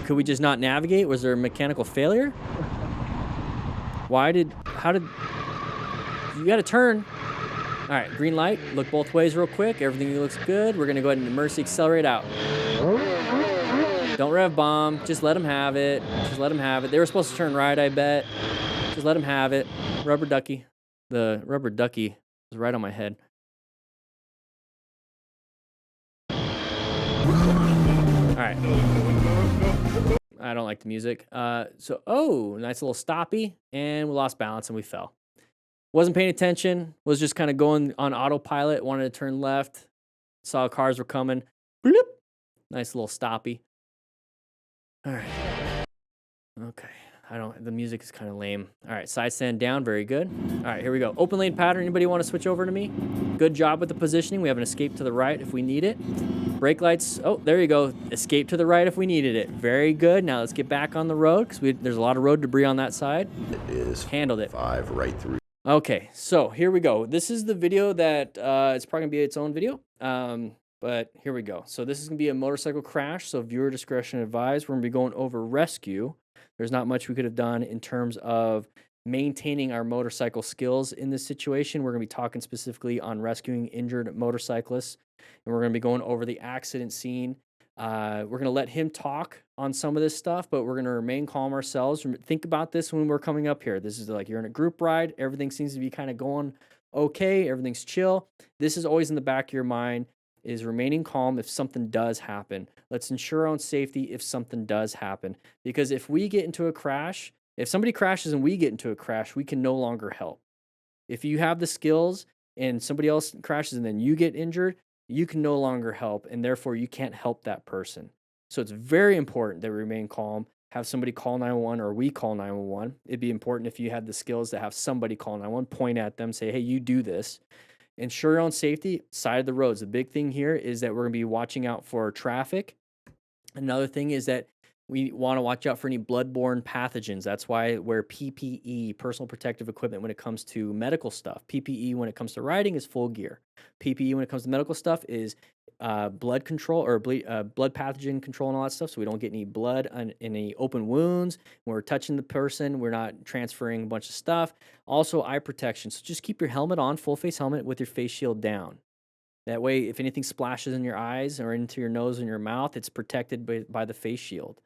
Could we just not navigate? Was there a mechanical failure? How did, you gotta turn. All right, green light. Look both ways real quick. Everything looks good. We're gonna go ahead and emergency accelerate out. Don't rev bomb. Just let them have it. Just let them have it. They were supposed to turn right, I bet. Just let them have it. Rubber ducky. The rubber ducky is right on my head. All right. I don't like the music. Oh, nice little stoppy. And we lost balance and we fell. Wasn't paying attention. Was just kind of going on autopilot. Wanted to turn left. Saw cars were coming. Bloop. Nice little stoppy. All right. Okay. The music is kind of lame. All right. Side stand down. Very good. All right. Here we go. Open lane pattern. Anybody want to switch over to me? Good job with the positioning. We have an escape to the right if we need it. Brake lights. Oh, there you go. Escape to the right if we needed it. Very good. Now let's get back on the road because there's a lot of road debris on that side. It is handled it. 5 right through. Okay. So here we go. This is the video that it's probably going to be its own video. But here we go. So this is going to be a motorcycle crash. So viewer discretion advised. We're going to be going over rescue. There's not much we could have done in terms of maintaining our motorcycle skills in this situation. We're going to be talking specifically on rescuing injured motorcyclists. And we're going to be going over the accident scene. We're going to let him talk on some of this stuff, but we're going to remain calm ourselves. Think about this when we're coming up here. This is like you're in a group ride. Everything seems to be kind of going okay. Everything's chill. This is always in the back of your mind. Is remaining calm if something does happen. Let's ensure our own safety if something does happen. Because if we get into a crash, if somebody crashes and we get into a crash, we can no longer help. If you have the skills and somebody else crashes and then you get injured, you can no longer help, and therefore you can't help that person. So it's very important that we remain calm, have somebody call 911 or we call 911. It'd be important if you had the skills to have somebody call 911, point at them, say, hey, you do this. Ensure your own safety, side of the roads. The big thing here is that we're going to be watching out for traffic. Another thing is that we want to watch out for any bloodborne pathogens. That's why wear PPE, personal protective equipment, when it comes to medical stuff. PPE when it comes to riding is full gear. PPE when it comes to medical stuff is blood control or blood pathogen control and all that stuff, so we don't get any blood in any open wounds. When we're touching the person, we're not transferring a bunch of stuff. Also, eye protection. So just keep your helmet on, full face helmet with your face shield down. That way, if anything splashes in your eyes or into your nose and your mouth, it's protected by the face shield.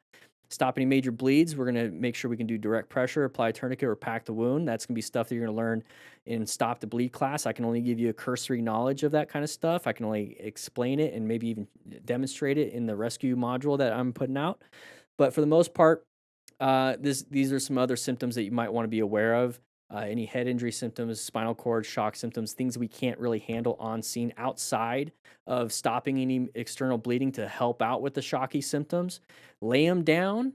Stop any major bleeds. We're going to make sure we can do direct pressure, apply a tourniquet, or pack the wound. That's going to be stuff that you're going to learn in Stop the Bleed class. I can only give you a cursory knowledge of that kind of stuff. I can only explain it and maybe even demonstrate it in the rescue module that I'm putting out. But for the most part, these are some other symptoms that you might want to be aware of. Any head injury symptoms, spinal cord shock symptoms, things we can't really handle on scene outside of stopping any external bleeding to help out with the shocky symptoms. Lay them down.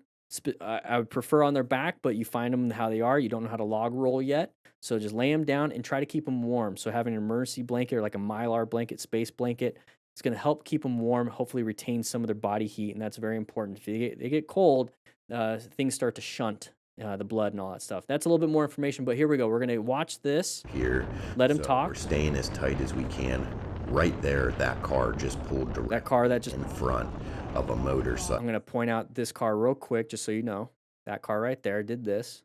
I would prefer on their back, but you find them how they are. You don't know how to log roll yet. So just lay them down and try to keep them warm. So having an emergency blanket or like a Mylar blanket, space blanket, it's going to help keep them warm, hopefully retain some of their body heat. And that's very important. If they get cold, things start to shunt the blood and all that stuff. That's a little bit more information, but here we go. We're going to watch this. Here. Let him talk. We're staying as tight as we can right there, that car just pulled directly That car that just... in front of a motorcycle. I'm going to point out this car real quick, just so you know. That car right there did this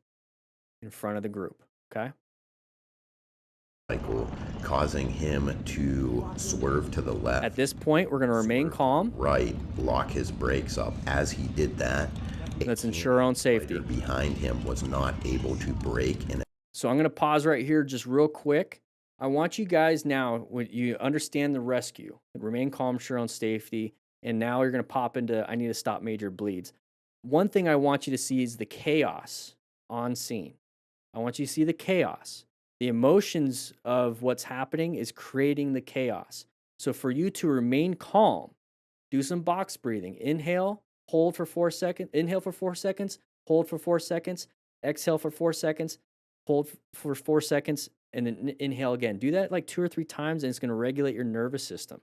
in front of the group, okay? Causing him to swerve to the left. At this point, we're going to remain calm. Right, lock his brakes up. As he did that, let's ensure our own safety. Behind him was not able to brake. So I'm going to pause right here just real quick. I want you guys now, when you understand the rescue, remain calm, ensure own safety, and now you're going to pop into, I need to stop major bleeds. One thing I want you to see is the chaos on scene. I want you to see the chaos. The emotions of what's happening is creating the chaos. So for you to remain calm, do some box breathing. Inhale, hold for 4 seconds. Inhale for 4 seconds, hold for 4 seconds. Exhale for 4 seconds, hold for 4 seconds, and then inhale again. Do that like 2 or 3 times, and it's going to regulate your nervous system.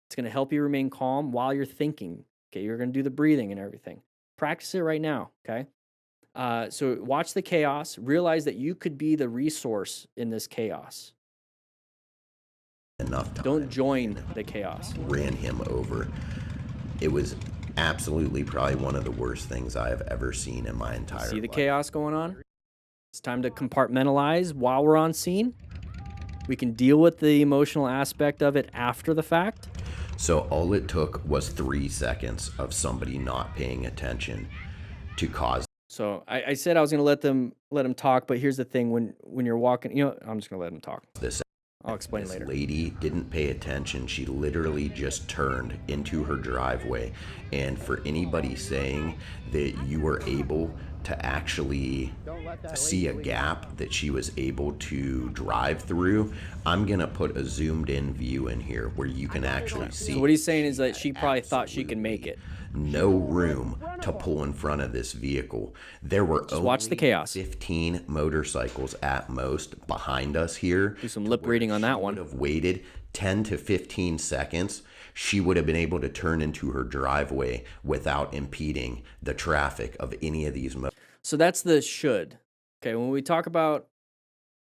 It's going to help you remain calm while you're thinking. Okay, you're going to do the breathing and everything. Practice it right now, okay? So watch the chaos. Realize that you could be the resource in this chaos. Enough time. Don't join the chaos. Ran him over. It was absolutely probably one of the worst things I have ever seen in my entire life. See the chaos going on? It's time to compartmentalize while we're on scene. We can deal with the emotional aspect of it after the fact. So all it took was 3 seconds of somebody not paying attention to cause. So I said I was going to let him talk, but here's the thing: when you're walking, you know, I'm just going to let him talk. I'll explain later. This lady didn't pay attention. She literally just turned into her driveway. And for anybody saying that you were able to actually see a gap that she was able to drive through, I'm gonna put a zoomed in view in here where you can actually see. So what he's saying is that she probably thought she could make it. No room to pull in front of this vehicle. There were just watch the chaos. 15 motorcycles at most behind us here. Do some lip reading on that one. Would have waited 10 to 15 seconds. She would have been able to turn into her driveway without impeding the traffic of any of these. So that's the should. Okay, when we talk about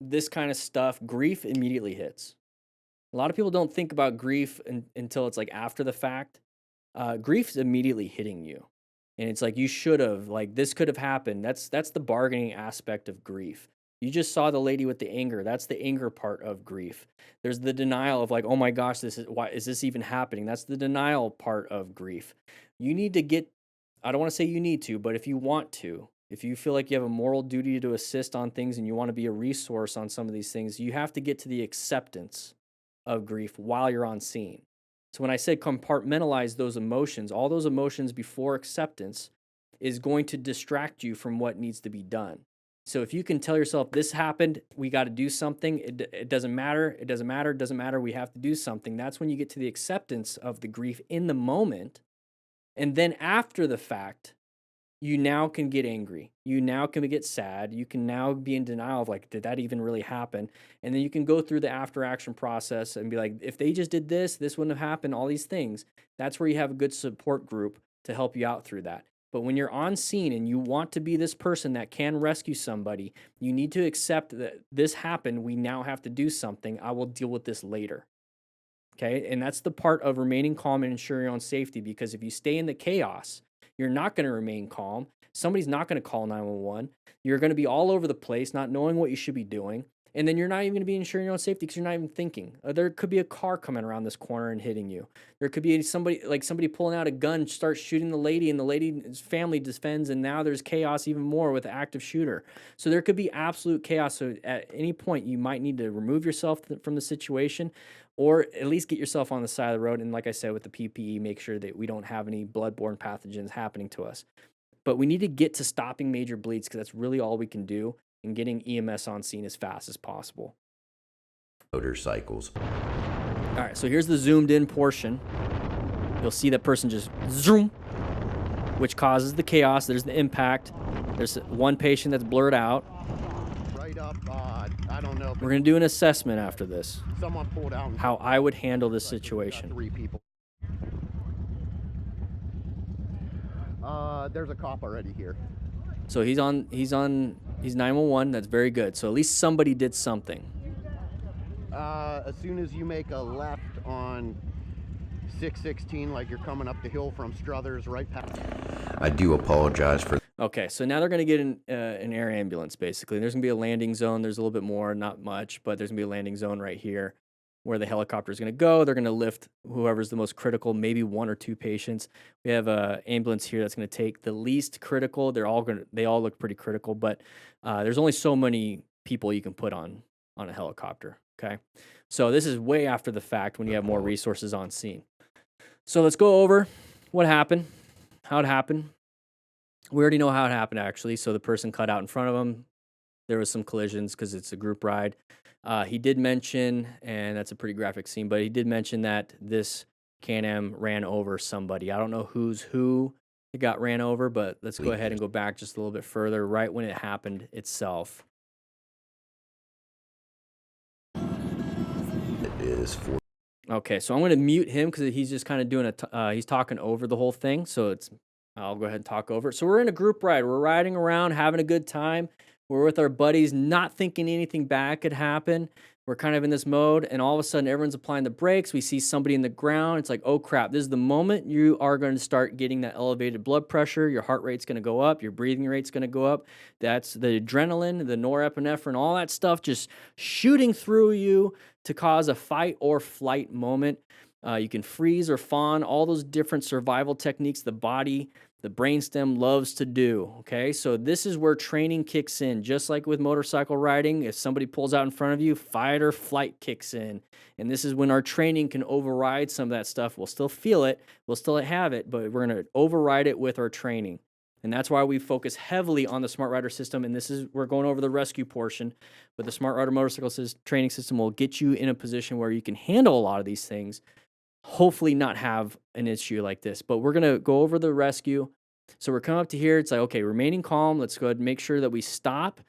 this kind of stuff, grief immediately hits. A lot of people don't think about grief until it's like after the fact. Grief's immediately hitting you. And it's like, you should have, like, this could have happened. That's the bargaining aspect of grief. You just saw the lady with the anger. That's the anger part of grief. There's the denial of like, oh my gosh, why is this even happening? That's the denial part of grief. You need to get, I don't want to say you need to, but if you want to, if you feel like you have a moral duty to assist on things and you want to be a resource on some of these things, you have to get to the acceptance of grief while you're on scene. So when I say compartmentalize those emotions, all those emotions before acceptance is going to distract you from what needs to be done. So if you can tell yourself, this happened, we got to do something, it doesn't matter, it doesn't matter, it doesn't matter, we have to do something. That's when you get to the acceptance of the grief in the moment. And then after the fact, you now can get angry. You now can get sad. You can now be in denial of like, did that even really happen? And then you can go through the after action process and be like, if they just did this, this wouldn't have happened, all these things. That's where you have a good support group to help you out through that. But when you're on scene and you want to be this person that can rescue somebody, you need to accept that this happened. We now have to do something. I will deal with this later. Okay. And that's the part of remaining calm and ensuring your own safety, because if you stay in the chaos, you're not going to remain calm. Somebody's not going to call 911. You're going to be all over the place, not knowing what you should be doing. And then you're not even going to be ensuring your own safety because you're not even thinking. There could be a car coming around this corner and hitting you. There could be somebody pulling out a gun, starts shooting the lady, and the lady's family defends, and now there's chaos even more with the active shooter. So there could be absolute chaos. So at any point, you might need to remove yourself from the situation, or at least get yourself on the side of the road. And like I said, with the PPE, make sure that we don't have any bloodborne pathogens happening to us. But we need to get to stopping major bleeds because that's really all we can do, and getting EMS on scene as fast as possible. Motorcycles. All right, so here's the zoomed in portion. You'll see that person just zoom, which causes the chaos. There's the impact. There's one patient that's blurred out. Right up, I don't know. We're going to do an assessment after this. Someone pulled out. How I would handle this situation. 3 people. There's a cop already here. So he's 911. That's very good. So at least somebody did something. As soon as you make a left on 616, like you're coming up the hill from Struthers, right past. I do apologize for. Okay, so now they're going to get an air ambulance, basically. There's going to be a landing zone. There's a little bit more, not much, but there's going to be a landing zone right here where the helicopter is going to go. They're going to lift whoever's the most critical, maybe 1 or 2 patients. We have an ambulance here that's going to take the least critical. They all look pretty critical, but there's only so many people you can put on a helicopter, okay? So this is way after the fact when you have more resources on scene. So let's go over what happened, how it happened. We already know how it happened, actually. So the person cut out in front of him. There was some collisions because it's a group ride. He did mention, and that's a pretty graphic scene, but he did mention that this Can-Am ran over somebody. I don't know who it got ran over, but let's go ahead and go back just a little bit further, right when it happened itself. It is for. Okay, so I'm going to mute him because he's just kind of doing he's talking over the whole thing, so I'll go ahead and talk over it. So we're in a group ride. We're riding around, having a good time. We're with our buddies, not thinking anything bad could happen. We're kind of in this mode, and all of a sudden, everyone's applying the brakes. We see somebody in the ground. It's like, oh, crap. This is the moment you are going to start getting that elevated blood pressure. Your heart rate's going to go up. Your breathing rate's going to go up. That's the adrenaline, the norepinephrine, all that stuff just shooting through you to cause a fight or flight moment. You can freeze or fawn, all those different survival techniques the body, the brainstem loves to do, okay? So this is where training kicks in. Just like with motorcycle riding, if somebody pulls out in front of you, fight or flight kicks in. And this is when our training can override some of that stuff. We'll still feel it, we'll still have it, but we're gonna override it with our training. And that's why we focus heavily on the Smart Rider system. And we're going over the rescue portion, but the Smart Rider motorcycle training system will get you in a position where you can handle a lot of these things, hopefully not have an issue like this. But we're going to go over the rescue. So we're coming up to here. It's like, okay, remaining calm. Let's go ahead and make sure that we stop.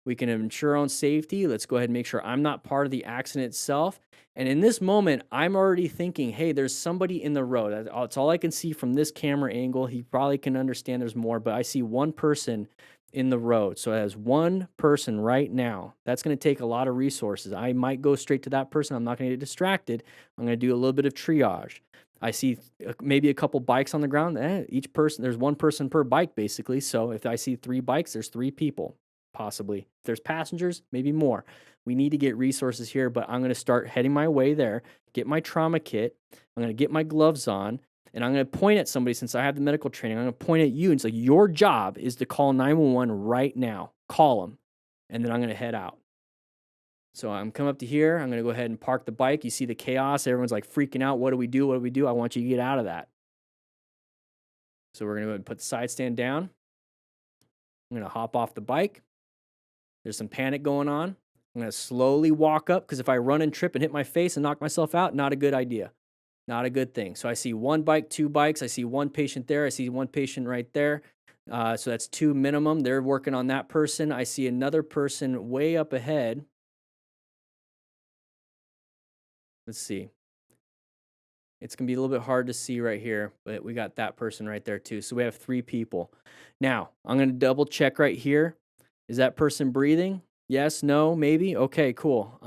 We can ensure our own safety. Let's go ahead and make sure I'm not part of the accident itself. And in this moment, I'm already thinking, hey, there's somebody in the road. That's all I can see from this camera angle. He probably can understand there's more, but I see one person in the road. So as one person right now, that's going to take a lot of resources. I might go straight to that person. I'm not going to get distracted. I'm going to do a little bit of triage. I see maybe a couple bikes on the ground. Each person, there's one person per bike, basically. So if I see 3 bikes, there's 3 people, possibly. If there's passengers, maybe more. We need to get resources here, but I'm going to start heading my way there, get my trauma kit. I'm going to get my gloves on, and I'm going to point at somebody. Since I have the medical training, I'm going to point at you and say, your job is to call 911 right now. Call them, and then I'm going to head out. So I'm coming up to here. I'm going to go ahead and park the bike. You see the chaos. Everyone's like freaking out. What do we do? What do we do? I want you to get out of that. So we're going to go ahead and put the side stand down. I'm going to hop off the bike. There's some panic going on. I'm going to slowly walk up because if I run and trip and hit my face and knock myself out, not a good idea. Not a good thing. So I see 1 bike, 2 bikes. I see 1 patient there. I see 1 patient right there. So that's 2 minimum. They're working on that person. I see another person way up ahead. Let's see. It's going to be a little bit hard to see right here, but we got that person right there too. So we have 3 people. Now, I'm going to double check right here. Is that person breathing? Yes, no, maybe? Okay, cool.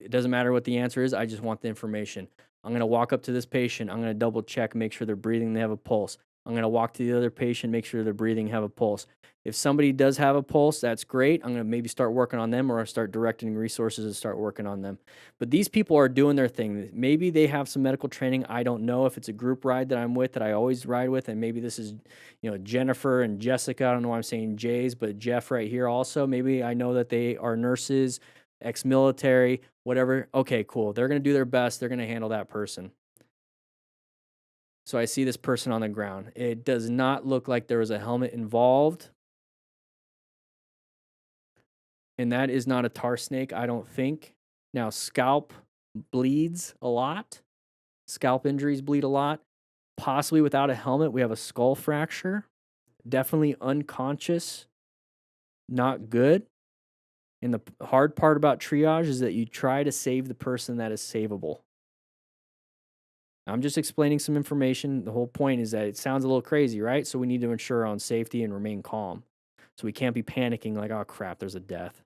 It doesn't matter what the answer is. I just want the information. I'm going to walk up to this patient. I'm going to double check, make sure they're breathing, they have a pulse. I'm going to walk to the other patient, make sure they're breathing, have a pulse. If somebody does have a pulse, that's great. I'm going to maybe start working on them, or start directing resources and start working on them. But these people are doing their thing. Maybe they have some medical training. I don't know if it's a group ride that I'm with, that I always ride with, and maybe this is, Jennifer and Jessica. I don't know why I'm saying J's, but Jeff right here also. Maybe I know that they are nurses, ex-military, whatever. Okay, cool. They're going to do their best. They're going to handle that person. So I see this person on the ground. It does not look like there was a helmet involved. And that is not a tar snake, I don't think. Now, scalp bleeds a lot. Scalp injuries bleed a lot. Possibly without a helmet, we have a skull fracture. Definitely unconscious. Not good. And the hard part about triage is that you try to save the person that is savable. I'm just explaining some information. The whole point is that it sounds a little crazy, right? So we need to ensure our own safety and remain calm. So we can't be panicking like, oh crap, there's a death,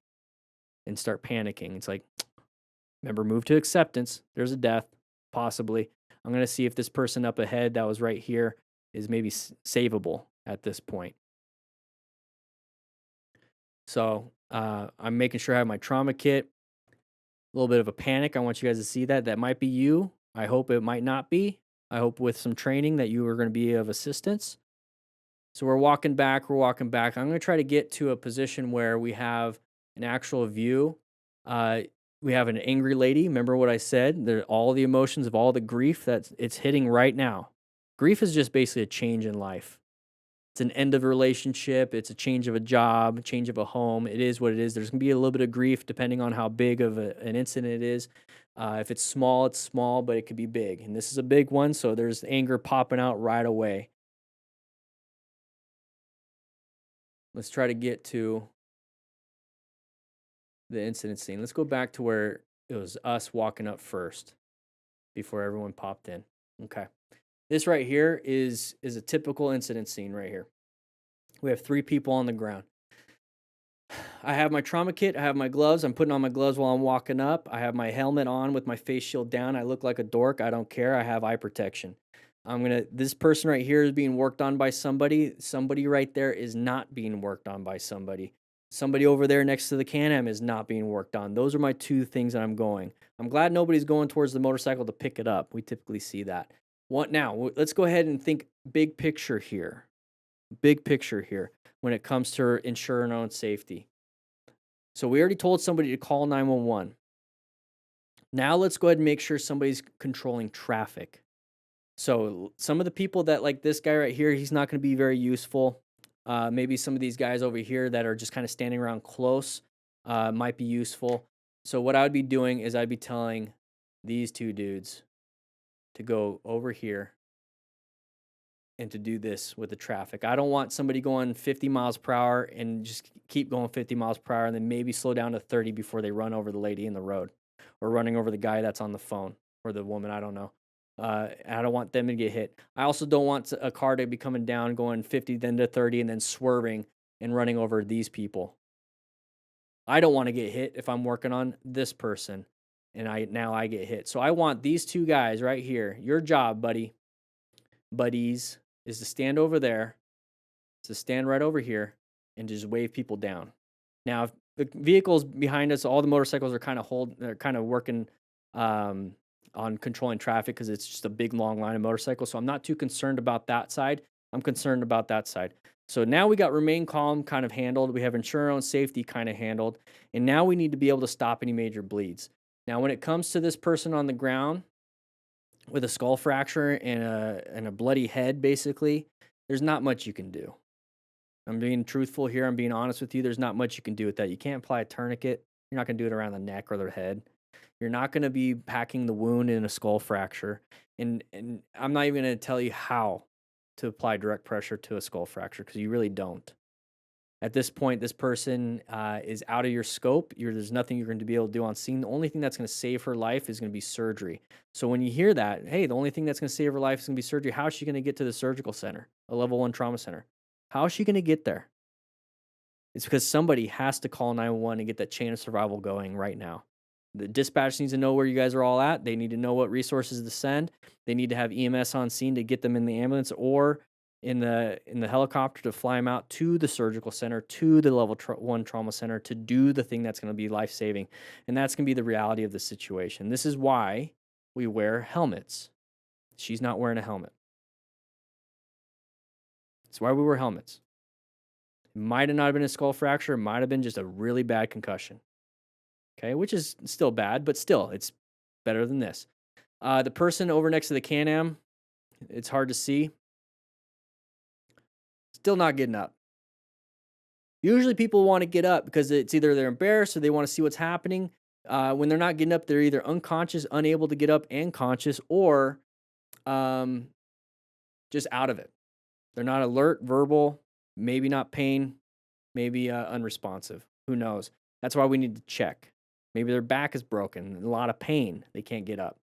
and start panicking. It's like, Remember, move to acceptance. There's a death, possibly. I'm going to see if this person up ahead that was right here is maybe savable at this point. So I'm making sure I have my trauma kit. A little bit of a panic. I want you guys to see that. That might be you. I hope it might not be. I hope with some training that you are going to be of assistance. So we're walking back. We're walking back. I'm going to try to get to a position where we have an actual view. We have an angry lady. Remember what I said? All the emotions of all the grief that it's hitting right now. Grief is just basically a change in life. It's an end of a relationship. It's a change of a job, a change of a home. It is what it is. There's going to be a little bit of grief depending on how big of an incident it is. If it's small, but it could be big. And this is a big one, so there's anger popping out right away. Let's try to get to the incident scene. Let's go back to where it was us walking up first before everyone popped in. Okay. This right here is a typical incident scene right here. We have 3 people on the ground. I have my trauma kit. I have my gloves. I'm putting on my gloves while I'm walking up. I have my helmet on with my face shield down. I look like a dork. I don't care. I have eye protection. This person right here is being worked on by somebody. Somebody right there is not being worked on by somebody. Somebody over there next to the Can-Am is not being worked on. Those are my 2 things that I'm going. I'm glad nobody's going towards the motorcycle to pick it up. We typically see that. Now, let's go ahead and think big picture here. Big picture here when it comes to ensuring our own safety. So we already told somebody to call 911. Now let's go ahead and make sure somebody's controlling traffic. So some of the people that, like this guy right here, he's not going to be very useful. Maybe some of these guys over here that are just kind of standing around close might be useful. So what I would be doing is I'd be telling these 2 dudes to go over here and to do this with the traffic. I don't want somebody going 50 miles per hour and just keep going 50 miles per hour and then maybe slow down to 30 before they run over the lady in the road or running over the guy that's on the phone or the woman, I don't know. I don't want them to get hit. I also don't want a car to be coming down going 50 then to 30 and then swerving and running over these people. I don't want to get hit if I'm working on this person and I get hit. So I want these 2 guys right here. Your job, buddies, is to stand over there, to stand right over here, and just wave people down. Now, if the vehicles behind us, all the motorcycles are kind of working on controlling traffic because it's just a big long line of motorcycles. So I'm not too concerned about that side. I'm concerned about that side. So now we got remain calm kind of handled. We have ensure our own safety kind of handled. And now we need to be able to stop any major bleeds. Now, when it comes to this person on the ground with a skull fracture and a bloody head, basically, there's not much you can do. I'm being truthful here. I'm being honest with you. There's not much you can do with that. You can't apply a tourniquet. You're not going to do it around the neck or the head. You're not going to be packing the wound in a skull fracture. And I'm not even going to tell you how to apply direct pressure to a skull fracture because you really don't. At this point, this person is out of your scope. There's nothing you're going to be able to do on scene. The only thing that's going to save her life is going to be surgery. So when you hear that, hey, the only thing that's going to save her life is going to be surgery, how is she going to get to the surgical center, a level 1 trauma center? How is she going to get there? It's because somebody has to call 911 and get that chain of survival going right now. The dispatch needs to know where you guys are all at. They need to know what resources to send. They need to have EMS on scene to get them in the ambulance or in the helicopter to fly them out to the surgical center, to the level 1 trauma center to do the thing that's going to be life-saving. And that's going to be the reality of the situation. This is why we wear helmets. She's not wearing a helmet. That's why we wear helmets. It might have not been a skull fracture. It might have been just a really bad concussion. Okay, which is still bad, but still, it's better than this. The person over next to the Can-Am, it's hard to see. Still not getting up. Usually people want to get up because it's either they're embarrassed or they want to see what's happening. When they're not getting up, they're either unconscious, unable to get up, and conscious, or just out of it. They're not alert, verbal, maybe not pain, maybe unresponsive. Who knows? That's why we need to check. Maybe their back is broken, a lot of pain, they can't get up.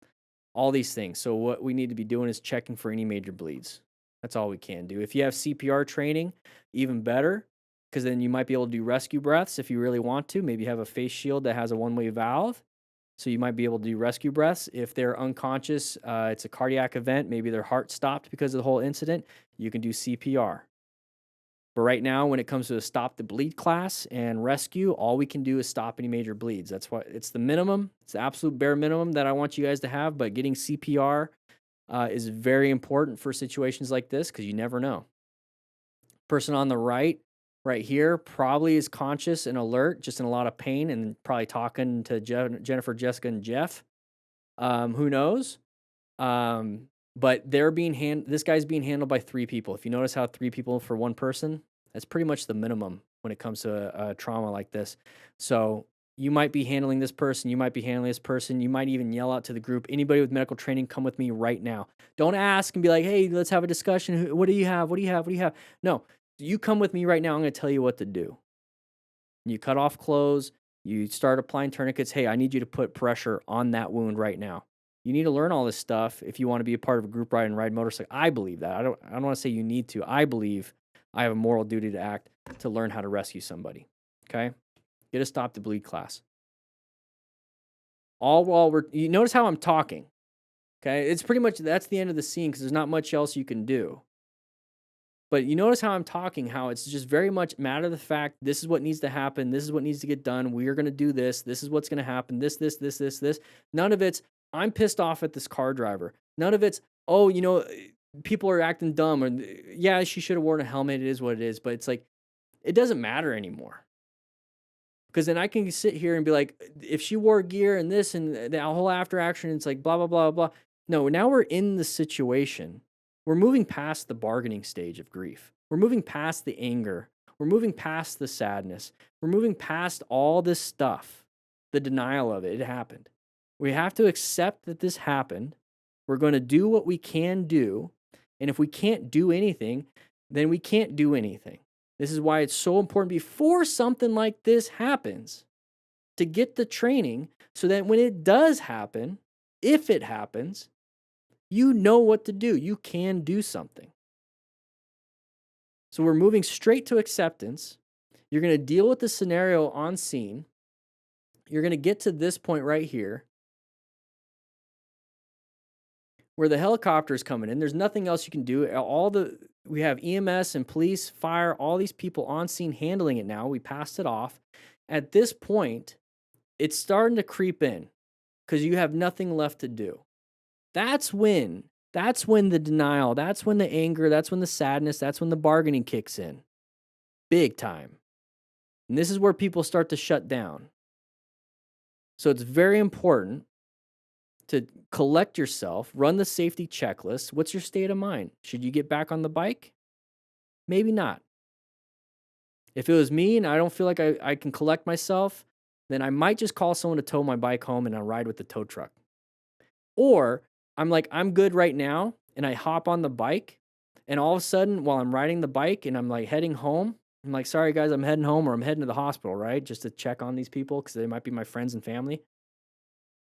All these things. So what we need to be doing is checking for any major bleeds. That's all we can do. If you have CPR training, even better, because then you might be able to do rescue breaths if you really want to. Maybe you have a face shield that has a one-way valve. So you might be able to do rescue breaths. If they're unconscious, it's a cardiac event, maybe their heart stopped because of the whole incident, you can do CPR. But right now, when it comes to a stop the bleed class and rescue, all we can do is stop any major bleeds. That's what it's the minimum. It's the absolute bare minimum that I want you guys to have. But getting CPR is very important for situations like this because you never know. Person on the right here, probably is conscious and alert, just in a lot of pain and probably talking to Jennifer, Jessica, and Jeff. Who knows? But they're being this guy's being handled by 3 people. If you notice how 3 people for 1 person, that's pretty much the minimum when it comes to a trauma like this. So you might be handling this person. You might be handling this person. You might even yell out to the group, anybody with medical training, come with me right now. Don't ask and be like, hey, let's have a discussion. What do you have? What do you have? What do you have? No, you come with me right now. I'm going to tell you what to do. You cut off clothes. You start applying tourniquets. Hey, I need you to put pressure on that wound right now. You need to learn all this stuff if you want to be a part of a group ride and ride motorcycle. I believe that. I don't want to say you need to. I believe I have a moral duty to act to learn how to rescue somebody. Okay? Get a stop the bleed class. All while you notice how I'm talking. Okay? It's pretty much, that's the end of the scene because there's not much else you can do. But you notice how I'm talking, how it's just very much matter of the fact, this is what needs to happen. This is what needs to get done. We are going to do this. This is what's going to happen. This. None of it's, I'm pissed off at this car driver. None of it's, oh, people are acting dumb. Or, yeah, she should have worn a helmet. It is what it is. But it's like, it doesn't matter anymore. Because then I can sit here and be like, if she wore gear and this and the whole after action, it's like blah, blah, blah, blah. No, now we're in the situation. We're moving past the bargaining stage of grief. We're moving past the anger. We're moving past the sadness. We're moving past all this stuff, the denial of it. It happened. We have to accept that this happened. We're going to do what we can do. And if we can't do anything, then we can't do anything. This is why it's so important before something like this happens to get the training so that when it does happen, if it happens, you know what to do. You can do something. So we're moving straight to acceptance. You're going to deal with the scenario on scene. You're going to get to this point right here where the helicopter is coming in. There's nothing else you can do. We have EMS and police, fire, all these people on scene handling it now. We passed it off. At this point, it's starting to creep in because you have nothing left to do. That's when the denial, that's when the anger, that's when the sadness, that's when the bargaining kicks in. Big time. And this is where people start to shut down. So it's very important to collect yourself, run the safety checklist. What's your state of mind? Should you get back on the bike? Maybe not. If it was me and I don't feel like I can collect myself, then I might just call someone to tow my bike home and I'll ride with the tow truck. Or I'm like, I'm good right now, and I hop on the bike, and all of a sudden, while I'm riding the bike and I'm like heading home, I'm like, sorry guys, I'm heading home, or I'm heading to the hospital, right? Just to check on these people because they might be my friends and family.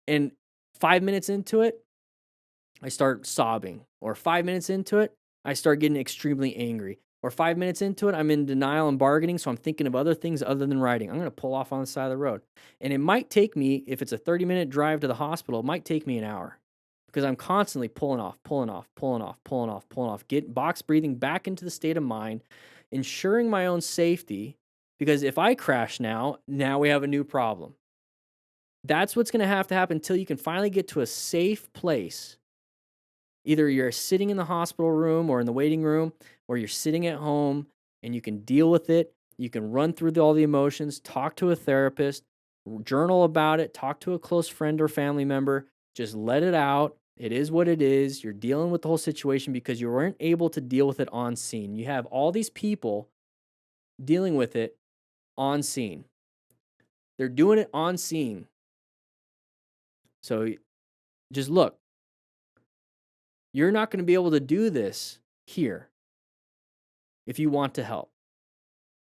And 5 minutes into it, I start sobbing. Or 5 minutes into it, I start getting extremely angry. Or 5 minutes into it, I'm in denial and bargaining, so I'm thinking of other things other than riding. I'm going to pull off on the side of the road. And it might take me, if it's a 30-minute drive to the hospital, it might take me an hour. Because I'm constantly pulling off, get box breathing back into the state of mind, ensuring my own safety. Because if I crash now we have a new problem. That's what's going to have to happen until you can finally get to a safe place. Either you're sitting in the hospital room or in the waiting room, or you're sitting at home and you can deal with it. You can run through all the emotions, talk to a therapist, journal about it, talk to a close friend or family member. Just let it out. It is what it is. You're dealing with the whole situation because you weren't able to deal with it on scene. You have all these people dealing with it on scene. They're doing it on scene. So just look. You're not going to be able to do this here if you want to help.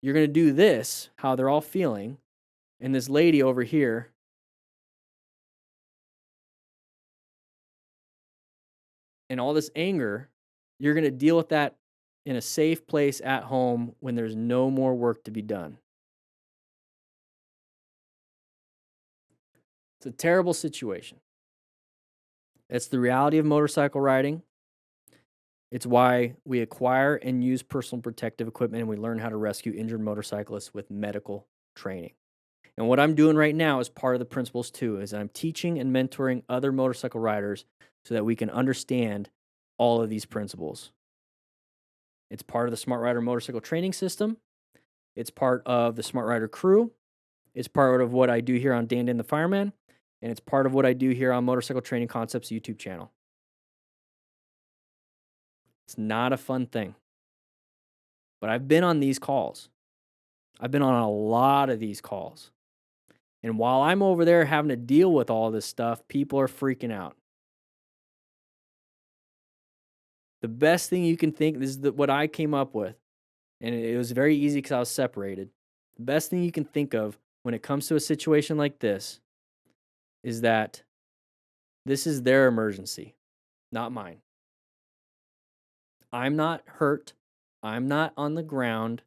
You're going to do this, how they're all feeling, and this lady over here and all this anger, you're going to deal with that in a safe place at home when there's no more work to be done. It's a terrible situation. It's the reality of motorcycle riding. It's why we acquire and use personal protective equipment and we learn how to rescue injured motorcyclists with medical training. And what I'm doing right now is part of the principles too, is I'm teaching and mentoring other motorcycle riders so that we can understand all of these principles. It's part of the Smart Rider motorcycle training system. It's part of the Smart Rider crew. It's part of what I do here on DanDanTheFireman. And it's part of what I do here on Motorcycle Training Concepts YouTube channel. It's not a fun thing. But I've been on these calls. I've been on a lot of these calls. And while I'm over there having to deal with all this stuff, people are freaking out. The best thing you can think, this is what I came up with, and it was very easy because I was separated. The best thing you can think of when it comes to a situation like this is that this is their emergency, not mine. I'm not hurt. I'm not on the ground.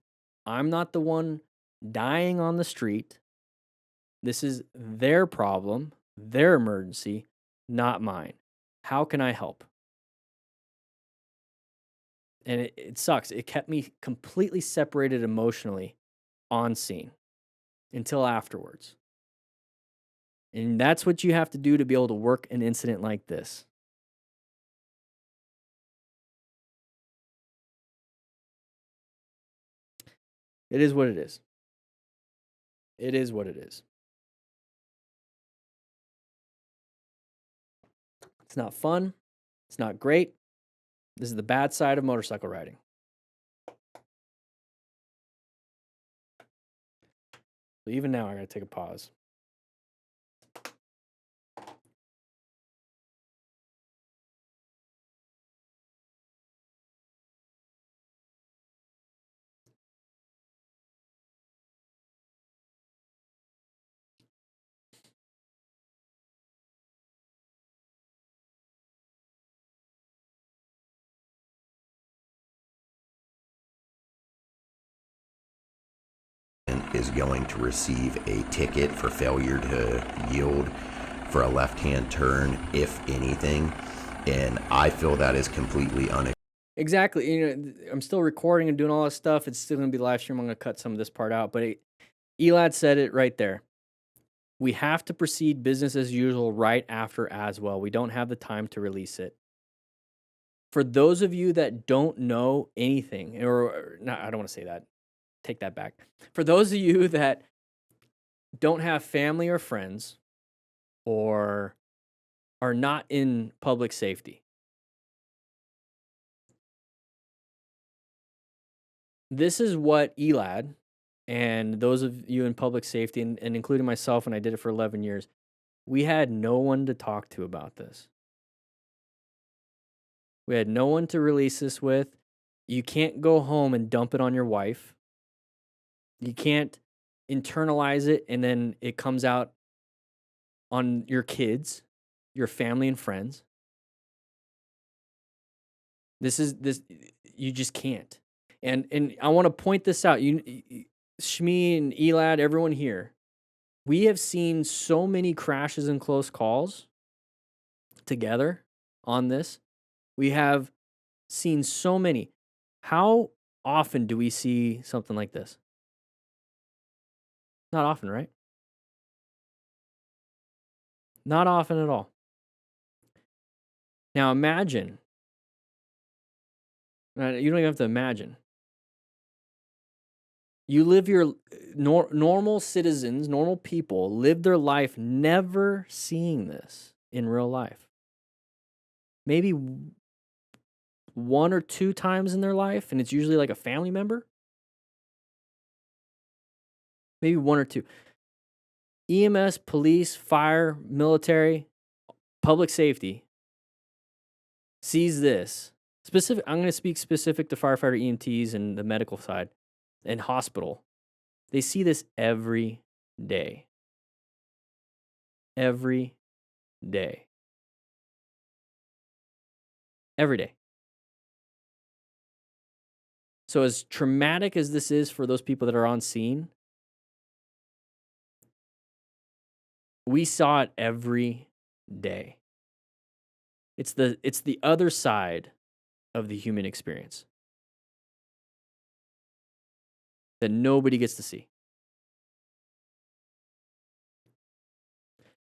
I'm not the one dying on the street. This is their problem, their emergency, not mine. How can I help? And it sucks. It kept me completely separated emotionally on scene until afterwards. And that's what you have to do to be able to work an incident like this. It is what it is. It is what it is. It's not fun. It's not great. This is the bad side of motorcycle riding. So even now, I gotta take a pause. Is going to receive a ticket for failure to yield for a left-hand turn, if anything, and I feel that is completely unacceptable. Exactly. You know, I'm still recording and doing all this stuff. It's still going to be live stream. I'm going to cut some of this part out, but Elad said it right there. We have to proceed business as usual right after as well. We don't have the time to release it. For those of you that don't know anything, or not, I don't want to say that. Take that back. For those of you that don't have family or friends or are not in public safety, this is what Elad and those of you in public safety, and including myself, and I did it for 11 years, we had no one to talk to about this. We had no one to release this with. You can't go home and dump it on your wife. You can't internalize it and then it comes out on your kids, your family and friends. This you just can't. And I want to point this out. Shmi and Elad, everyone here, we have seen so many crashes and close calls together on this. We have seen so many. How often do we see something like this? Not often, right? Not often at all. Now imagine. You don't even have to imagine. You live your normal citizens, normal people, live their life never seeing this in real life. Maybe one or two times in their life, and it's usually like a family member. Maybe one or two. EMS, police, fire, military, public safety sees this. I'm going to speak specific to firefighter EMTs and the medical side and hospital. They see this every day. Every day. Every day. So as traumatic as this is for those people that are on scene, We saw it every day. It's the other side of the human experience that nobody gets to see.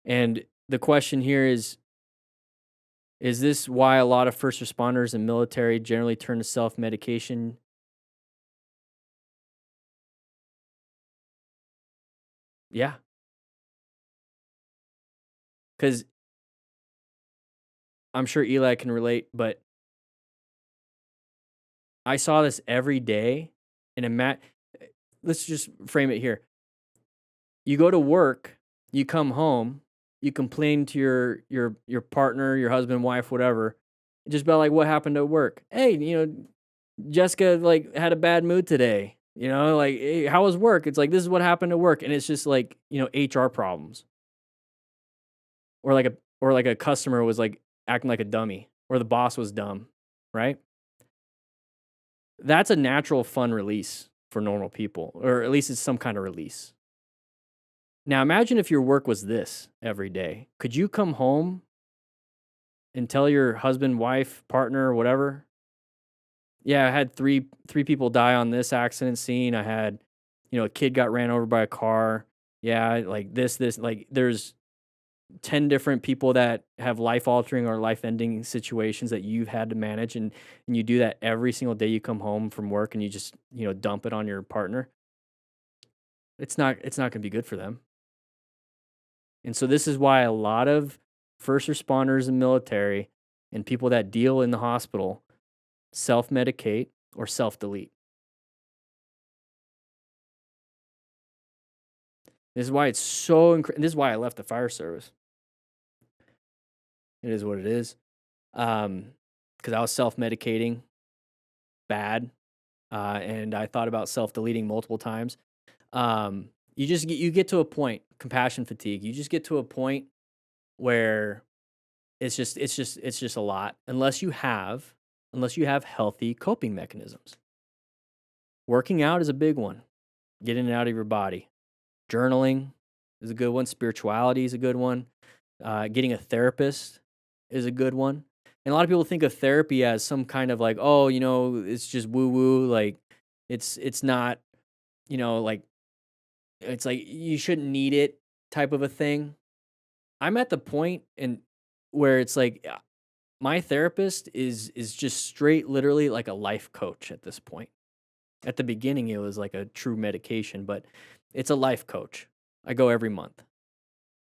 And the question here is this why a lot of first responders and military generally turn to self-medication? Yeah. Because I'm sure Eli can relate, but I saw this every day. And let's just frame it here. You go to work, you come home, you complain to your partner, your husband, wife, whatever, just about like what happened at work. Hey, Jessica like had a bad mood today. Like hey, how was work? It's like this is what happened at work, and it's just like HR problems, or like a customer was like acting like a dummy, or the boss was dumb, right? That's a natural fun release for normal people, or at least it's some kind of release. Now imagine if your work was this every day. Could you come home and tell your husband, wife, partner, whatever, yeah, I had three people die on this accident scene. I had, a kid got ran over by a car. Yeah, like this, like there's 10 different people that have life-altering or life-ending situations that you've had to manage, and you do that every single day you come home from work, and you just, dump it on your partner. It's not going to be good for them. And so this is why a lot of first responders and military and people that deal in the hospital self-medicate or self-delete. This is why it's so this is why I left the fire service. It is what it is. Because I was self-medicating bad, and I thought about self-deleting multiple times. You get to a point, compassion fatigue. You just get to a point where it's just a lot unless you have healthy coping mechanisms. Working out is a big one. Getting it out of your body. Journaling is a good one. Spirituality is a good one. Getting a therapist is a good one. And a lot of people think of therapy as some kind of like, oh, it's just woo-woo. Like, it's not, like, it's like you shouldn't need it type of a thing. I'm at the point where it's like my therapist is just straight, literally like a life coach at this point. At the beginning, it was like a true medication, but it's a life coach. I go every month.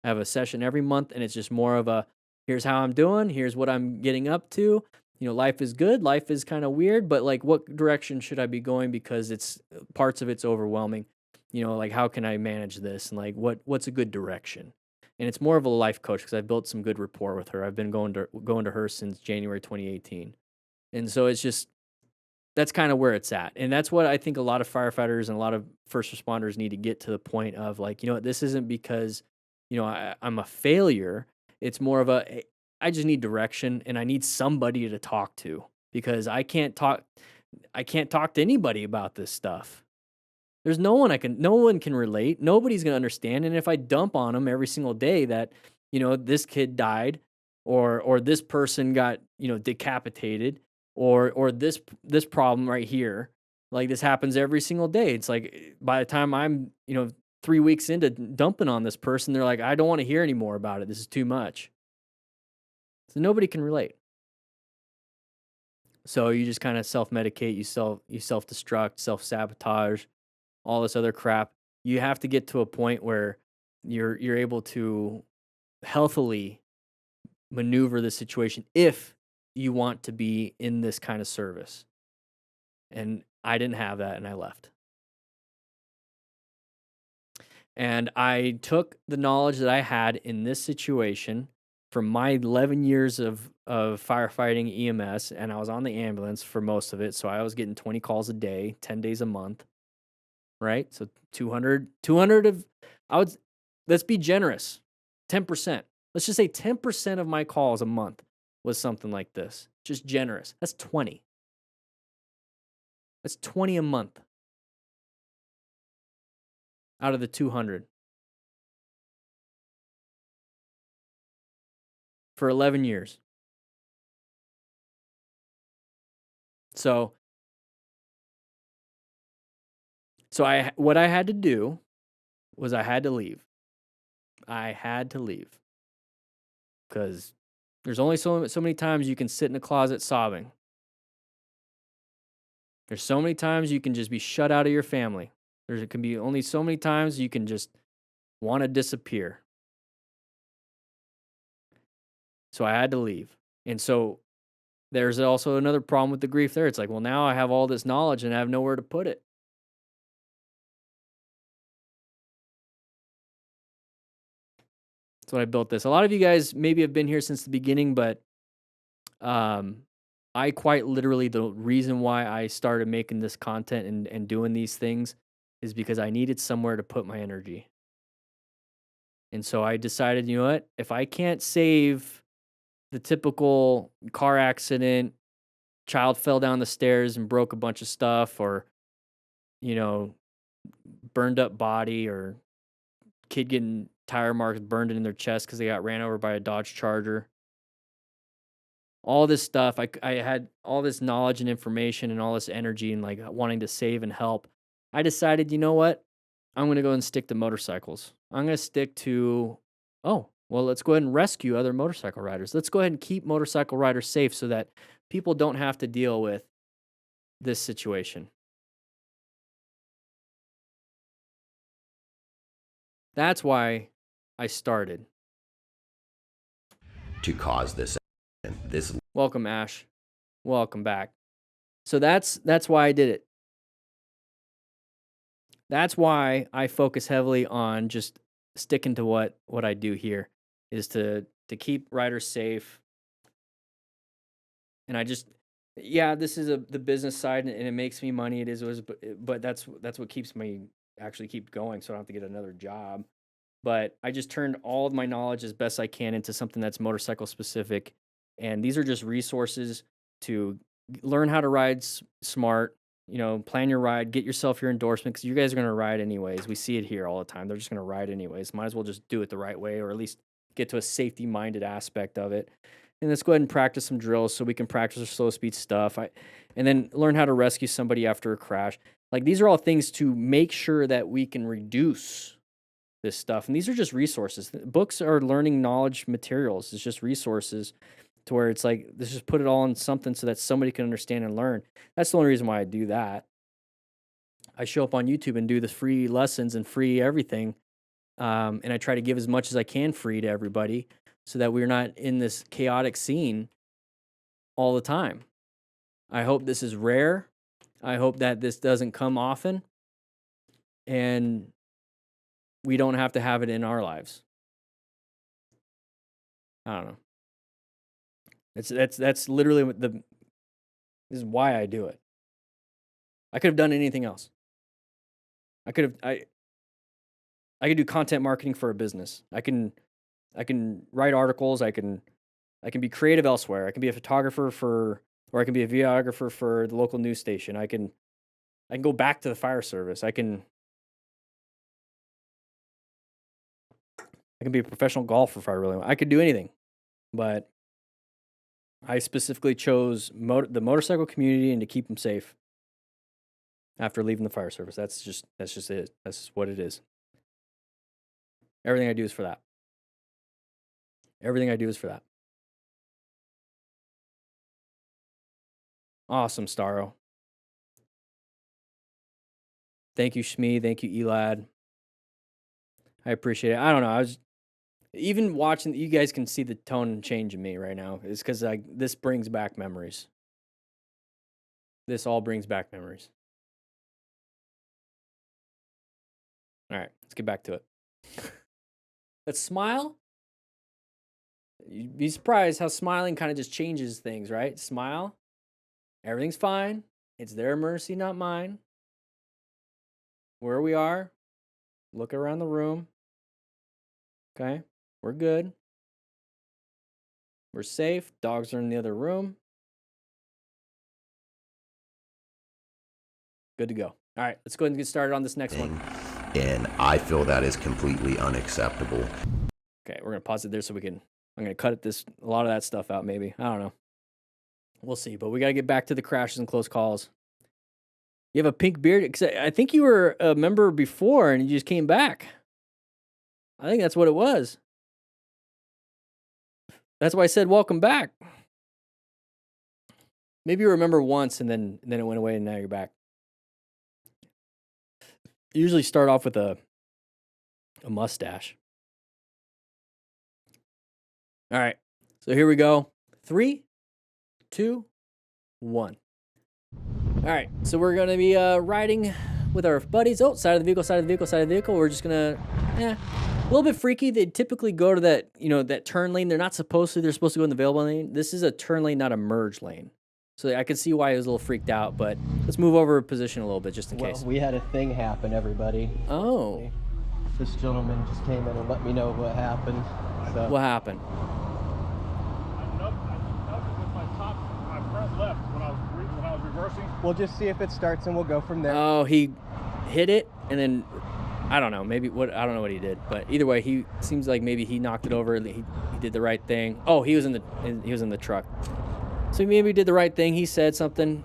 I have a session every month, and it's just more of a, here's how I'm doing, here's what I'm getting up to. Life is good, life is kind of weird, but like what direction should I be going because it's parts of it's overwhelming. Like how can I manage this and like what's a good direction? And it's more of a life coach because I've built some good rapport with her. I've been going to her since January 2018. And so it's just that's kind of where it's at. And that's what I think a lot of firefighters and a lot of first responders need to get to the point of like, this isn't because, I'm a failure. It's more of I just need direction and I need somebody to talk to because I can't talk to anybody about this stuff. There's no one can relate. Nobody's going to understand. And if I dump on them every single day that, this kid died or this person got, decapitated or this problem right here, like this happens every single day. It's like by the time I'm, 3 weeks into dumping on this person, they're like, I don't want to hear any more about it. This is too much. So nobody can relate. So you just kind of self-medicate, you self-destruct, self-sabotage, all this other crap. You have to get to a point where you're able to healthily maneuver the situation if you want to be in this kind of service. And I didn't have that, and I left. And I took the knowledge that I had in this situation from my 11 years of firefighting EMS, and I was on the ambulance for most of it, so I was getting 20 calls a day, 10 days a month, right? So 200 of, let's be generous, 10%. Let's just say 10% of my calls a month was something like this. Just generous. That's 20. That's 20 a month out of the 200. for 11 years. So what I had to do was I had to leave. I had to leave. Because there's only so many times you can sit in a closet sobbing. There's so many times you can just be shut out of your family. There can be only so many times you can just want to disappear. So I had to leave. And so there's also another problem with the grief there. It's like, well, now I have all this knowledge and I have nowhere to put it. That's what I built this. A lot of you guys maybe have been here since the beginning, but I quite literally, the reason why I started making this content and doing these things is because I needed somewhere to put my energy. And so I decided, you know what? If I can't save the typical car accident, child fell down the stairs and broke a bunch of stuff, or, you know, burned up body, or kid getting tire marks burned in their chest because they got ran over by a Dodge Charger. All this stuff, I had all this knowledge and information and all this energy and like wanting to save and help. I decided, you know what? I'm going to go and stick to motorcycles. I'm going to stick to, let's go ahead and rescue other motorcycle riders. Let's go ahead and keep motorcycle riders safe so that people don't have to deal with this situation. That's why I started. To cause this. Welcome, Ash. Welcome back. So that's why I did it. That's why I focus heavily on just sticking to what I do here, is to keep riders safe. And I just, this is the business side, and it makes me money. It is, but that's what keeps me actually keep going, so I don't have to get another job. But I just turned all of my knowledge as best I can into something that's motorcycle specific. And these are just resources to learn how to ride smart, plan your ride, get yourself your endorsement, because you guys are going to ride anyways. We see it here all the time. They're just going to ride anyways. Might as well just do it the right way, or at least get to a safety-minded aspect of it. And let's go ahead and practice some drills so we can practice our slow speed stuff. And then learn how to rescue somebody after a crash. Like, these are all things to make sure that we can reduce this stuff. And these are just resources. Books are learning knowledge materials. It's just resources to where it's like, let's just put it all in something so that somebody can understand and learn. That's the only reason why I do that. I show up on YouTube and do the free lessons and free everything. And I try to give as much as I can free to everybody so that we're not in this chaotic scene all the time. I hope this is rare. I hope that this doesn't come often. And we don't have to have it in our lives. I don't know. That's literally this is why I do it. I could have done anything else. I could do content marketing for a business. I can write articles. I can be creative elsewhere. I can be a photographer or I can be a videographer for the local news station. I can go back to the fire service. I can be a professional golfer if I really want. I could do anything, but I specifically chose the motorcycle community and to keep them safe after leaving the fire service. That's just it. That's just what it is. Everything I do is for that. Everything I do is for that. Awesome, Starro. Thank you, Shmi. Thank you, Elad. I appreciate it. I don't know. I was even watching. You guys can see the tone change in me right now. It's because this brings back memories. This all brings back memories. All right, let's get back to it. Let's smile. You'd be surprised how smiling kind of just changes things, right? Smile. Everything's fine. It's their mercy, not mine. Where we are, look around the room. Okay, we're good. We're safe. Dogs are in the other room. Good to go. All right, let's go ahead and get started on this next one. And I feel that is completely unacceptable. Okay, we're going to pause it there so we can... I'm going to cut a lot of that stuff out maybe. I don't know. We'll see. But we got to get back to the crashes and close calls. You have a pink beard? 'Cause I think you were a member before and you just came back. I think that's what it was. That's why I said welcome back. Maybe you remember once and then it went away and now you're back. You usually start off with a mustache. All right. So here we go. 3, 2, 1. All right. So we're going to be riding with our buddies. Oh, side of the vehicle, side of the vehicle, side of the vehicle. We're just going to, a little bit freaky. They typically go to that, that turn lane. They're not supposed to. They're supposed to go in the available lane. This is a turn lane, not a merge lane. So I could see why he was a little freaked out, but let's move over position a little bit just in case. We had a thing happen, everybody. Oh. This gentleman just came in and let me know what happened. So. What happened? I nubbed with my front left when I was reversing. We'll just see if it starts and we'll go from there. Oh, he hit it and then I don't know, I don't know what he did, but either way, he seems like maybe he knocked it over. He did the right thing. Oh, he was in the truck. So maybe he did the right thing. He said something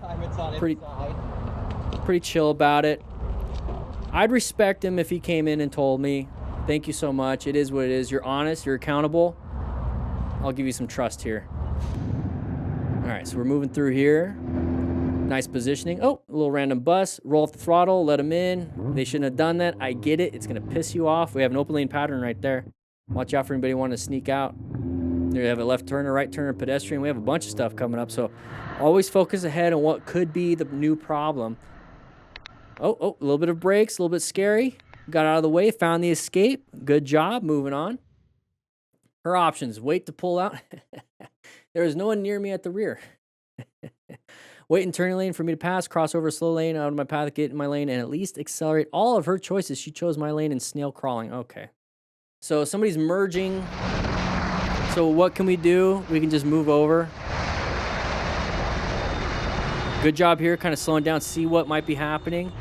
pretty chill about it. I'd respect him if he came in and told me, thank you so much. It is what it is. You're honest. You're accountable. I'll give you some trust here. All right, so we're moving through here. Nice positioning. Oh, a little random bus. Roll off the throttle. Let him in. They shouldn't have done that. I get it. It's going to piss you off. We have an open lane pattern right there. Watch out for anybody wanting to sneak out. There you have a left turner, right turner, pedestrian. We have a bunch of stuff coming up, so always focus ahead on what could be the new problem. Oh, a little bit of brakes, a little bit scary. Got out of the way, found the escape. Good job, moving on. Her options, wait to pull out. There is no one near me at the rear. Wait in turning lane for me to pass, cross over a slow lane out of my path, get in my lane, and at least accelerate. All of her choices, she chose my lane and snail crawling. Okay. So somebody's merging. So what can we do? We can just move over. Good job here, kind of slowing down, see what might be happening.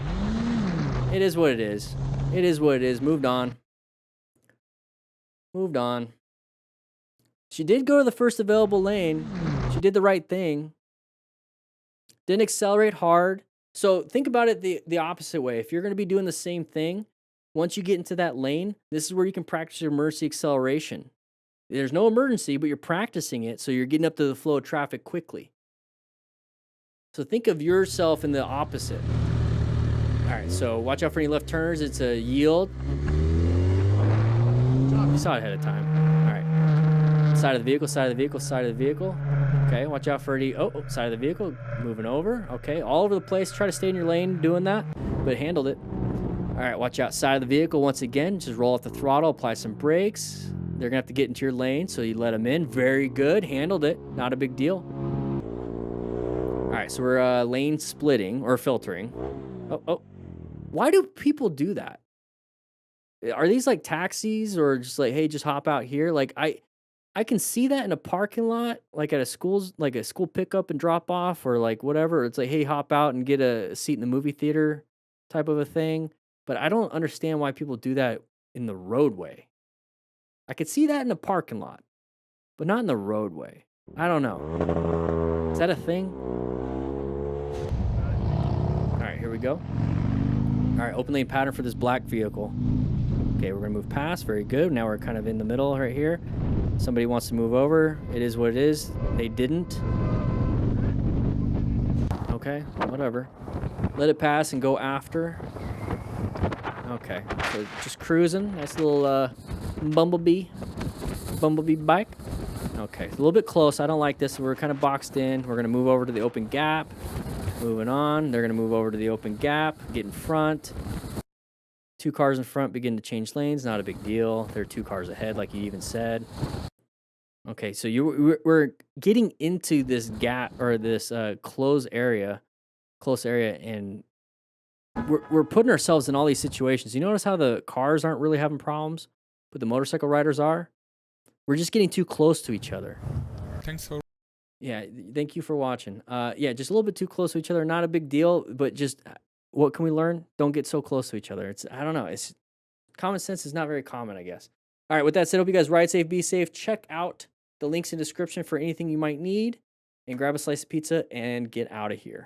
It is what it is. It is what it is. Moved on. Moved on. She did go to the first available lane. She did the right thing. Didn't accelerate hard. So think about it the opposite way. If you're going to be doing the same thing, once you get into that lane, this is where you can practice your emergency acceleration. There's no emergency, but you're practicing it, so you're getting up to the flow of traffic quickly. So think of yourself in the opposite. All right, so watch out for any left turners. It's a yield. You saw it ahead of time. All right. Side of the vehicle, side of the vehicle, side of the vehicle. Okay, watch out for any, side of the vehicle, moving over. Okay, all over the place. Try to stay in your lane doing that, but handled it. All right, watch out, side of the vehicle once again. Just roll off the throttle, apply some brakes. They're going to have to get into your lane, so you let them in. Very good. Handled it. Not a big deal. All right, so we're lane splitting or filtering. Oh. Why do people do that? Are these like taxis or just like, hey, just hop out here? Like, I can see that in a parking lot, like at a school pickup and drop off or like whatever. It's like, hey, hop out and get a seat in the movie theater type of a thing. But I don't understand why people do that in the roadway. I could see that in a parking lot, but not in the roadway. I don't know. Is that a thing? All right, here we go. All right, open lane pattern for this black vehicle. Okay, we're gonna move past. Very good. Now we're kind of in the middle right here. Somebody wants to move over. It is what it is. They didn't. Okay, whatever. Let it pass and go after. Okay, so just cruising. Nice little bumblebee bike. Okay, a little bit close. I don't like this. We're kind of boxed in. We're going to move over to the open gap. Moving on. They're going to move over to the open gap. Get in front. 2 cars in front begin to change lanes. Not a big deal. They're 2 cars ahead, like you even said. Okay, so we're getting into this gap or this close area, and we're putting ourselves in all these situations. You notice how the cars aren't really having problems, but the motorcycle riders are? We're just getting too close to each other. Thanks for... Yeah, thank you for watching. Yeah, just a little bit too close to each other. Not a big deal, but just what can we learn? Don't get so close to each other. I don't know. It's common sense is not very common, I guess. All right, with that said, hope you guys ride safe, be safe. Check out The link's in description for anything you might need. And grab a slice of pizza and get out of here.